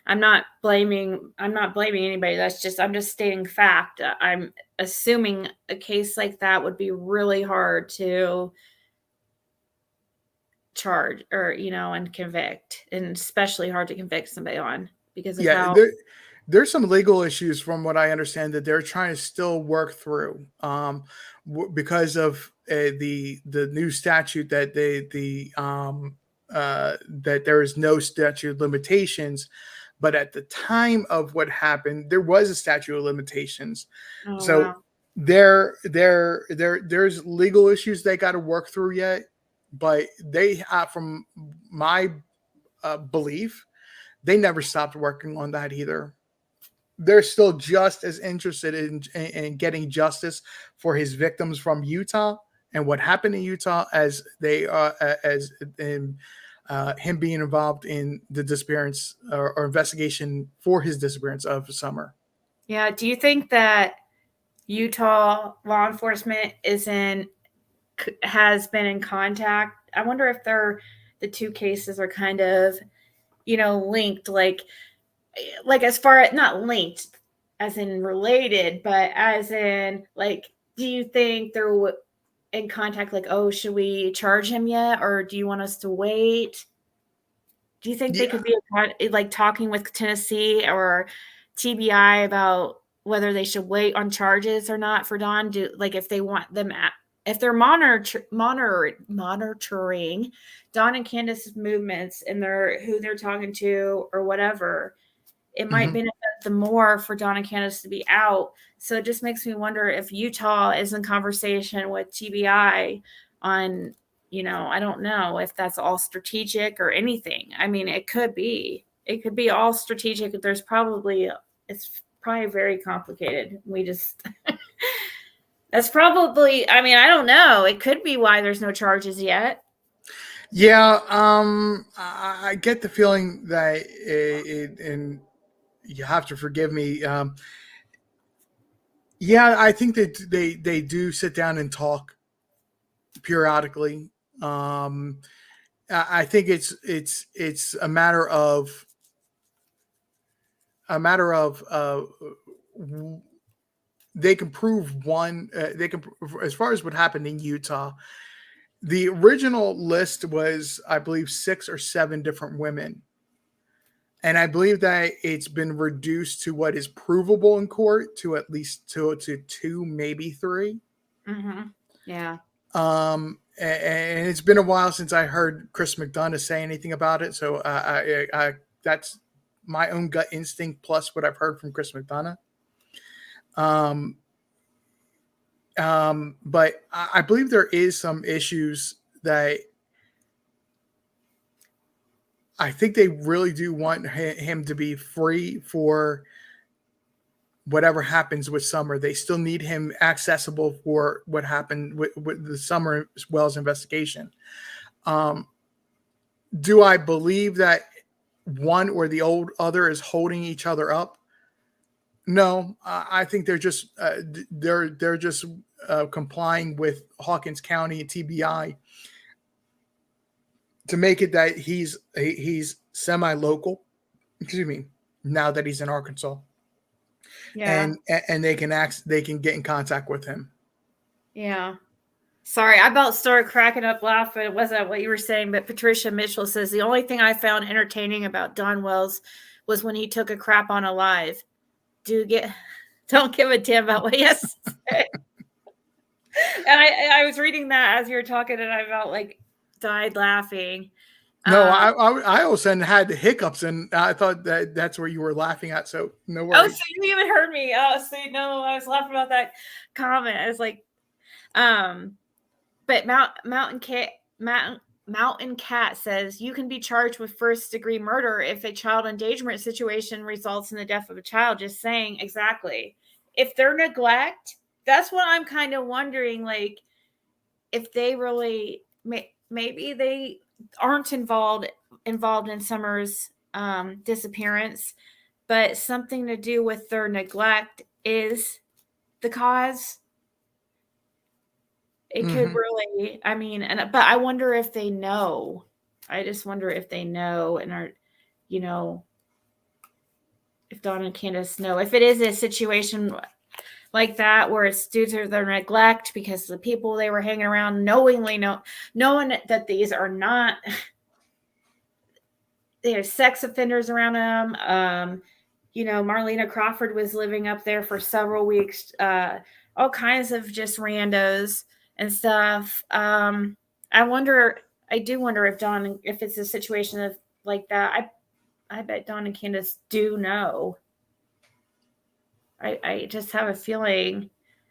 I'm not blaming anybody. I'm just stating fact. I'm assuming a case like that would be really hard to charge or, and convict, and especially hard to convict somebody on because of how. there's some legal issues from what I understand that they're trying to still work through because of the new statute that that there is no statute of limitations. But at the time of what happened, there was a statute of limitations. Oh, So wow. there's legal issues they got to work through yet. But they, from my belief, they never stopped working on that either. They're still just as interested in getting justice for his victims from Utah and what happened in Utah as they are as in him being involved in the disappearance or investigation for his disappearance of Summer. Yeah. Do you think that Utah law enforcement has been in contact? I wonder if the two cases are kind of, linked, like as far as not linked as in related, but as in like, do you think they're in contact? Like, oh, should we charge him yet, or do you want us to wait? Do you think they could be like talking with Tennessee or TBI about whether they should wait on charges or not for Don? If they want them if they're monitoring Don and Candace's movements and who they're talking to or whatever, it might benefit them more for Don and Candace to be out. So it just makes me wonder if Utah is in conversation with TBI on, I don't know if that's all strategic or anything. I mean, it could be all strategic. It's probably very complicated. That's probably, I mean, I don't know. It could be why there's no charges yet. Yeah. I get the feeling that and you have to forgive me. Yeah, I think that they do sit down and talk periodically. I think it's a matter of they can prove one. They can, as far as what happened in Utah. The original list was, I believe, 6 or 7 different women. And I believe that it's been reduced to what is provable in court to at least to 2, maybe 3. Mm-hmm. Yeah. And it's been a while since I heard Chris McDonough say anything about it. So I that's my own gut instinct plus what I've heard from Chris McDonough. But I believe there is some issues that I think they really do want him to be free for whatever happens with Summer. They still need him accessible for what happened with the Summer Wells investigation. Do I believe that one or the other is holding each other up? No, I think they're just complying with Hawkins County and TBI to make it that he's semi-local. Excuse me. Now that he's in Arkansas, yeah, and they can get in contact with him. Yeah. Sorry, I about started cracking up laughing. It wasn't what you were saying, but Patricia Mitchell says the only thing I found entertaining about Don Wells was when he took a crap on Alive. Don't give a damn about what he has to say. And I was reading that as you were talking, and I about like died laughing. No, I also had the hiccups, and I thought that's where you were laughing at. So no worries. Oh, so you even heard me? Oh, so no, I was laughing about that comment. I was like, but Mountain Cat says you can be charged with first-degree murder if a child endangerment situation results in the death of a child. Just saying, exactly. If they're neglect, that's what I'm kind of wondering. Like, if they really, maybe they aren't involved in Summer's disappearance, but something to do with their neglect is the cause. It could really, I mean, but I wonder if they know. I just wonder if they know and are, if Don and Candace know. If it is a situation like that where it's due to their neglect because the people they were hanging around knowing that these are not, there's sex offenders around them, Marlena Crawford was living up there for several weeks, all kinds of just randos and stuff. I do wonder if it's a situation of like that. I bet Dawn and Candace do know. I just have a feeling.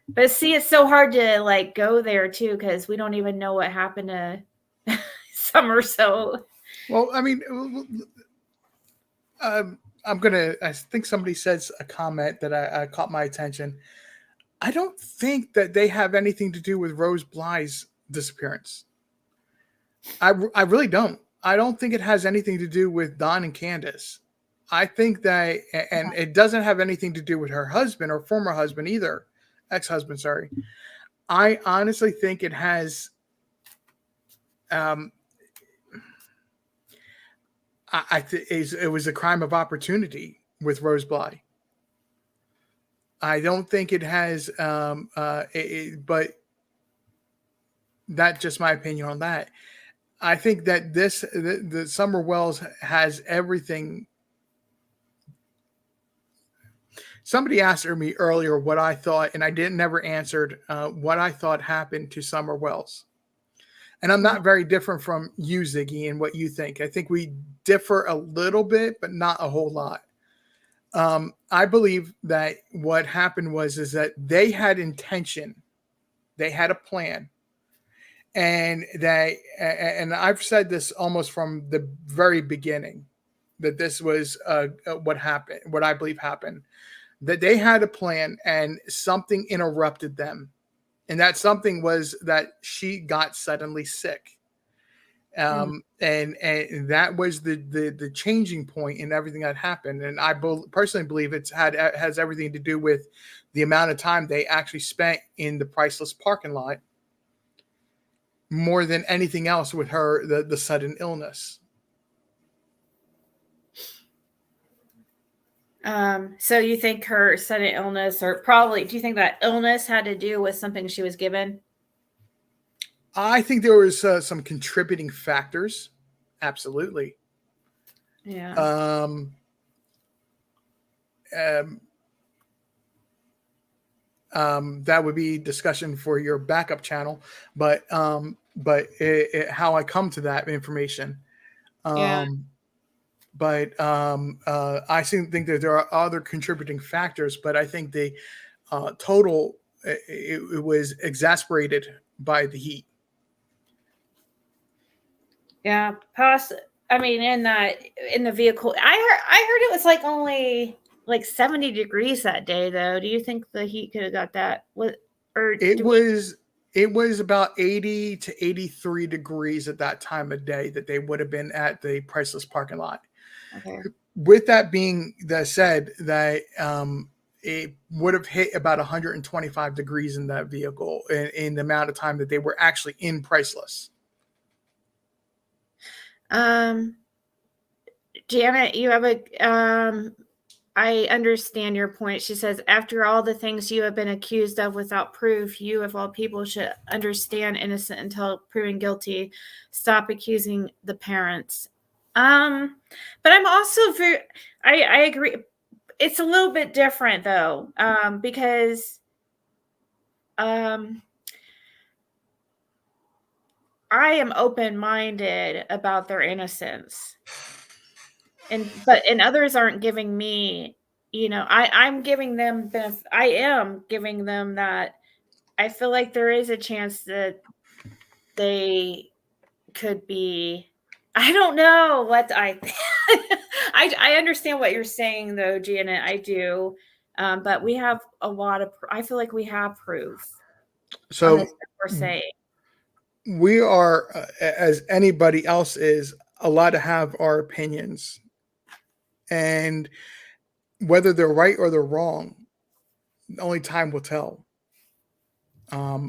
But see, it's so hard to like go there too, because we don't even know what happened to Summer. So, well, I mean, I think somebody says a comment that I caught my attention. I don't think that they have anything to do with Rose Bly's disappearance. I really don't. I don't think it has anything to do with Dawn and Candace. I think that, and it doesn't have anything to do with her husband or former husband either. Ex-husband, sorry. I honestly think it has, it was a crime of opportunity with Rose Bly. I don't think it has, but that's just my opinion on that. I think that the Summer Wells has everything. Somebody asked me earlier what I thought, and I never answered what I thought happened to Summer Wells. And I'm not very different from you, Ziggy, and what you think. I think we differ a little bit, but not a whole lot. I believe that what happened is that they had intention, they had a plan, and I've said this almost from the very beginning that this was what happened, what I believe happened. That they had a plan and something interrupted them. And that something was that she got suddenly sick. And that was the changing point in everything that happened. And I personally believe it has everything to do with the amount of time they actually spent in the priceless parking lot more than anything else with her, the sudden illness. So you think her sudden illness, or probably, do you think that illness had to do with something she was given? I think there was some contributing factors. Absolutely. Yeah. That would be discussion for your backup channel, but how I come to that information. Yeah. But I think that there are other contributing factors, but I think the total it was exasperated by the heat. Yeah, I mean, in the vehicle, I heard it was like only like 70 degrees that day, though. Do you think the heat could have got that? It was about 80 to 83 degrees at that time of day that they would have been at the priceless parking lot. Okay. With that being said, that it would have hit about 125 degrees in that vehicle in the amount of time that they were actually in priceless. Janet, you have I understand your point. She says, after all the things you have been accused of without proof, you of all people should understand innocent until proven guilty. Stop accusing the parents. But I'm also I agree. It's a little bit different though, because I am open-minded about their innocence. But others aren't giving me, I am giving them that I feel like there is a chance that they could be. I don't know what I understand what you're saying though, Janet. I do. But we have a lot of, I feel like we have proof. So we're saying we are, as anybody else is, allowed to have our opinions. And whether they're right or they're wrong, only time will tell.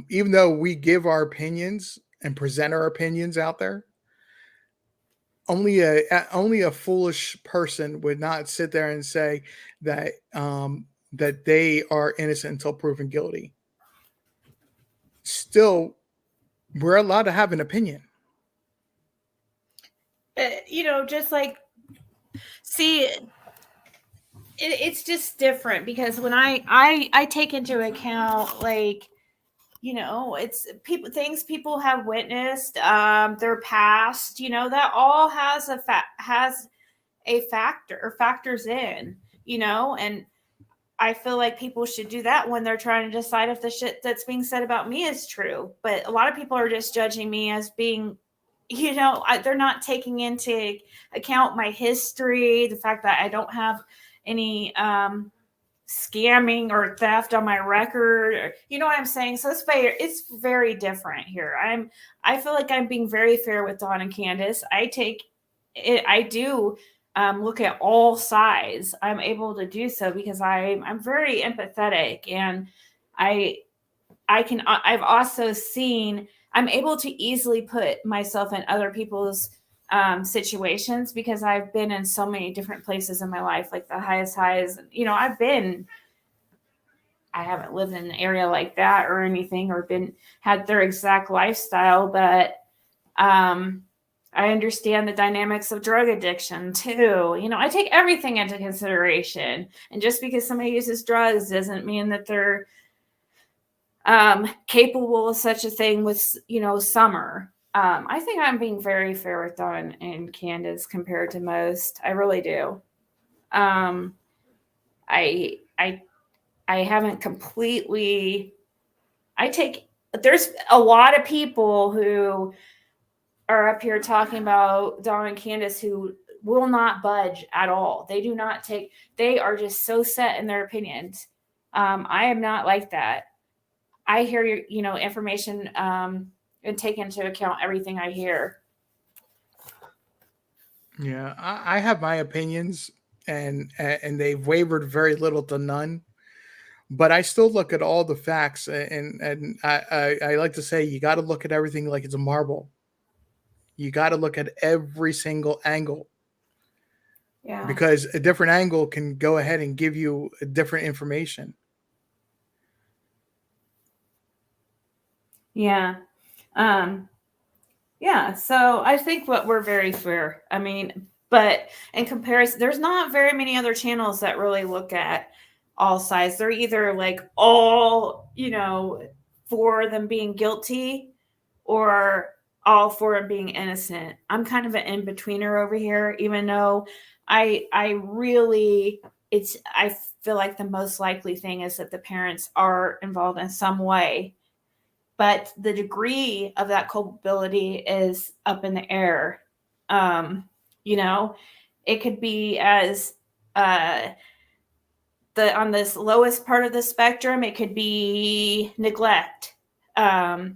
Even though we give our opinions and present our opinions out there, only a foolish person would not sit there and say that that they are innocent until proven guilty. Still, we're allowed to have an opinion. Just like, see, it's just different because when I take into account, like, you know, it's things people have witnessed, their past, you know, that all has a factor or factors in, you know, and I feel like people should do that when they're trying to decide if the shit that's being said about me is true. But a lot of people are just judging me as being, you know, they're not taking into account my history, the fact that I don't have any scamming or theft on my record, or, you know what I'm saying? So it's very different here. I feel like I'm being very fair with Dawn and Candace. I do look at all sides. I'm able to do so because I'm very empathetic, and I've also seen, I'm able to easily put myself in other people's situations because I've been in so many different places in my life, like the highest highs. You know, I haven't lived in an area like that or anything, or had their exact lifestyle, but I understand the dynamics of drug addiction too. You know, I take everything into consideration. And just because somebody uses drugs doesn't mean that they're capable of such a thing with, you know, Summer. I think I'm being very fair with Dawn and Candace compared to most. I really do. I haven't completely. There's a lot of people who are up here talking about Dawn and Candace who will not budge at all. They do not they are just so set in their opinions. I am not like that. I hear your, you know, information and take into account everything I hear. Yeah, I have my opinions, and they've wavered very little to none. But I still look at all the facts, and I like to say you got to look at everything like it's a marble. You got to look at every single angle. Yeah. Because a different angle can go ahead and give you a different information. Yeah. Yeah. So I think we're very fair. I mean, but in comparison, there's not very many other channels that really look at all sides. They're either like all, you know, for them being guilty or all for them being innocent. I'm kind of an in-betweener over here, even though I feel like the most likely thing is that the parents are involved in some way, but the degree of that culpability is up in the air. You know, it could be as on this lowest part of the spectrum, it could be neglect. But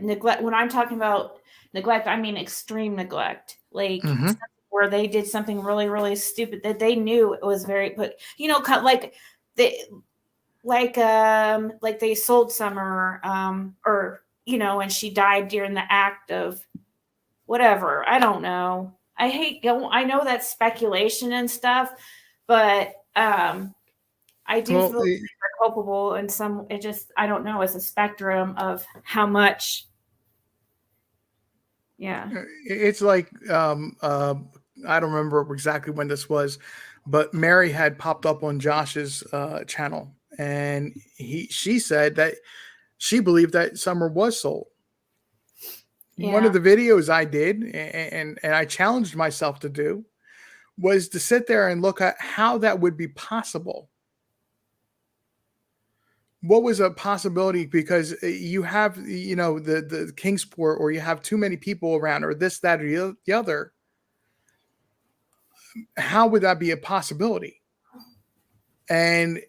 neglect, when I'm talking about neglect, I mean extreme neglect, like where they did something really, really stupid that they knew it was you know, like they sold Summer, or, you know, and she died during the act of whatever. I don't know. I know that's speculation and stuff, but I do feel they're culpable in some. I don't know. It's a spectrum of how much. Yeah, it's like I don't remember exactly when this was, but Mary had popped up on Josh's channel, and she said that she believed that Summer was sold. Yeah. One of the videos I did, and I challenged myself to do, was to sit there and look at how that would be possible. What was a possibility? Because you have, you know, the Kingsport, or you have too many people around, or this, that, or the other. How would that be a possibility? And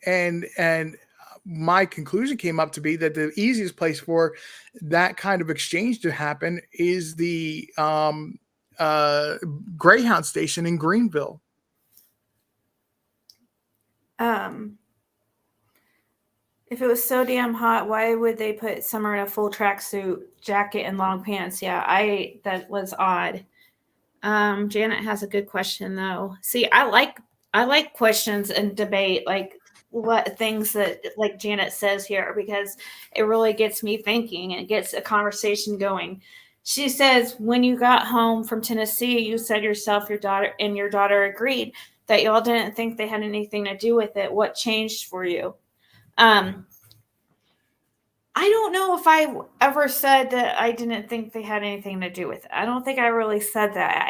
my conclusion came up to be that the easiest place for that kind of exchange to happen is the Greyhound station in Greenville. If it was so damn hot, why would they put Summer in a full tracksuit jacket and long pants? Yeah, that was odd. Janet has a good question though. See, I like questions and debate, like what things that, like Janet says here, because it really gets me thinking and gets a conversation going. She says, when you got home from Tennessee, you said yourself, your daughter agreed. that y'all didn't think they had anything to do with it. What changed for you? I don't know if I ever said that I didn't think they had anything to do with it. I don't think I really said that.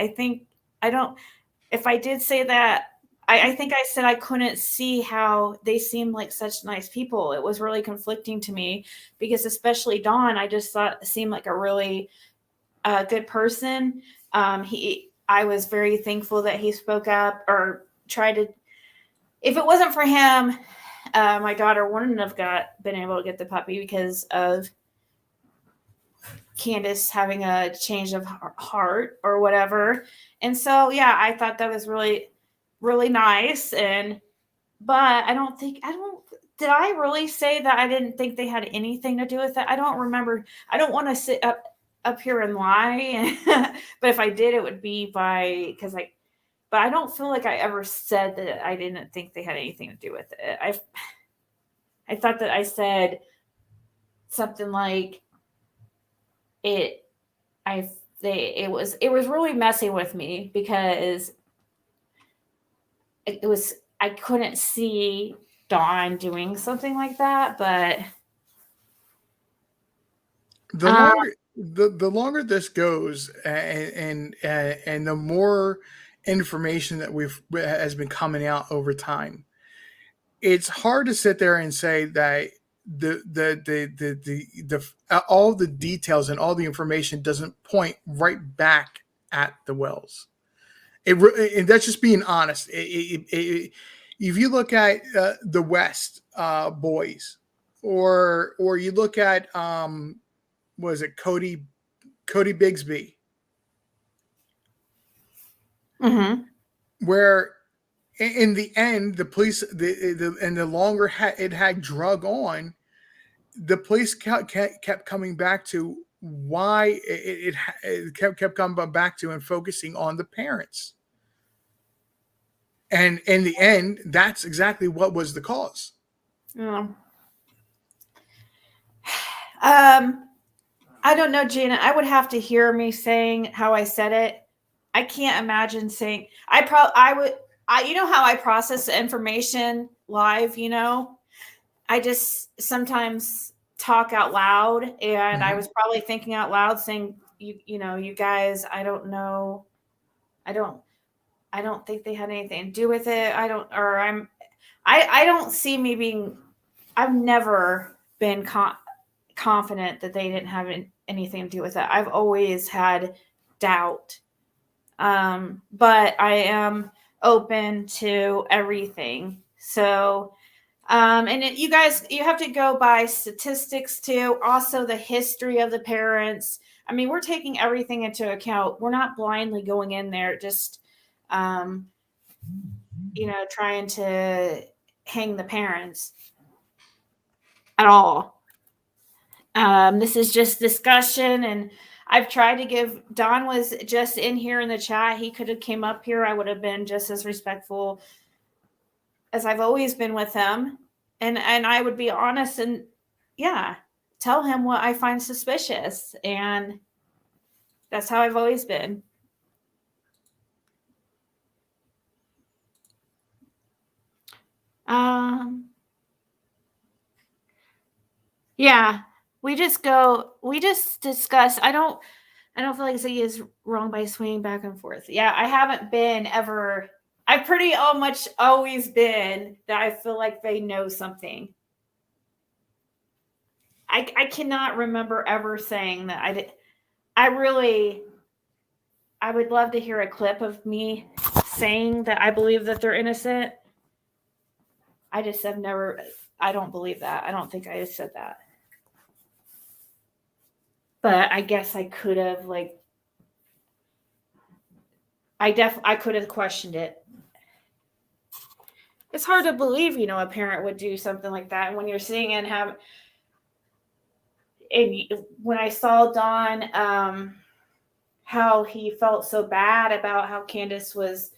If I did say that, I think I said I couldn't see how they seemed like such nice people. It was really conflicting to me because especially Don, I just thought seemed like a really good person. I was very thankful that he spoke up or tried to, if it wasn't for him, my daughter wouldn't have been able to get the puppy because of Candace having a change of heart or whatever. And so, yeah, I thought that was really, really nice. But did I really say that I didn't think they had anything to do with it? I don't remember. I don't want to sit up here and lie. But if I did, it would be but I don't feel like I ever said that I didn't think they had anything to do with it. I thought that I said something like it was really messing with me because I couldn't see Dawn doing something like that, but the longer this goes, and the more information that has been coming out over time, it's hard to sit there and say that all the details and all the information doesn't point right back at the Wells. And that's just being honest. If you look at the West boys, or you look at was it Cody Bigsby, where in the end the police and the longer it had drug on, the police kept coming back to why it kept coming back to and focusing on the parents. And in the end, that's exactly what was the cause. Yeah. I don't know, Janet. I would have to hear me saying how I said it. I can't imagine saying I would. You know how I process the information live, I just sometimes talk out loud, and I was probably thinking out loud saying, you guys, I don't know. I don't think they had anything to do with it. I don't see me being, I've never been confident that they didn't have anything to do with it. I've always had doubt. But I am open to everything. So, you guys, you have to go by statistics too. Also the history of the parents. I mean, we're taking everything into account. We're not blindly going in there, just, trying to hang the parents at all. This is just discussion, and I've tried to give, Don was just in here in the chat. He could have came up here. I would have been just as respectful as I've always been with him. And I would be honest and tell him what I find suspicious. And that's how I've always been. We just discuss. I don't feel like Ziggy is wrong by swinging back and forth. Yeah, I haven't been ever. I've pretty much always been that I feel like they know something. I cannot remember ever saying that I did. I would love to hear a clip of me saying that I believe that they're innocent. I just have never. I don't believe that. I don't think I just said that. But I guess I could have I could have questioned it. It's hard to believe, a parent would do something like that. And when you're seeing it when I saw Don, how he felt so bad about how Candace was,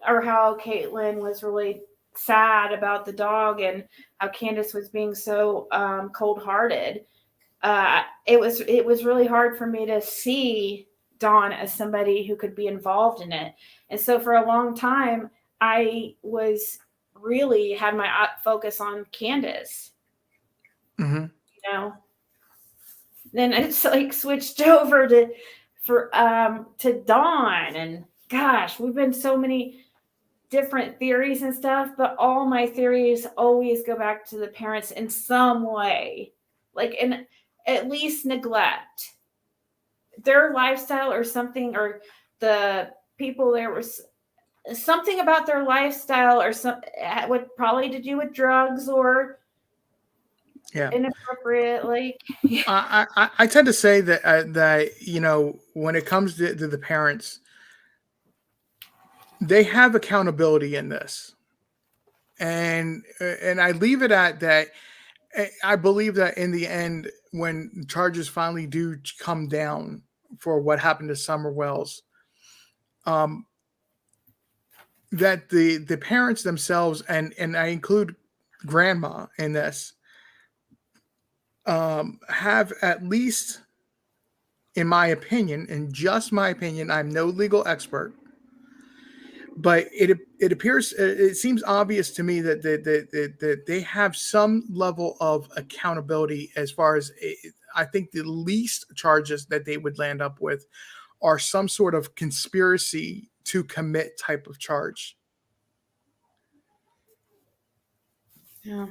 or how Caitlin was really sad about the dog and how Candace was being so cold-hearted. It was really hard for me to see Dawn as somebody who could be involved in it. And so for a long time, I was really had my focus on Candace. Mm-hmm. You know, then it's like switched over to Dawn, and gosh, we've been so many different theories and stuff, but all my theories always go back to the parents in some way, like in at least neglect their lifestyle or something, or the people there was something about their lifestyle or some what probably to do with drugs or inappropriate. Like I tend to say that when it comes to the parents, they have accountability in this, and I leave it at that. I believe that in the end, when charges finally do come down for what happened to Summer Wells, that the parents themselves, and I include grandma in this, have at least, in my opinion, and just my opinion, I'm no legal expert, but it appears, it seems obvious to me that they have some level of accountability as far as, I think the least charges that they would land up with are some sort of conspiracy to commit type of charge. yeah.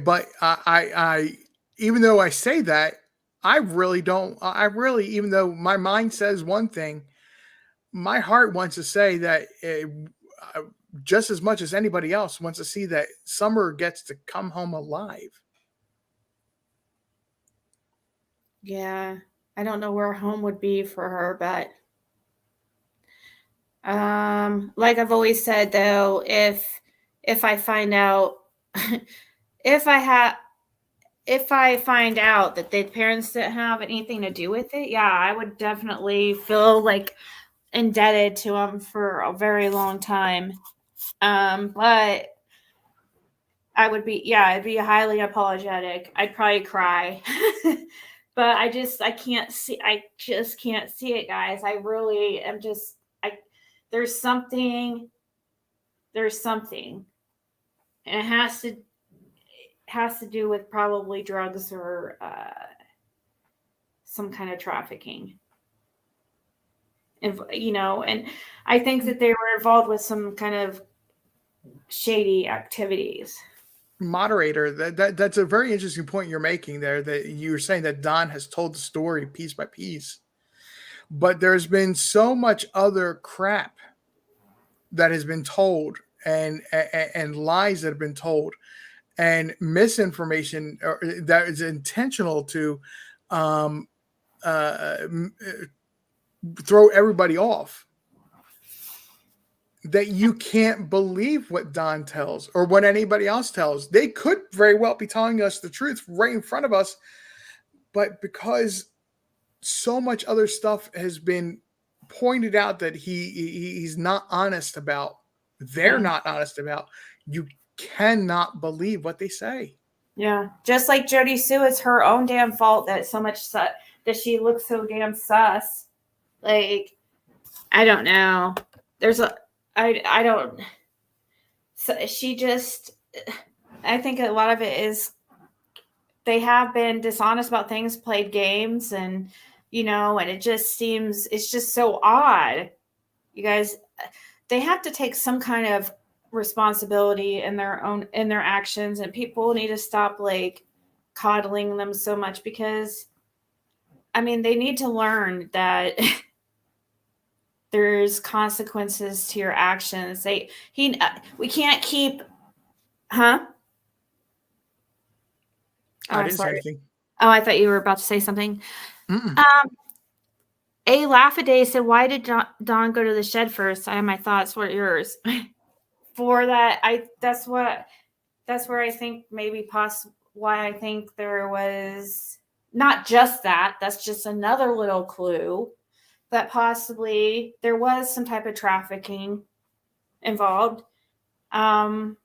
But I even though I say that, I really don't, even though my mind says one thing, my heart wants to say that just as much as anybody else wants to see that Summer gets to come home alive. Yeah, I don't know where home would be for her, but like I've always said though, if I find out if I find out that the parents didn't have anything to do with it, yeah, I would definitely feel like indebted to them for a very long time. But I would be, yeah, I'd be highly apologetic. I'd probably cry. But I just can't see it, guys. I really am just, there's something, and it has to do with probably drugs or some kind of trafficking. And I think that they were involved with some kind of shady activities. Moderator, that's a very interesting point you're making there, that you're saying that Don has told the story piece by piece, but there's been so much other crap that has been told, and lies that have been told, and misinformation that is intentional to throw everybody off, that you can't believe what Don tells or what anybody else tells. They could very well be telling us the truth right in front of us, but because so much other stuff has been pointed out that he's not honest about, they're not honest about, you cannot believe what they say. Yeah, just like Jody Sue, it's her own damn fault that so much that she looks so damn sus. Like, I don't know. I don't. So she just. I think a lot of it is they have been dishonest about things, played games, and and it just seems it's just so odd. You guys, they have to take some kind of responsibility in their actions, and people need to stop like coddling them so much, because they need to learn that there's consequences to your actions. We can't keep I didn't say anything. Oh, I thought you were about to say something. A Laugh-A-Day said, "Why did Don go to the shed first? I have my thoughts. What are yours?" For that, that's where I think maybe why I think there was not just that. That's just another little clue that possibly there was some type of trafficking involved. That's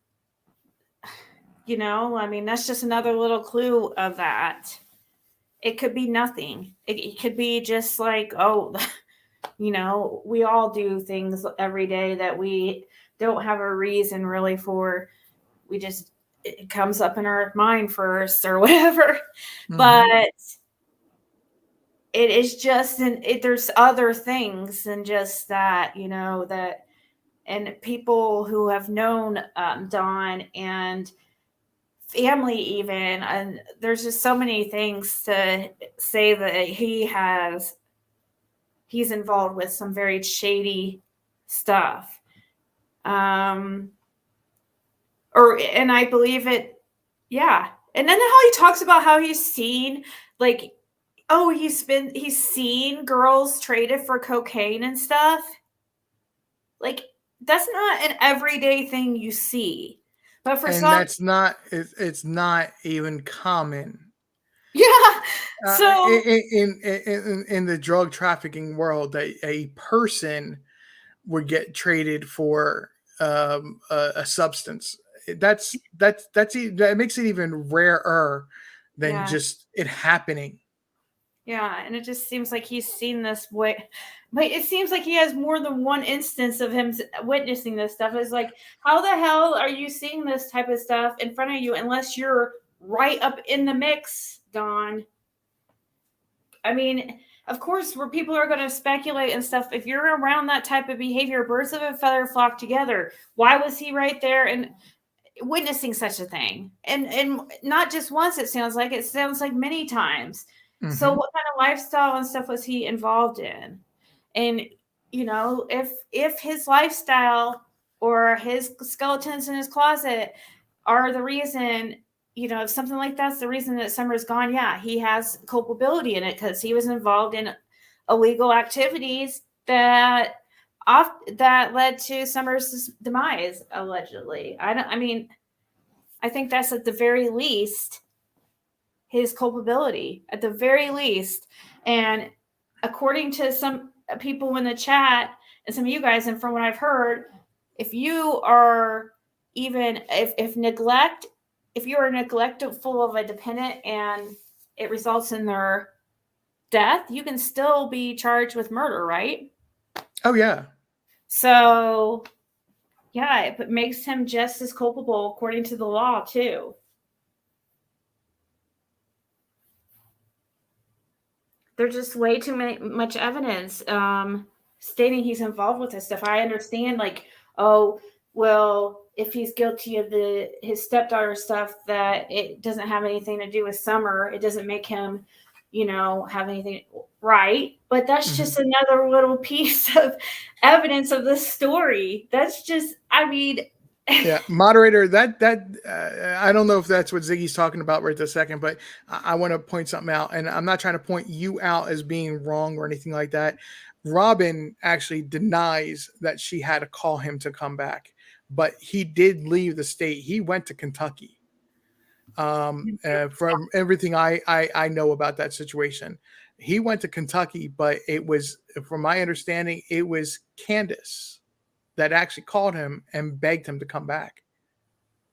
just another little clue of that. It could be nothing. It could be just like, oh, You know, we all do things every day that we don't have a reason really for. We just, it comes up in our mind first or whatever. But it is just, there's other things than just that, you know, that, and people who have known Don and family even, and there's just so many things to say that he's involved with some very shady stuff. And I believe it. Yeah. And then how he talks about how he's seen, like, oh, he's seen girls traded for cocaine and stuff. Like, that's not an everyday thing you see. But for some, that's not, it's not even common. Yeah. So in the drug trafficking world, a person would get traded for a substance. That makes it even rarer than just it happening. Yeah, and it just seems like he's seen this way. But it seems like he has more than one instance of him witnessing this stuff. It's like, how the hell are you seeing this type of stuff in front of you unless you're right up in the mix, Don? I mean, of course, where people are going to speculate and stuff, if you're around that type of behavior, birds of a feather flock together. Why was he right there and witnessing such a thing? And not just once, it sounds like many times. So what kind of lifestyle and stuff was he involved in? And, you know, if his lifestyle or his skeletons in his closet are the reason, you know, if something like that's the reason that Summer's gone, yeah, he has culpability in it because he was involved in illegal activities that led to Summer's demise, allegedly. I think that's at the very least his culpability, at the very least. And according to some people in the chat and some of you guys, and from what I've heard, if you are even if you are neglectful of a dependent and it results in their death, you can still be charged with murder, right? Oh yeah. So yeah, it makes him just as culpable according to the law too. There's just way too much evidence stating he's involved with this stuff. I understand, like, oh, well, if he's guilty of his stepdaughter stuff, that it doesn't have anything to do with Summer. It doesn't make him, you know, have anything right. But that's just another little piece of evidence of the story. That's just, I mean. Yeah, moderator, that I don't know if that's what Ziggy's talking about right this second, but I want to point something out, and I'm not trying to point you out as being wrong or anything like that. Robin actually denies that she had to call him to come back, but he did leave the state. He went to Kentucky. From everything I know about that situation, he went to Kentucky, but it was, from my understanding, it was Candace that actually called him and begged him to come back.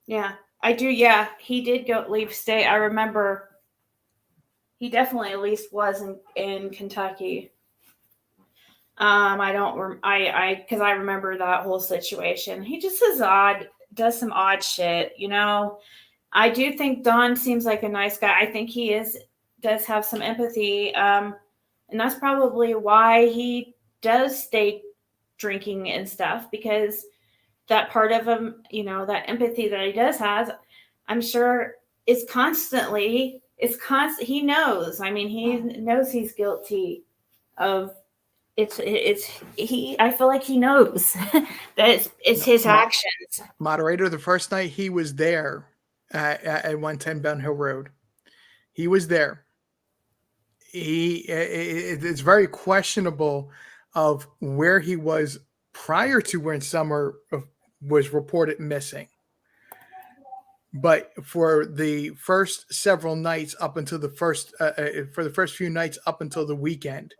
Yeah, I do. Yeah, he did leave state. I remember he definitely at least was in Kentucky. Because I remember that whole situation. He just does some odd shit, you know. I do think Don seems like a nice guy. I think he does have some empathy. And that's probably why he does stay drinking and stuff, because that part of him, you know, that empathy that he does have, I'm sure is constantly, he knows. I mean, he knows he's guilty of I feel like he knows that it's his actions. Moderator, the first night he was there at 110 Ben Hill Road, he was there. It's very questionable of where he was prior to when Summer was reported missing. But for the first several nights up until the first few nights up until the weekend,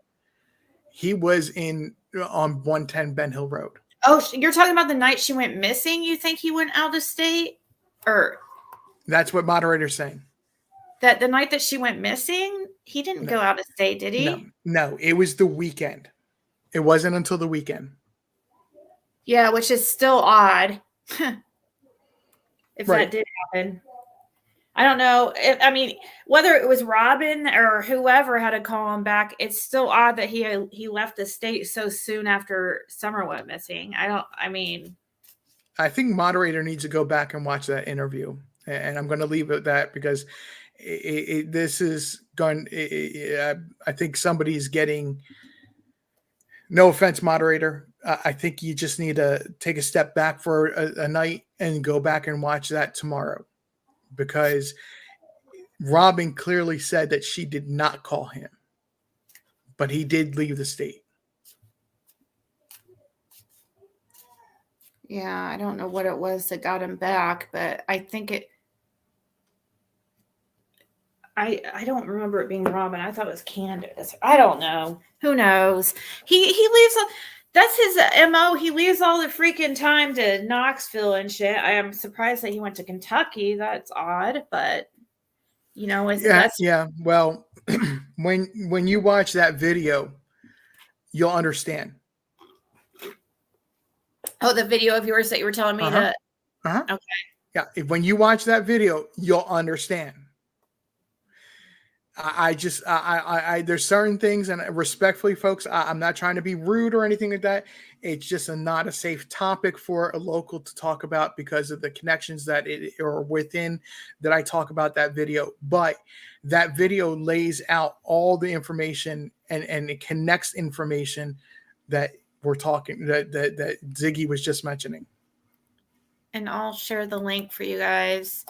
he was on 110 Ben Hill Road. Oh, you're talking about the night she went missing? You think he went out of state? Or that's what moderator's saying. That the night that she went missing, he didn't go out of state, did he? No, it was the weekend. It wasn't until the weekend. Yeah, which is still odd. If Right. that did happen. I don't know. I mean, whether it was Robin or whoever had to call him back, it's still odd that he left the state so soon after Summer went missing. I think moderator needs to go back and watch that interview, and I'm going to leave it at that because this is going. I think somebody's getting. No offense, moderator. I think you just need to take a step back for a night and go back and watch that tomorrow, because Robin clearly said that she did not call him, but he did leave the state. Yeah, I don't know what it was that got him back, but I think I don't remember it being Robin. I thought it was Candace. I don't know. Who knows? He leaves. That's his MO. He leaves all the freaking time to Knoxville and shit. I am surprised that he went to Kentucky. That's odd, but yeah. Well, when you watch that video, you'll understand. Oh, the video of yours that you were telling me to. Okay. Yeah, when you watch that video, you'll understand. There's certain things, and respectfully, folks, I'm not trying to be rude or anything like that. It's just not a safe topic for a local to talk about because of the connections that are within that I talk about that video. But that video lays out all the information and it connects information that we're talking that Ziggy was just mentioning. And I'll share the link for you guys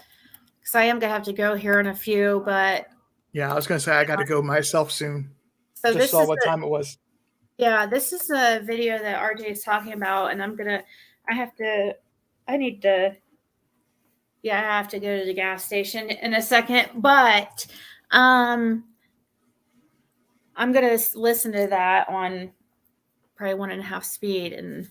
because I am gonna have to go here in a few, but. Yeah, I was going to say I got to go myself soon. So just saw what time it was. Yeah, this is a video that RJ is talking about, and I have to go to the gas station in a second, but I'm going to listen to that on probably 1.5 speed. And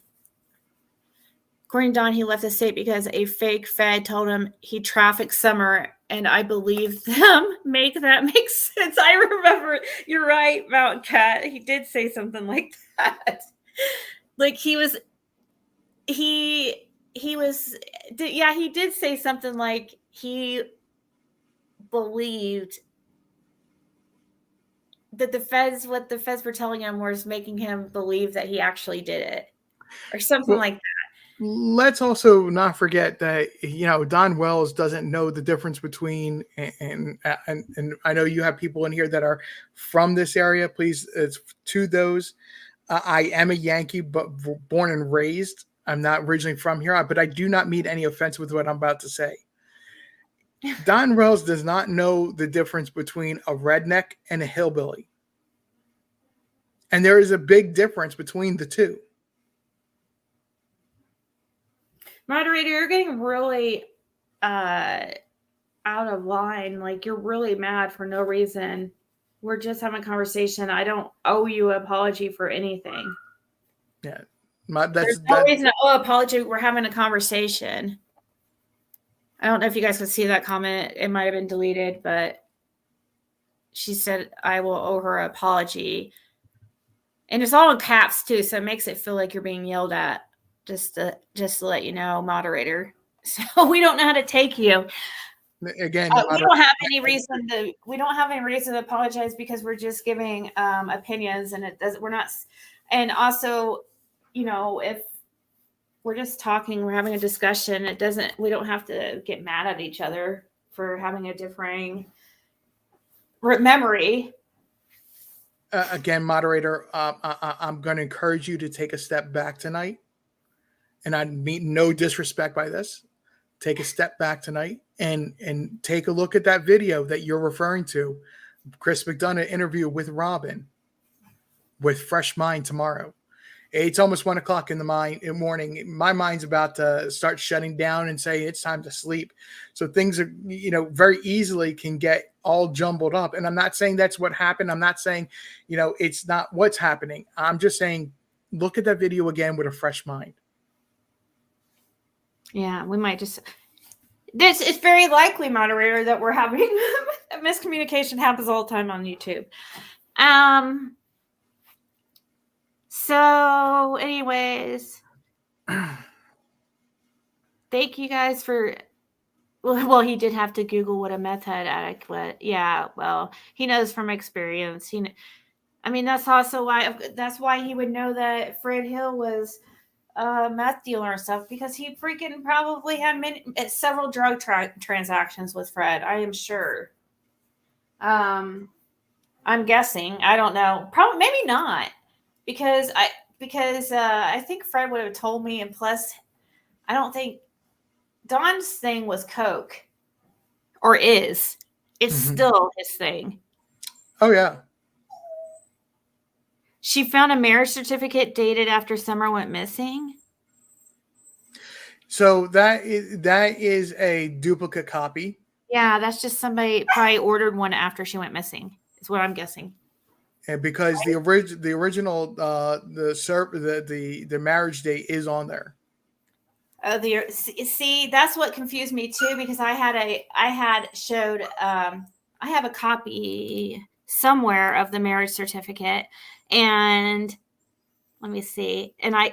according to Don, he left the state because a fake Fed told him he trafficked Summer, and I believe them. Make sense. I remember. You're right, Mountain Cat. He did say something like that. Like he did say something like he believed that what the feds were telling him was making him believe that he actually did it or something like that. Let's also not forget that, Don Wells doesn't know the difference between, and I know you have people in here that are from this area. Please, to those, I am a Yankee, but born and raised. I'm not originally from here, but I do not mean any offense with what I'm about to say. Don Wells does not know the difference between a redneck and a hillbilly. And there is a big difference between the two. Moderator, you're getting really out of line. Like you're really mad for no reason. We're just having a conversation. I don't owe you an apology for anything. Yeah. There's no reason to owe an apology. We're having a conversation. I don't know if you guys could see that comment. It might have been deleted, but she said I will owe her an apology. And it's all in caps too, so it makes it feel like you're being yelled at. Just to let you know, moderator. So we don't know how to take you. Again, we don't have any reason to apologize because we're just giving opinions, and it doesn't. We're not. And also, if we're just talking, we're having a discussion. It doesn't. We don't have to get mad at each other for having a differing memory. Again, moderator, I'm going to encourage you to take a step back tonight. And I mean no disrespect by this. Take a step back tonight and take a look at that video that you're referring to. Chris McDonough interview with Robin with Fresh Mind tomorrow. It's almost 1:00 in the morning. My mind's about to start shutting down and say it's time to sleep. So things are, very easily can get all jumbled up. And I'm not saying that's what happened. I'm not saying, it's not what's happening. I'm just saying, look at that video again with a fresh mind. Yeah, we might just. This is very likely, moderator, that we're having miscommunication happens all the time on YouTube. So, anyways, thank you guys for. Well, he did have to Google what a meth head addict was. Yeah, well, he knows from experience. I mean, that's also why he would know that Fred Hill was a meth dealer and stuff, because he freaking probably had several drug transactions with Fred. I am sure. I'm guessing. I don't know. Probably, maybe not, because I think Fred would have told me, and plus, I don't think Don's thing was coke, or is. It's still his thing. Oh yeah. She found a marriage certificate dated after Summer went missing. So that is a duplicate copy. Yeah, that's just somebody probably ordered one after she went missing. Is what I'm guessing. And because the original the marriage date is on there. See, that's what confused me too, because I have a copy somewhere of the marriage certificate, and let me see, and that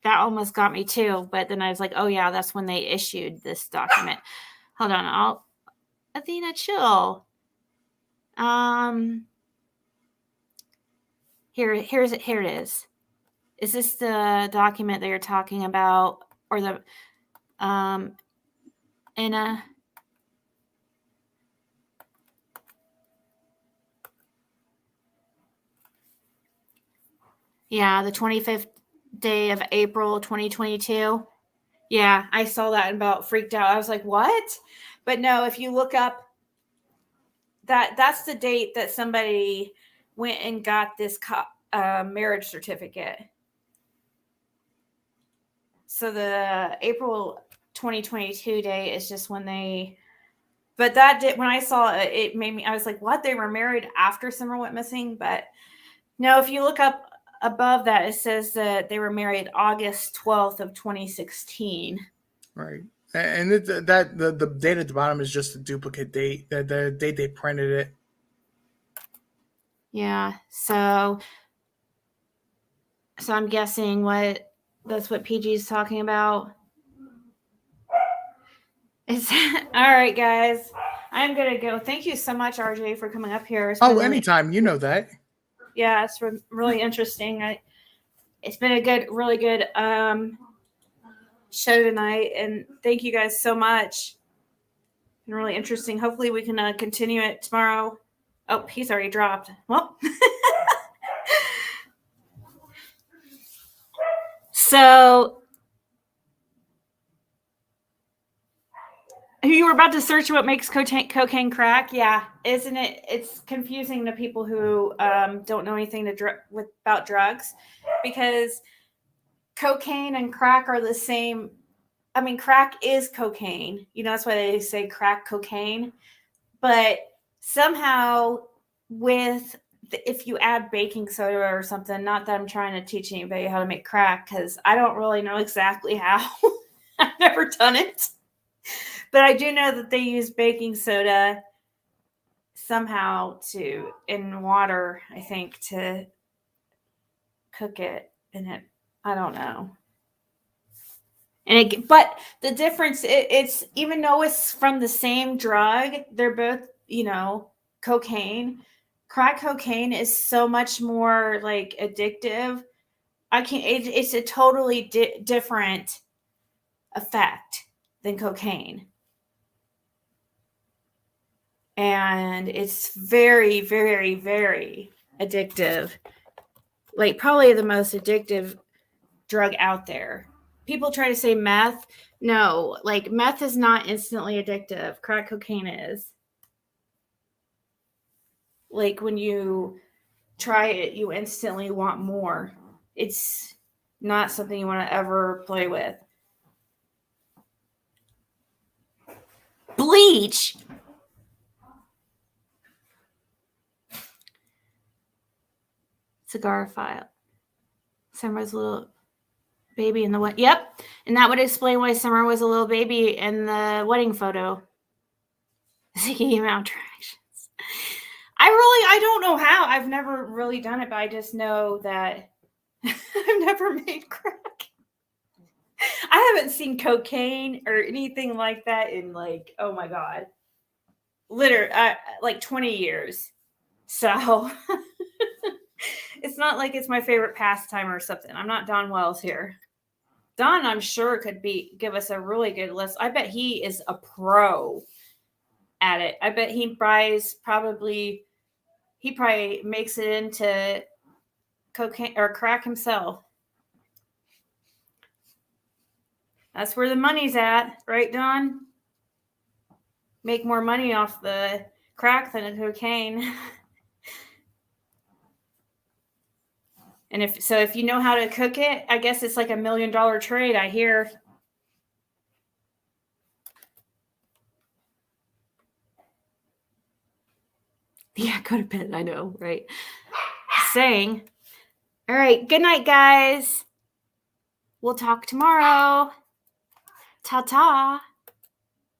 almost got me too, but then I was like, oh yeah, that's when they issued this document. Hold on, Athena, chill. Here it is. Is this the document that you're talking about, or the Anna? Yeah, the 25th day of April, 2022. Yeah, I saw that and about freaked out. I was like, what? But no, if you look up that's the date that somebody went and got this marriage certificate. So the April 2022 day is just when they, but that did, when I saw it, it made me, I was like, what? They were married after Summer went missing? But no, if you look up above that, it says that they were married August 12th of 2016. Right. And the date at the bottom is just a duplicate date. The date they printed it. Yeah. So I'm guessing that's what PG is talking about. All right, guys. I'm gonna go. Thank you so much, RJ, for coming up here. Anytime. You know that. Yeah, it's really interesting. It's been a really good show tonight, and thank you guys so much. Been really interesting. Hopefully we can continue it tomorrow. Oh, he's already dropped. Well, so you were about to search what makes cocaine crack. Yeah, isn't it? It's confusing to people who don't know anything about drugs, because cocaine and crack are the same. I mean, crack is cocaine. That's why they say crack cocaine. But somehow, if you add baking soda or something, not that I'm trying to teach anybody how to make crack, because I don't really know exactly how. I've never done it. But I do know that they use baking soda somehow in water, I think, to cook it in it. I don't know. But the difference, it's even though it's from the same drug, they're both, cocaine. Crack cocaine is so much more like addictive. It's a totally different effect than cocaine. And it's very, very, very addictive. Like probably the most addictive drug out there. People try to say meth. No, like meth is not instantly addictive. Crack cocaine is. Like when you try it, you instantly want more. It's not something you want to ever play with. Bleach. Cigar file. Summer's little baby in the wedding. Yep. And that would explain why Summer was a little baby in the wedding photo. Ziggy mouth directions. I don't know how. I've never really done it, but I just know that I've never made crack. I haven't seen cocaine or anything like that in like, oh my God, literally like 20 years. So it's not like it's my favorite pastime or something. I'm not Don Wells here. Don, I'm sure, could give us a really good list. I bet he is a pro at it. I bet he probably makes it into cocaine or crack himself. That's where the money's at, right, Don? Make more money off the crack than the cocaine. And if you know how to cook it, I guess it's like $1 million trade, I hear. Yeah, go to bed. I know, right? Saying. All right. Good night, guys. We'll talk tomorrow. Ta-ta.